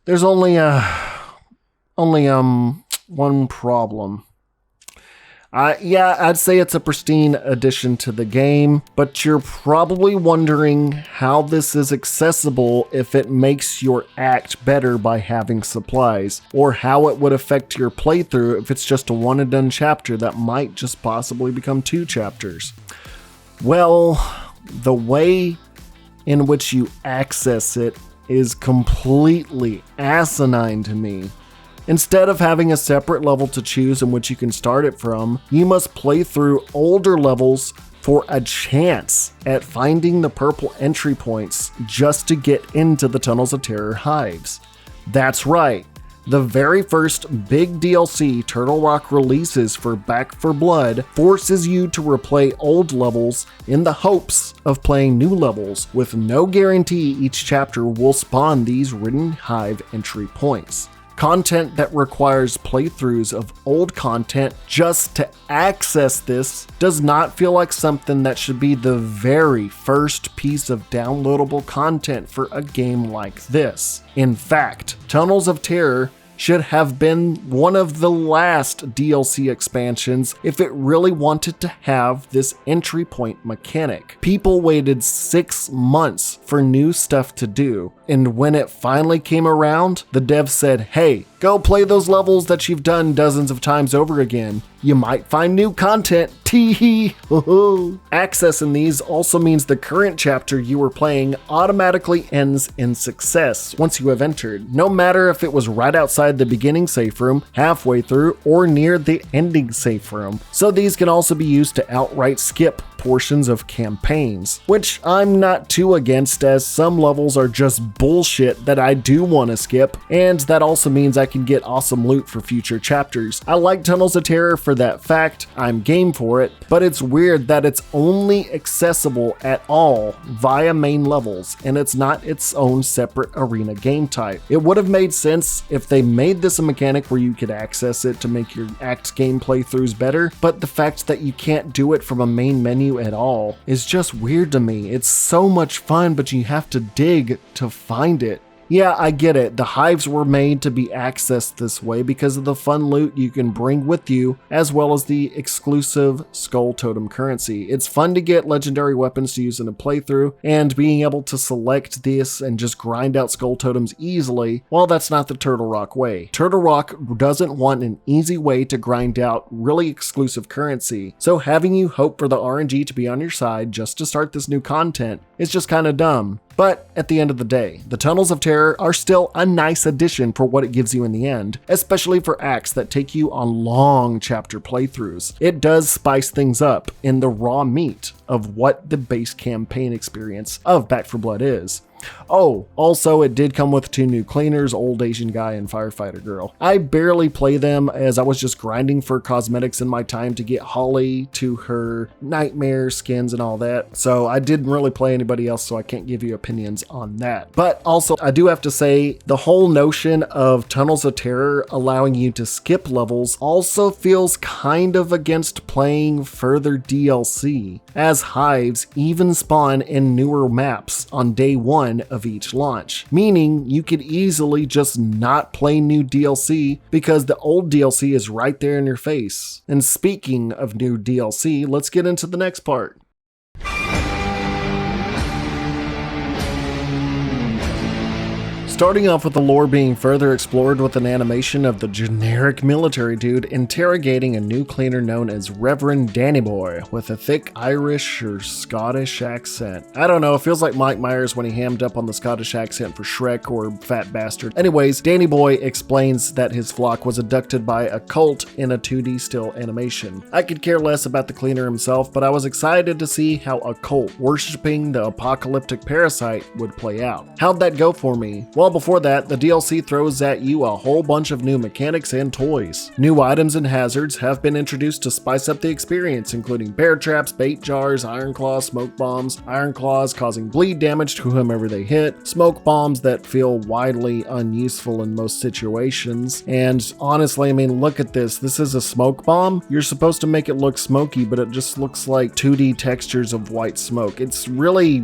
There's only one problem. I'd say it's a pristine addition to the game, but you're probably wondering how this is accessible if it makes your act better by having supplies, or how it would affect your playthrough if it's just a one and done chapter that might just possibly become 2 chapters. Well, the way in which you access it is completely asinine to me. Instead of having a separate level to choose in which you can start it from, you must play through older levels for a chance at finding the purple entry points just to get into the Tunnels of Terror hives. That's right, the very first big DLC Turtle Rock releases for Back 4 Blood forces you to replay old levels in the hopes of playing new levels, with no guarantee each chapter will spawn these Ridden Hive entry points. Content that requires playthroughs of old content just to access this does not feel like something that should be the very first piece of downloadable content for a game like this. In fact, Tunnels of Terror should have been one of the last DLC expansions if it really wanted to have this entry point mechanic. People waited 6 months for new stuff to do, and when it finally came around, the devs said, hey, go play those levels that you've done dozens of times over again. You might find new content, tee-hee. Accessing these also means the current chapter you were playing automatically ends in success once you have entered, no matter if it was right outside the beginning safe room, halfway through, or near the ending safe room. So these can also be used to outright skip portions of campaigns, which I'm not too against, as some levels are just bullshit that I do want to skip, and that also means I can get awesome loot for future chapters. I like Tunnels of Terror for that fact, I'm game for it, but it's weird that it's only accessible at all via main levels, and it's not its own separate arena game type. It would have made sense if they made this a mechanic where you could access it to make your act game playthroughs better, but the fact that you can't do it from a main menu at all is just weird to me. It's so much fun, but you have to dig to find it. Yeah, I get it. The hives were made to be accessed this way because of the fun loot you can bring with you, as well as the exclusive Skull Totem currency. It's fun to get legendary weapons to use in a playthrough, and being able to select this and just grind out Skull Totems easily, well, that's not the Turtle Rock way. Turtle Rock doesn't want an easy way to grind out really exclusive currency, so having you hope for the RNG to be on your side just to start this new content is just kinda dumb. But at the end of the day, the Tunnels of Terror are still a nice addition for what it gives you in the end, especially for acts that take you on long chapter playthroughs. It does spice things up in the raw meat of what the base campaign experience of Back 4 Blood is. Oh, also it did come with 2 new cleaners, Old Asian Guy and Firefighter Girl. I barely play them as I was just grinding for cosmetics in my time to get Holly to her nightmare skins and all that, so I didn't really play anybody else, so I can't give you opinions on that. But also, I do have to say, the whole notion of Tunnels of Terror allowing you to skip levels also feels kind of against playing further DLC, as hives even spawn in newer maps on day 1 one of each launch, meaning you could easily just not play new DLC because the old DLC is right there in your face. And speaking of new DLC, let's get into the next part. Starting off with the lore being further explored with an animation of the generic military dude interrogating a new cleaner known as Reverend Danny Boy with a thick Irish or Scottish accent. I don't know, it feels like Mike Myers when he hammed up on the Scottish accent for Shrek or Fat Bastard. Anyways, Danny Boy explains that his flock was abducted by a cult in a 2D still animation. I could care less about the cleaner himself, but I was excited to see how a cult worshipping the apocalyptic parasite would play out. How'd that go for me? Well, before that, the DLC throws at you a whole bunch of new mechanics and toys. New items and hazards have been introduced to spice up the experience, including bear traps, bait jars, iron claws, smoke bombs, iron claws causing bleed damage to whomever they hit, smoke bombs that feel widely unuseful in most situations. And honestly, I mean, look at this. This is a smoke bomb. You're supposed to make it look smoky, but it just looks like 2D textures of white smoke. It's really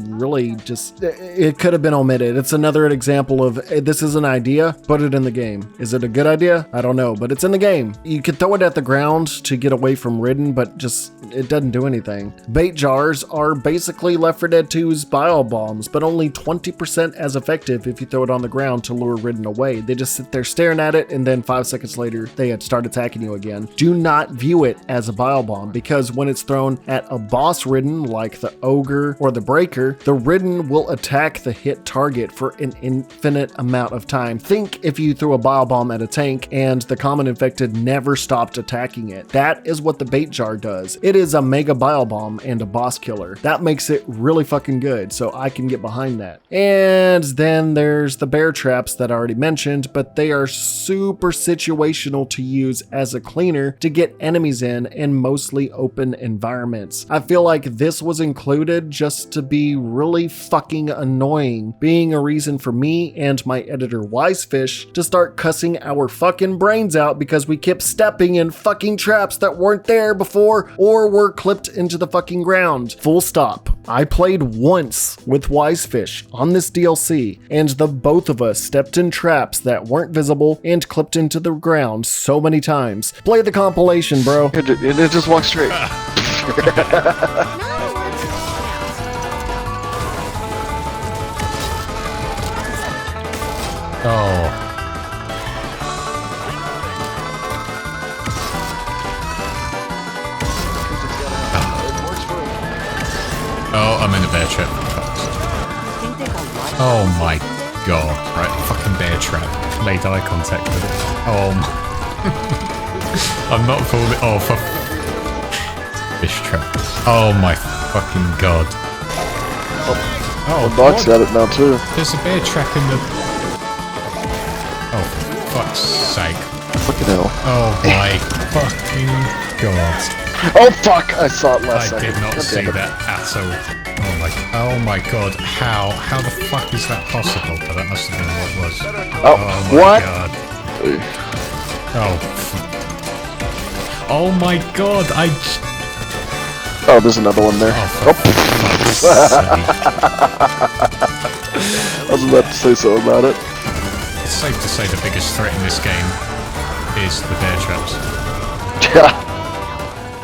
just, it could have been omitted. It's another example of this is an idea, put it in the game. Is it a good idea? I don't know, but it's in the game. You could throw it at the ground to get away from Ridden, but just, it doesn't do anything. Bait jars are basically Left 4 Dead 2's bile bombs, but only 20% as effective if you throw it on the ground to lure Ridden away. They just sit there staring at it, and then 5 seconds later, they start attacking you again. Do not view it as a bile bomb, because when it's thrown at a boss Ridden, like the Ogre or the Breaker, the Ridden will attack the hit target for an infinite amount of time. Think if you threw a bile bomb at a tank and the common infected never stopped attacking it. That is what the bait jar does. It is a mega bile bomb and a boss killer. That makes it really fucking good, so I can get behind that. And then there's the bear traps that I already mentioned, but they are super situational to use as a cleaner to get enemies in mostly open environments. I feel like this was included just to be really fucking annoying, being a reason for me and my editor Wisefish to start cussing our fucking brains out because we kept stepping in fucking traps that weren't there before or were clipped into the fucking ground. Full stop. I played once with Wisefish on this DLC, and the both of us stepped in traps that weren't visible and clipped into the ground so many times. Play the compilation, bro. It just walks straight. Oh. Oh, I'm in a bear trap. Oh my god. Right, fucking bear trap. Made eye contact with it. Oh my. I'm not falling. Oh, for fish trap. Oh my fucking god. Oh, the dog's got it now too. There's a bear trap in the... Oh, for fuck's sake. Fucking hell. Oh my fucking god. Oh fuck! I saw it last second. I did not see that at all. Oh my god. How the fuck is that possible? But that must have been what it was. Oh my what? God. Oh my god, Oh, there's another one there. Oh. I was about to say something about it. It's safe to say the biggest threat in this game is the bear traps. Yeah.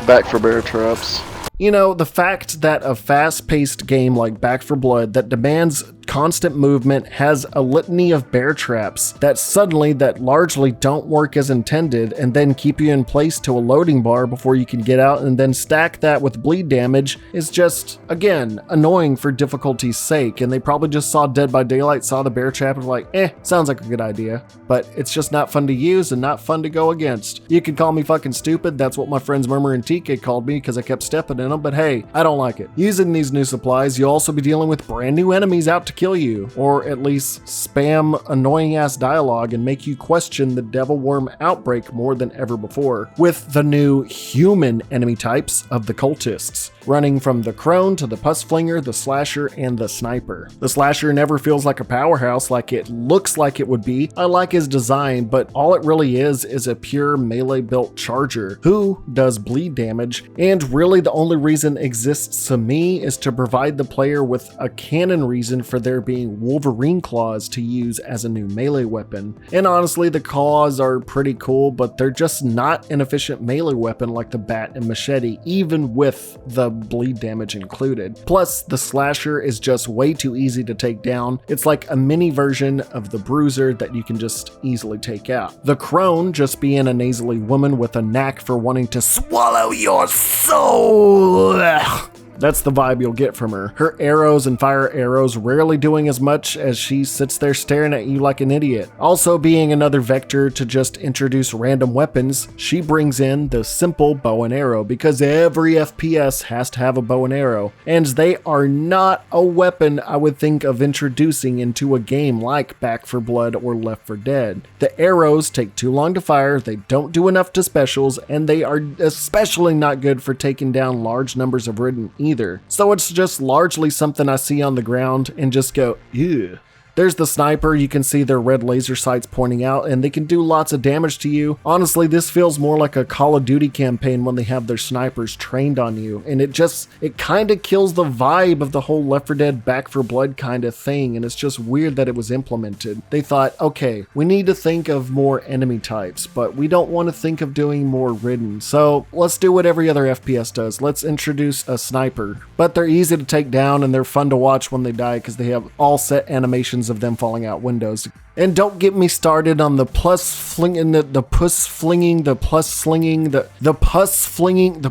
Back for bear traps. You know, the fact that a fast-paced game like Back 4 Blood that demands constant movement has a litany of bear traps that largely don't work as intended and then keep you in place to a loading bar before you can get out, and then stack that with bleed damage is just, again, annoying for difficulty's sake. And they probably just saw Dead by Daylight, saw the bear trap, and were like, sounds like a good idea. But it's just not fun to use and not fun to go against. You can call me fucking stupid. That's what my friends Murmur and TK called me because I kept stepping in them, but hey, I don't like it. Using these new supplies, you'll also be dealing with brand new enemies out to kill you, or at least spam annoying ass dialogue and make you question the devil worm outbreak more than ever before, with the new human enemy types of the cultists, running from the crone to the pus flinger, the slasher, and the sniper. The slasher never feels like a powerhouse like it looks like it would be. I like his design, but all it really is a pure melee built charger who does bleed damage, and really the only reason exists to me is to provide the player with a canon reason for there being Wolverine claws to use as a new melee weapon. And honestly, the claws are pretty cool, but they're just not an efficient melee weapon like the bat and machete, even with the bleed damage included. Plus, the slasher is just way too easy to take down. It's like a mini version of the bruiser that you can just easily take out. The crone just being a nasally woman with a knack for wanting to swallow your soul. That's the vibe you'll get from her. Her arrows and fire arrows rarely doing as much as she sits there staring at you like an idiot. Also being another vector to just introduce random weapons, she brings in the simple bow and arrow because every FPS has to have a bow and arrow, and they are not a weapon I would think of introducing into a game like Back 4 Blood or Left 4 Dead. The arrows take too long to fire, they don't do enough to specials, and they are especially not good for taking down large numbers of ridden either. So it's just largely something I see on the ground and just go, ew. There's the sniper, you can see their red laser sights pointing out, and they can do lots of damage to you. Honestly, this feels more like a Call of Duty campaign when they have their snipers trained on you, and it kind of kills the vibe of the whole Left 4 Dead Back 4 Blood kind of thing, and it's just weird that it was implemented. They thought, okay, we need to think of more enemy types, but we don't want to think of doing more ridden, so let's do what every other FPS does. Let's introduce a sniper. But they're easy to take down, and they're fun to watch when they die because they have all set animations of them falling out windows. And don't get me started on the plus flinging, the puss flinging, the plus slinging, the puss flinging,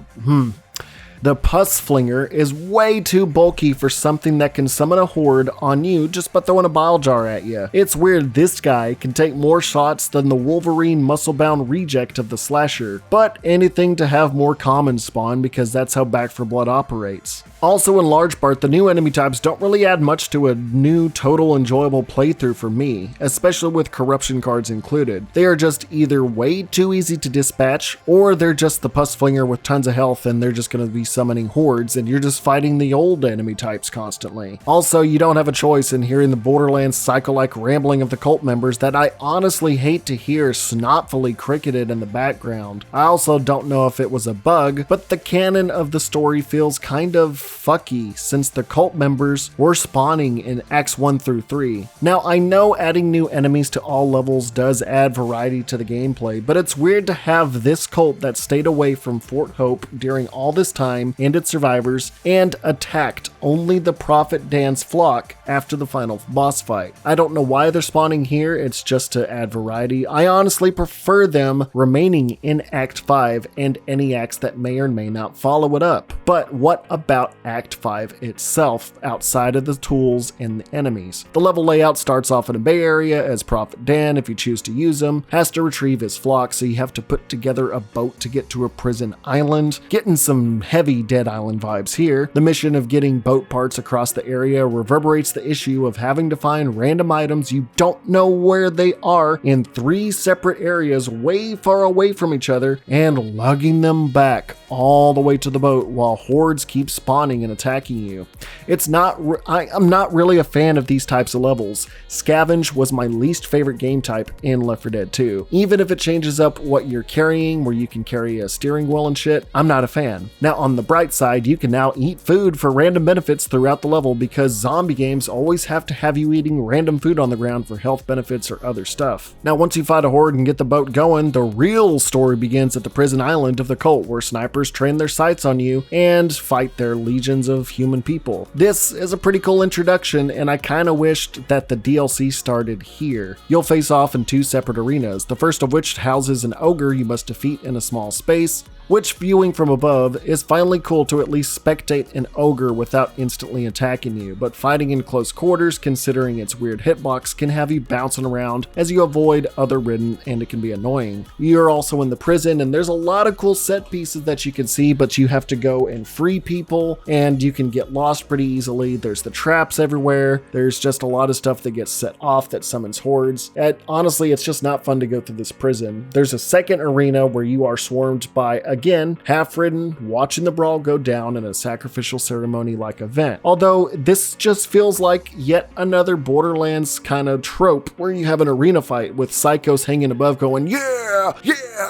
The pus flinger is way too bulky for something that can summon a horde on you just by throwing a bile jar at you. It's weird this guy can take more shots than the Wolverine muscle-bound reject of the slasher, but anything to have more common spawn because that's how Back 4 Blood operates. Also, in large part, the new enemy types don't really add much to a new total enjoyable playthrough for me, especially with corruption cards included. They are just either way too easy to dispatch, or they're just the pus flinger with tons of health and they're just going to be summoning hordes and you're just fighting the old enemy types constantly. Also, you don't have a choice in hearing the Borderlands psycho-like rambling of the cult members that I honestly hate to hear snotfully cricketed in the background. I also don't know if it was a bug, but the canon of the story feels kind of fucky since the cult members were spawning in Acts 1 through 3. Now, I know adding new enemies to all levels does add variety to the gameplay, but it's weird to have this cult that stayed away from Fort Hope during all this time and its survivors and attacked only the Prophet Dan's flock after the final boss fight. I don't know why they're spawning here, it's just to add variety. I honestly prefer them remaining in Act 5 and any acts that may or may not follow it up. But what about Act 5 itself, outside of the tools and the enemies? The level layout starts off in a bay area as Prophet Dan, if you choose to use him, has to retrieve his flock, so you have to put together a boat to get to a prison island. Getting some heavy Dead Island vibes here. The mission of getting boat parts across the area reverberates the issue of having to find random items you don't know where they are in 3 separate areas way far away from each other and lugging them back all the way to the boat while hordes keep spawning and attacking you. I'm not really a fan of these types of levels. Scavenge was my least favorite game type in Left 4 Dead 2. Even if it changes up what you're carrying, where you can carry a steering wheel and shit, I'm not a fan. Now, on the bright side, you can now eat food for random benefits throughout the level because zombie games always have to have you eating random food on the ground for health benefits or other stuff. Now, once you fight a horde and get the boat going, the real story begins at the prison island of the cult, where snipers train their sights on you and fight their legions of human people. This is a pretty cool introduction, and I kinda wished that the DLC started here. You'll face off in 2 separate arenas, the first of which houses an ogre you must defeat in a small space, which, viewing from above, is finally cool to at least spectate an ogre without instantly attacking you, but fighting in close quarters, considering its weird hitbox, can have you bouncing around as you avoid other ridden, and it can be annoying. You're also in the prison, and there's a lot of cool set pieces that you can see, but you have to go and free people, and you can get lost pretty easily. There's the traps everywhere. There's just a lot of stuff that gets set off that summons hordes. And honestly, it's just not fun to go through this prison. There's a second arena where you are swarmed by, again, half-ridden, watching the brawl go down in a sacrificial ceremony-like event. Although this just feels like yet another Borderlands kind of trope where you have an arena fight with psychos hanging above going, yeah,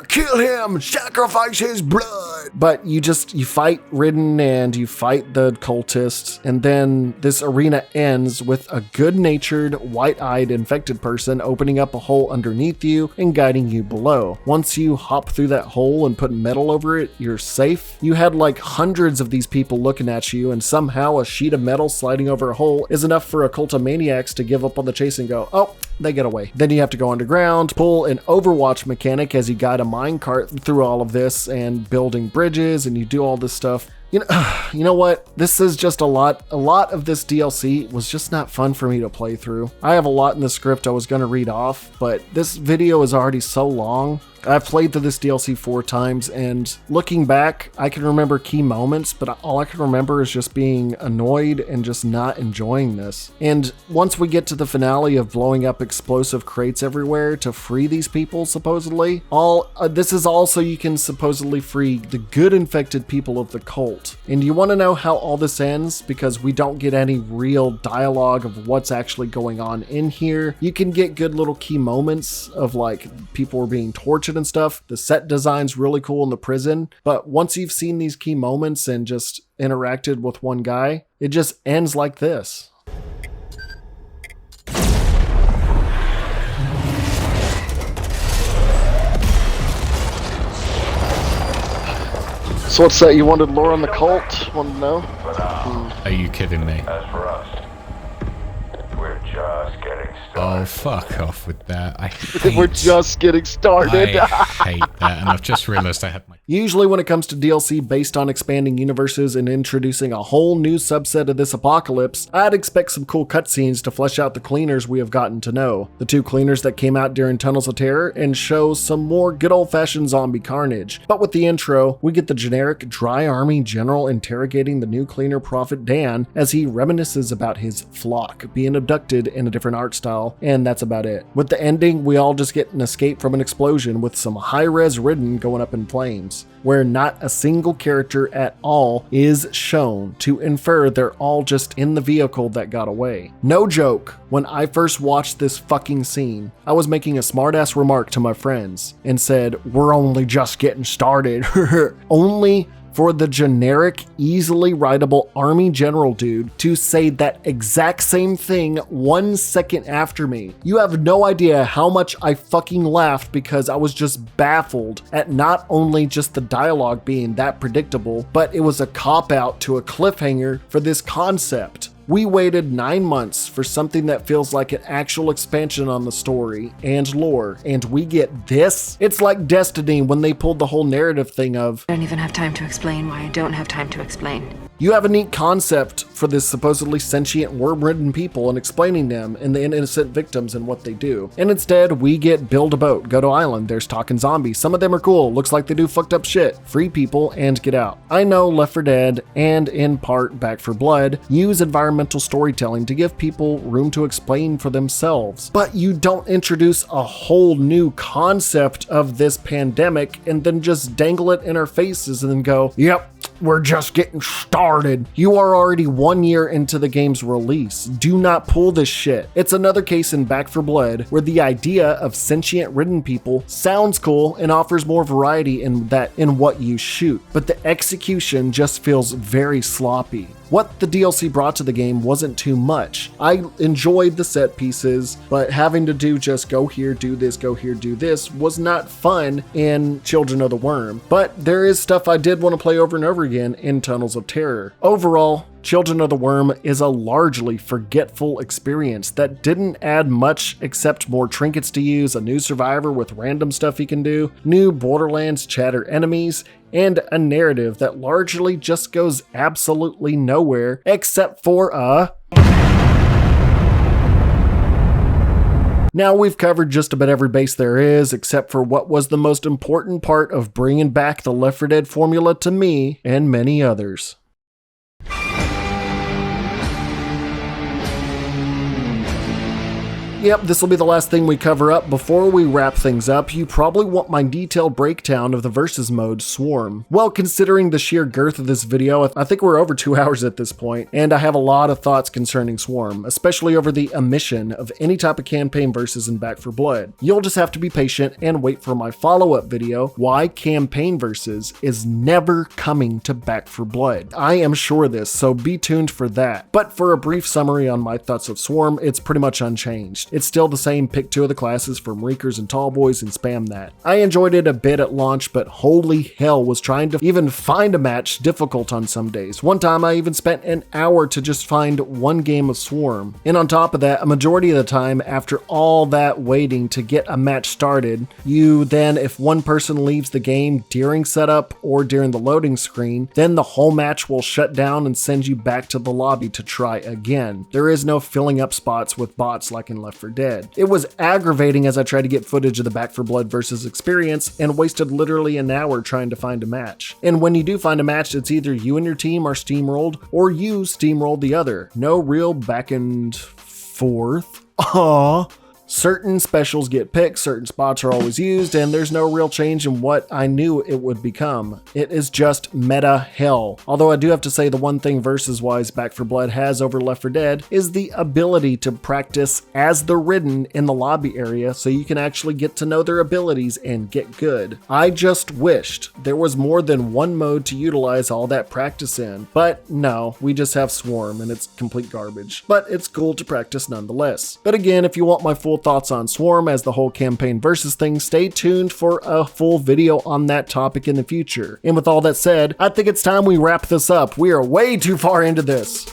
kill him, sacrifice his blood. But you fight Ridden and you fight the cultists, and then this arena ends with a good-natured, white-eyed infected person opening up a hole underneath you and guiding you below. Once you hop through that hole and put metal over it, you're safe. You had like hundreds of these people looking at you, and somehow a sheet of metal sliding over a hole is enough for a cult of maniacs to give up on the chase and go, oh, they get away. Then you have to go underground, pull an Overwatch mechanic as you guide a minecart through all of this and building bridges, and you do all this stuff. You know what? This is just a lot of this DLC was just not fun for me to play through. I have a lot in the script I was going to read off, but this video is already so long. I've played through this DLC 4 times, and looking back, I can remember key moments, but all I can remember is just being annoyed and just not enjoying this. And once we get to the finale of blowing up explosive crates everywhere to free these people, supposedly, this is all so you can supposedly free the good infected people of the cult. And you want to know how all this ends? Because we don't get any real dialogue of what's actually going on in here. You can get good little key moments of like people were being tortured and stuff. The set design's really cool in the prison, but once you've seen these key moments and just interacted with one guy, it just ends like this. So what's that? You wanted lore on the cult? Wanted to know? Are you kidding me? As for us, we're just getting started. Oh, fuck off with that. We're just getting started. I hate that, and I've just realized I have my... Usually when it comes to DLC based on expanding universes and introducing a whole new subset of this apocalypse, I'd expect some cool cutscenes to flesh out the cleaners we have gotten to know. The 2 cleaners that came out during Tunnels of Terror, and show some more good old-fashioned zombie carnage. But with the intro, we get the generic dry army general interrogating the new cleaner prophet Dan as he reminisces about his flock being abducted in a different art style, and that's about it. With the ending, we all just get an escape from an explosion with some high-res Ridden going up in flames, where not a single character at all is shown to infer they're all just in the vehicle that got away. No joke, when I first watched this fucking scene, I was making a smartass remark to my friends and said, we're only just getting started. Only for the generic, easily writable army general dude to say that exact same thing 1 second after me. You have no idea how much I fucking laughed because I was just baffled at not only just the dialogue being that predictable, but it was a cop-out to a cliffhanger for this concept. We waited 9 months for something that feels like an actual expansion on the story and lore, and we get this? It's like Destiny when they pulled the whole narrative thing of, I don't even have time to explain why I don't have time to explain. You have a neat concept for this supposedly sentient worm-ridden people and explaining them and the innocent victims and what they do. And instead, we get build a boat, go to island, there's talking zombies. Some of them are cool, looks like they do fucked up shit. Free people and get out. I know Left 4 Dead and in part Back 4 Blood use environmental storytelling to give people room to explain for themselves. But you don't introduce a whole new concept of this pandemic and then just dangle it in our faces and then go, yep, we're just getting started. You are already 1 year into the game's release. Do not pull this shit. It's another case in Back 4 Blood where the idea of sentient ridden people sounds cool and offers more variety in what you shoot, but the execution just feels very sloppy. What the DLC brought to the game wasn't too much. I enjoyed the set pieces, but having to do just go here, do this, go here, do this was not fun in Children of the Worm. But there is stuff I did want to play over and over again in Tunnels of Terror. Overall, Children of the Worm is a largely forgetful experience that didn't add much except more trinkets to use, a new survivor with random stuff he can do, new Borderlands chatter enemies, and a narrative that largely just goes absolutely nowhere except for Now we've covered just about every base there is, except for what was the most important part of bringing back the Left 4 Dead formula to me and many others. yep, this will be the last thing we cover up. Before we wrap things up, you probably want my detailed breakdown of the versus mode, Swarm. Well, considering the sheer girth of this video, I think we're over 2 hours at this point, and I have a lot of thoughts concerning Swarm, especially over the omission of any type of campaign versus in Back 4 Blood. You'll just have to be patient and wait for my follow-up video, why campaign versus is never coming to Back 4 Blood. I am sure of this, so be tuned for that. But for a brief summary on my thoughts of Swarm, it's pretty much unchanged. It's still the same pick 2 of the classes from Reekers and Tallboys and spam that. I enjoyed it a bit at launch, but holy hell was trying to even find a match difficult on some days. One time I even spent an hour to just find one game of Swarm. And on top of that, a majority of the time, after all that waiting to get a match started, you then, if one person leaves the game during setup or during the loading screen, then the whole match will shut down and send you back to the lobby to try again. There is no filling up spots with bots like in Left 4 Dead. It was aggravating as I tried to get footage of the Back 4 Blood versus experience and wasted literally an hour trying to find a match. And when you do find a match, it's either you and your team are steamrolled or you steamrolled the other. No real back and forth. Aww. Certain specials get picked, certain spots are always used, and there's no real change in what I knew it would become. It is just meta hell. Although I do have to say the one thing versus-wise Back 4 Blood has over Left 4 Dead is the ability to practice as the Ridden in the lobby area so you can actually get to know their abilities and get good. I just wished there was more than one mode to utilize all that practice in, but no, we just have Swarm and it's complete garbage. But it's cool to practice nonetheless. But again, if you want my full thoughts on Swarm as the whole campaign versus thing, stay tuned for a full video on that topic in the future. And with all that said, I think it's time we wrap this up. We are way too far into this.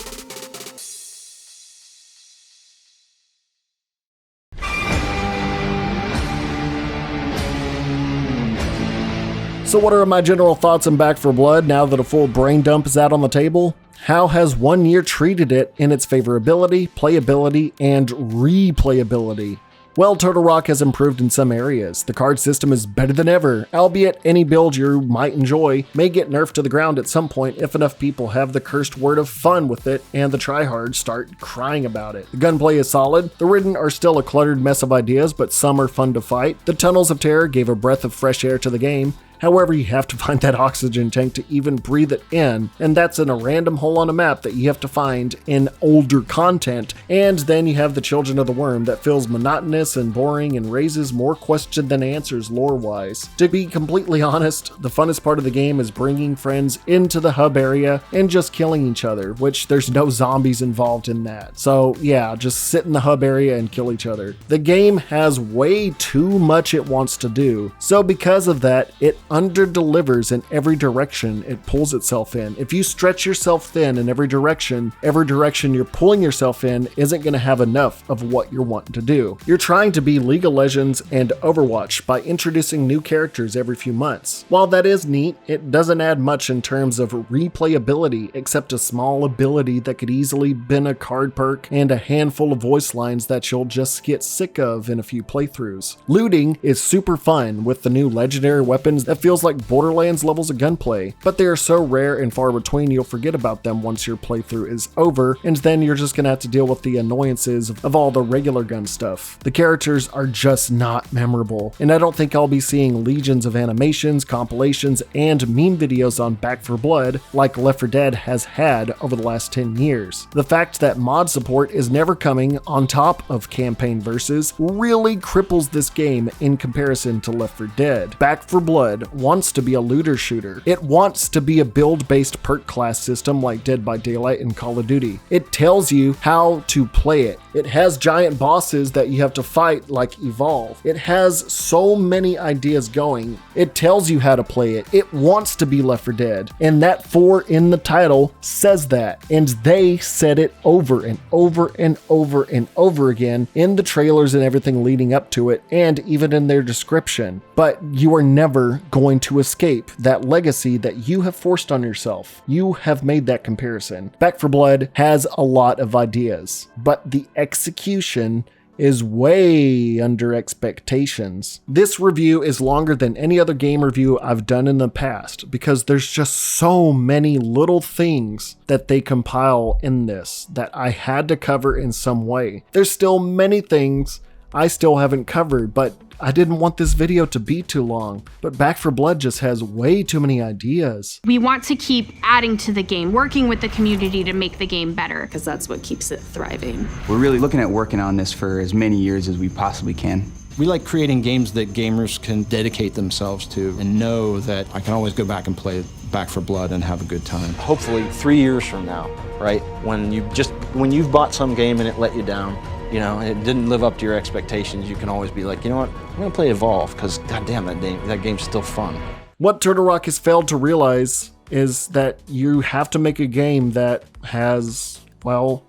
So what are my general thoughts on Back 4 Blood now that a full brain dump is out on the table? How has 1 year treated it in its favorability, playability, and replayability? Well, Turtle Rock has improved in some areas. The card system is better than ever, albeit any build you might enjoy may get nerfed to the ground at some point if enough people have the cursed word of fun with it and the tryhards start crying about it. The gunplay is solid, the Ridden are still a cluttered mess of ideas, but some are fun to fight. The Tunnels of Terror gave a breath of fresh air to the game. However, you have to find that oxygen tank to even breathe it in, and that's in a random hole on a map that you have to find in older content. And then you have the Children of the Worm that feels monotonous and boring and raises more question than answers lore-wise. To be completely honest, the funnest part of the game is bringing friends into the hub area and just killing each other, which there's no zombies involved in that. So yeah, just sit in the hub area and kill each other. The game has way too much it wants to do, so because of that, it under-delivers in every direction it pulls itself in. If you stretch yourself thin in every direction you're pulling yourself in isn't going to have enough of what you're wanting to do. You're trying to be League of Legends and Overwatch by introducing new characters every few months. While that is neat, it doesn't add much in terms of replayability except a small ability that could easily bin a card perk and a handful of voice lines that you'll just get sick of in a few playthroughs. Looting is super fun with the new legendary weapons that feels like Borderlands levels of gunplay, but they are so rare and far between you'll forget about them once your playthrough is over, and then you're just gonna have to deal with the annoyances of all the regular gun stuff. The characters are just not memorable, and I don't think I'll be seeing legions of animations, compilations, and meme videos on Back 4 Blood like Left 4 Dead has had over the last 10 years. The fact that mod support is never coming on top of campaign versus really cripples this game in comparison to Left 4 Dead. Back 4 Blood wants to be a looter shooter. It wants to be a build-based perk class system like Dead by Daylight and Call of Duty. It tells you how to play it. It has giant bosses that you have to fight like Evolve. It has so many ideas going. It tells you how to play it. It wants to be Left 4 Dead. And that 4 in the title says that. And they said it over and over and over and over again in the trailers and everything leading up to it, and even in their description. But you are never going to escape that legacy that you have forced on yourself. You have made that comparison. Back 4 Blood has a lot of ideas, but the execution is way under expectations. This review is longer than any other game review I've done in the past because there's just so many little things that they compile in this that I had to cover in some way. There's still many things I still haven't covered, but I didn't want this video to be too long. But Back 4 Blood just has way too many ideas. We want to keep adding to the game, working with the community to make the game better. Because that's what keeps it thriving. We're really looking at working on this for as many years as we possibly can. We like creating games that gamers can dedicate themselves to and know that I can always go back and play Back 4 Blood and have a good time. Hopefully 3 years from now, right? When you've bought some game and it let you down, you know, it didn't live up to your expectations, you can always be like, you know what, I'm gonna play Evolve, because goddamn, that game's still fun. What Turtle Rock has failed to realize is that you have to make a game that has, well,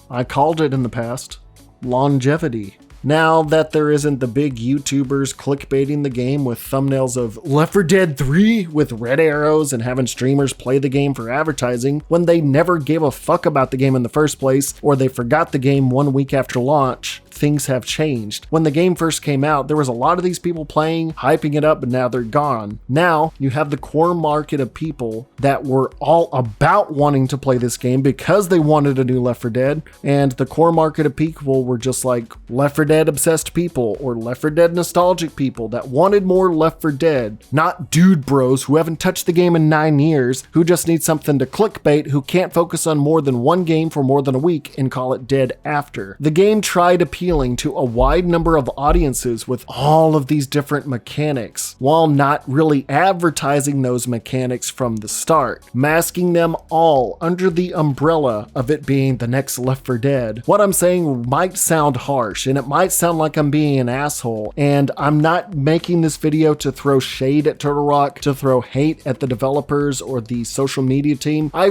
I called it in the past, longevity. Now that there isn't the big YouTubers clickbaiting the game with thumbnails of Left 4 Dead 3 with red arrows and having streamers play the game for advertising when they never gave a fuck about the game in the first place, or they forgot the game 1 week after launch, things have changed. When the game first came out, there was a lot of these people playing, hyping it up, but now they're gone. Now you have the core market of people that were all about wanting to play this game because they wanted a new Left 4 Dead, and the core market of people were just like Left 4 Dead obsessed people or Left 4 Dead nostalgic people that wanted more Left 4 Dead, not dude bros who haven't touched the game in 9 years, who just need something to clickbait, who can't focus on more than one game for more than a week and call it dead after. The game tried appealing to a wide number of audiences with all of these different mechanics, while not really advertising those mechanics from the start, masking them all under the umbrella of it being the next Left 4 Dead. What I'm saying might sound harsh, and it might sound like I'm being an asshole, and I'm not making this video to throw shade at Turtle Rock, to throw hate at the developers or the social media team. I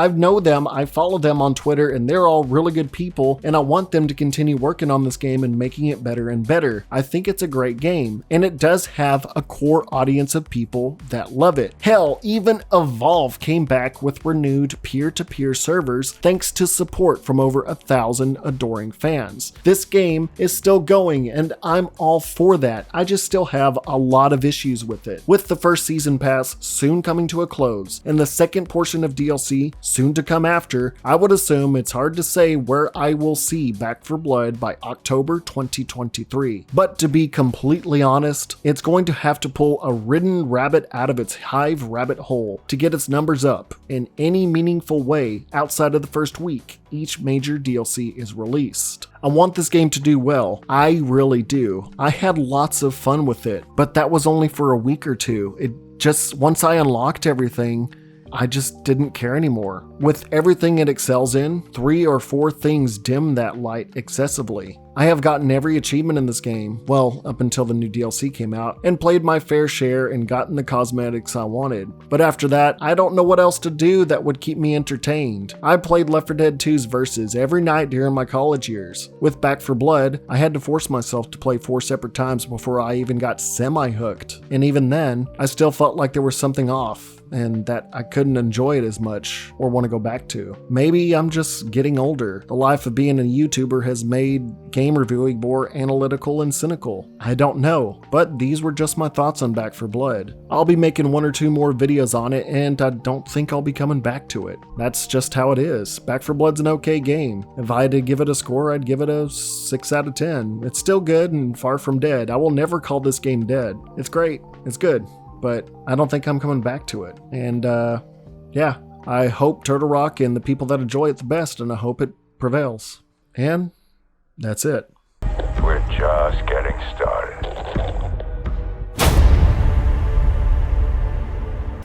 know them, I follow them on Twitter, and they're all really good people, and I want them to continue working on this game and making it better and better. I think it's a great game, and it does have a core audience of people that love it. Hell, even Evolve came back with renewed peer-to-peer servers thanks to support from over 1,000 adoring fans. This game is still going, and I'm all for that. I just still have a lot of issues with it. With the first season pass soon coming to a close, and the second portion of DLC soon to come after, I would assume it's hard to say where I will see Back 4 Blood by October 2023. But to be completely honest, it's going to have to pull a ridden rabbit out of its hive rabbit hole to get its numbers up in any meaningful way outside of the first week each major DLC is released. I want this game to do well. I really do. I had lots of fun with it, but that was only for a week or two. It just, once I unlocked everything, I just didn't care anymore. With everything it excels in, 3 or 4 things dim that light excessively. I have gotten every achievement in this game, well, up until the new DLC came out, and played my fair share and gotten the cosmetics I wanted. But after that, I don't know what else to do that would keep me entertained. I played Left 4 Dead 2's Versus every night during my college years. With Back 4 Blood, I had to force myself to play 4 separate times before I even got semi-hooked. And even then, I still felt like there was something off, and that I couldn't enjoy it as much or want to go back to. Maybe I'm just getting older. The life of being a YouTuber has made game reviewing more analytical and cynical. I don't know, but these were just my thoughts on Back 4 Blood. I'll be making 1 or 2 more videos on it, and I don't think I'll be coming back to it. That's just how it is. Back 4 Blood's an okay game. If I had to give it a score, I'd give it a 6 out of 10. It's still good and far from dead. I will never call this game dead. It's great. It's good. But I don't think I'm coming back to it. And yeah, I hope Turtle Rock and the people that enjoy it the best, and I hope it prevails. And that's it. We're just getting started.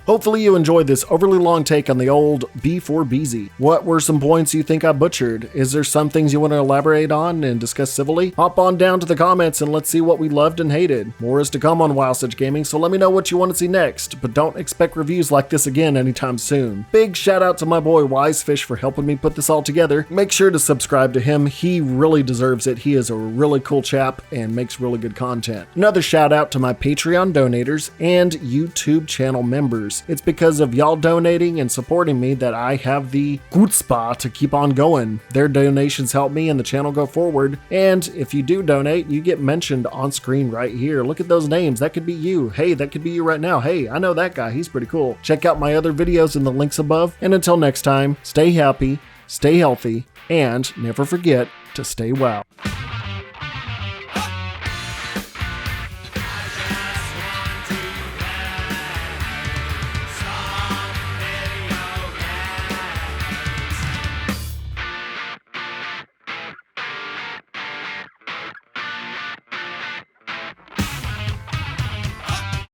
Hopefully you enjoyed this overly long take on the old B4BZ. What were some points you think I butchered? Is there some things you want to elaborate on and discuss civilly? Hop on down to the comments and let's see what we loved and hated. More is to come on Wild Such Gaming, so let me know what you want to see next, but don't expect reviews like this again anytime soon. Big shout out to my boy Wisefish for helping me put this all together. Make sure to subscribe to him. He really deserves it. He is a really cool chap and makes really good content. Another shout out to my Patreon donators and YouTube channel members. years. It's because of y'all donating and supporting me that I have the chutzpah to keep on going. Their donations help me and the channel go forward. And if you do donate, you get mentioned on screen right here. Look at those names. That could be you. Hey, that could be you right now. Hey, I know that guy. He's pretty cool. Check out my other videos in the links above. And until next time, stay happy, stay healthy, and never forget to stay wow.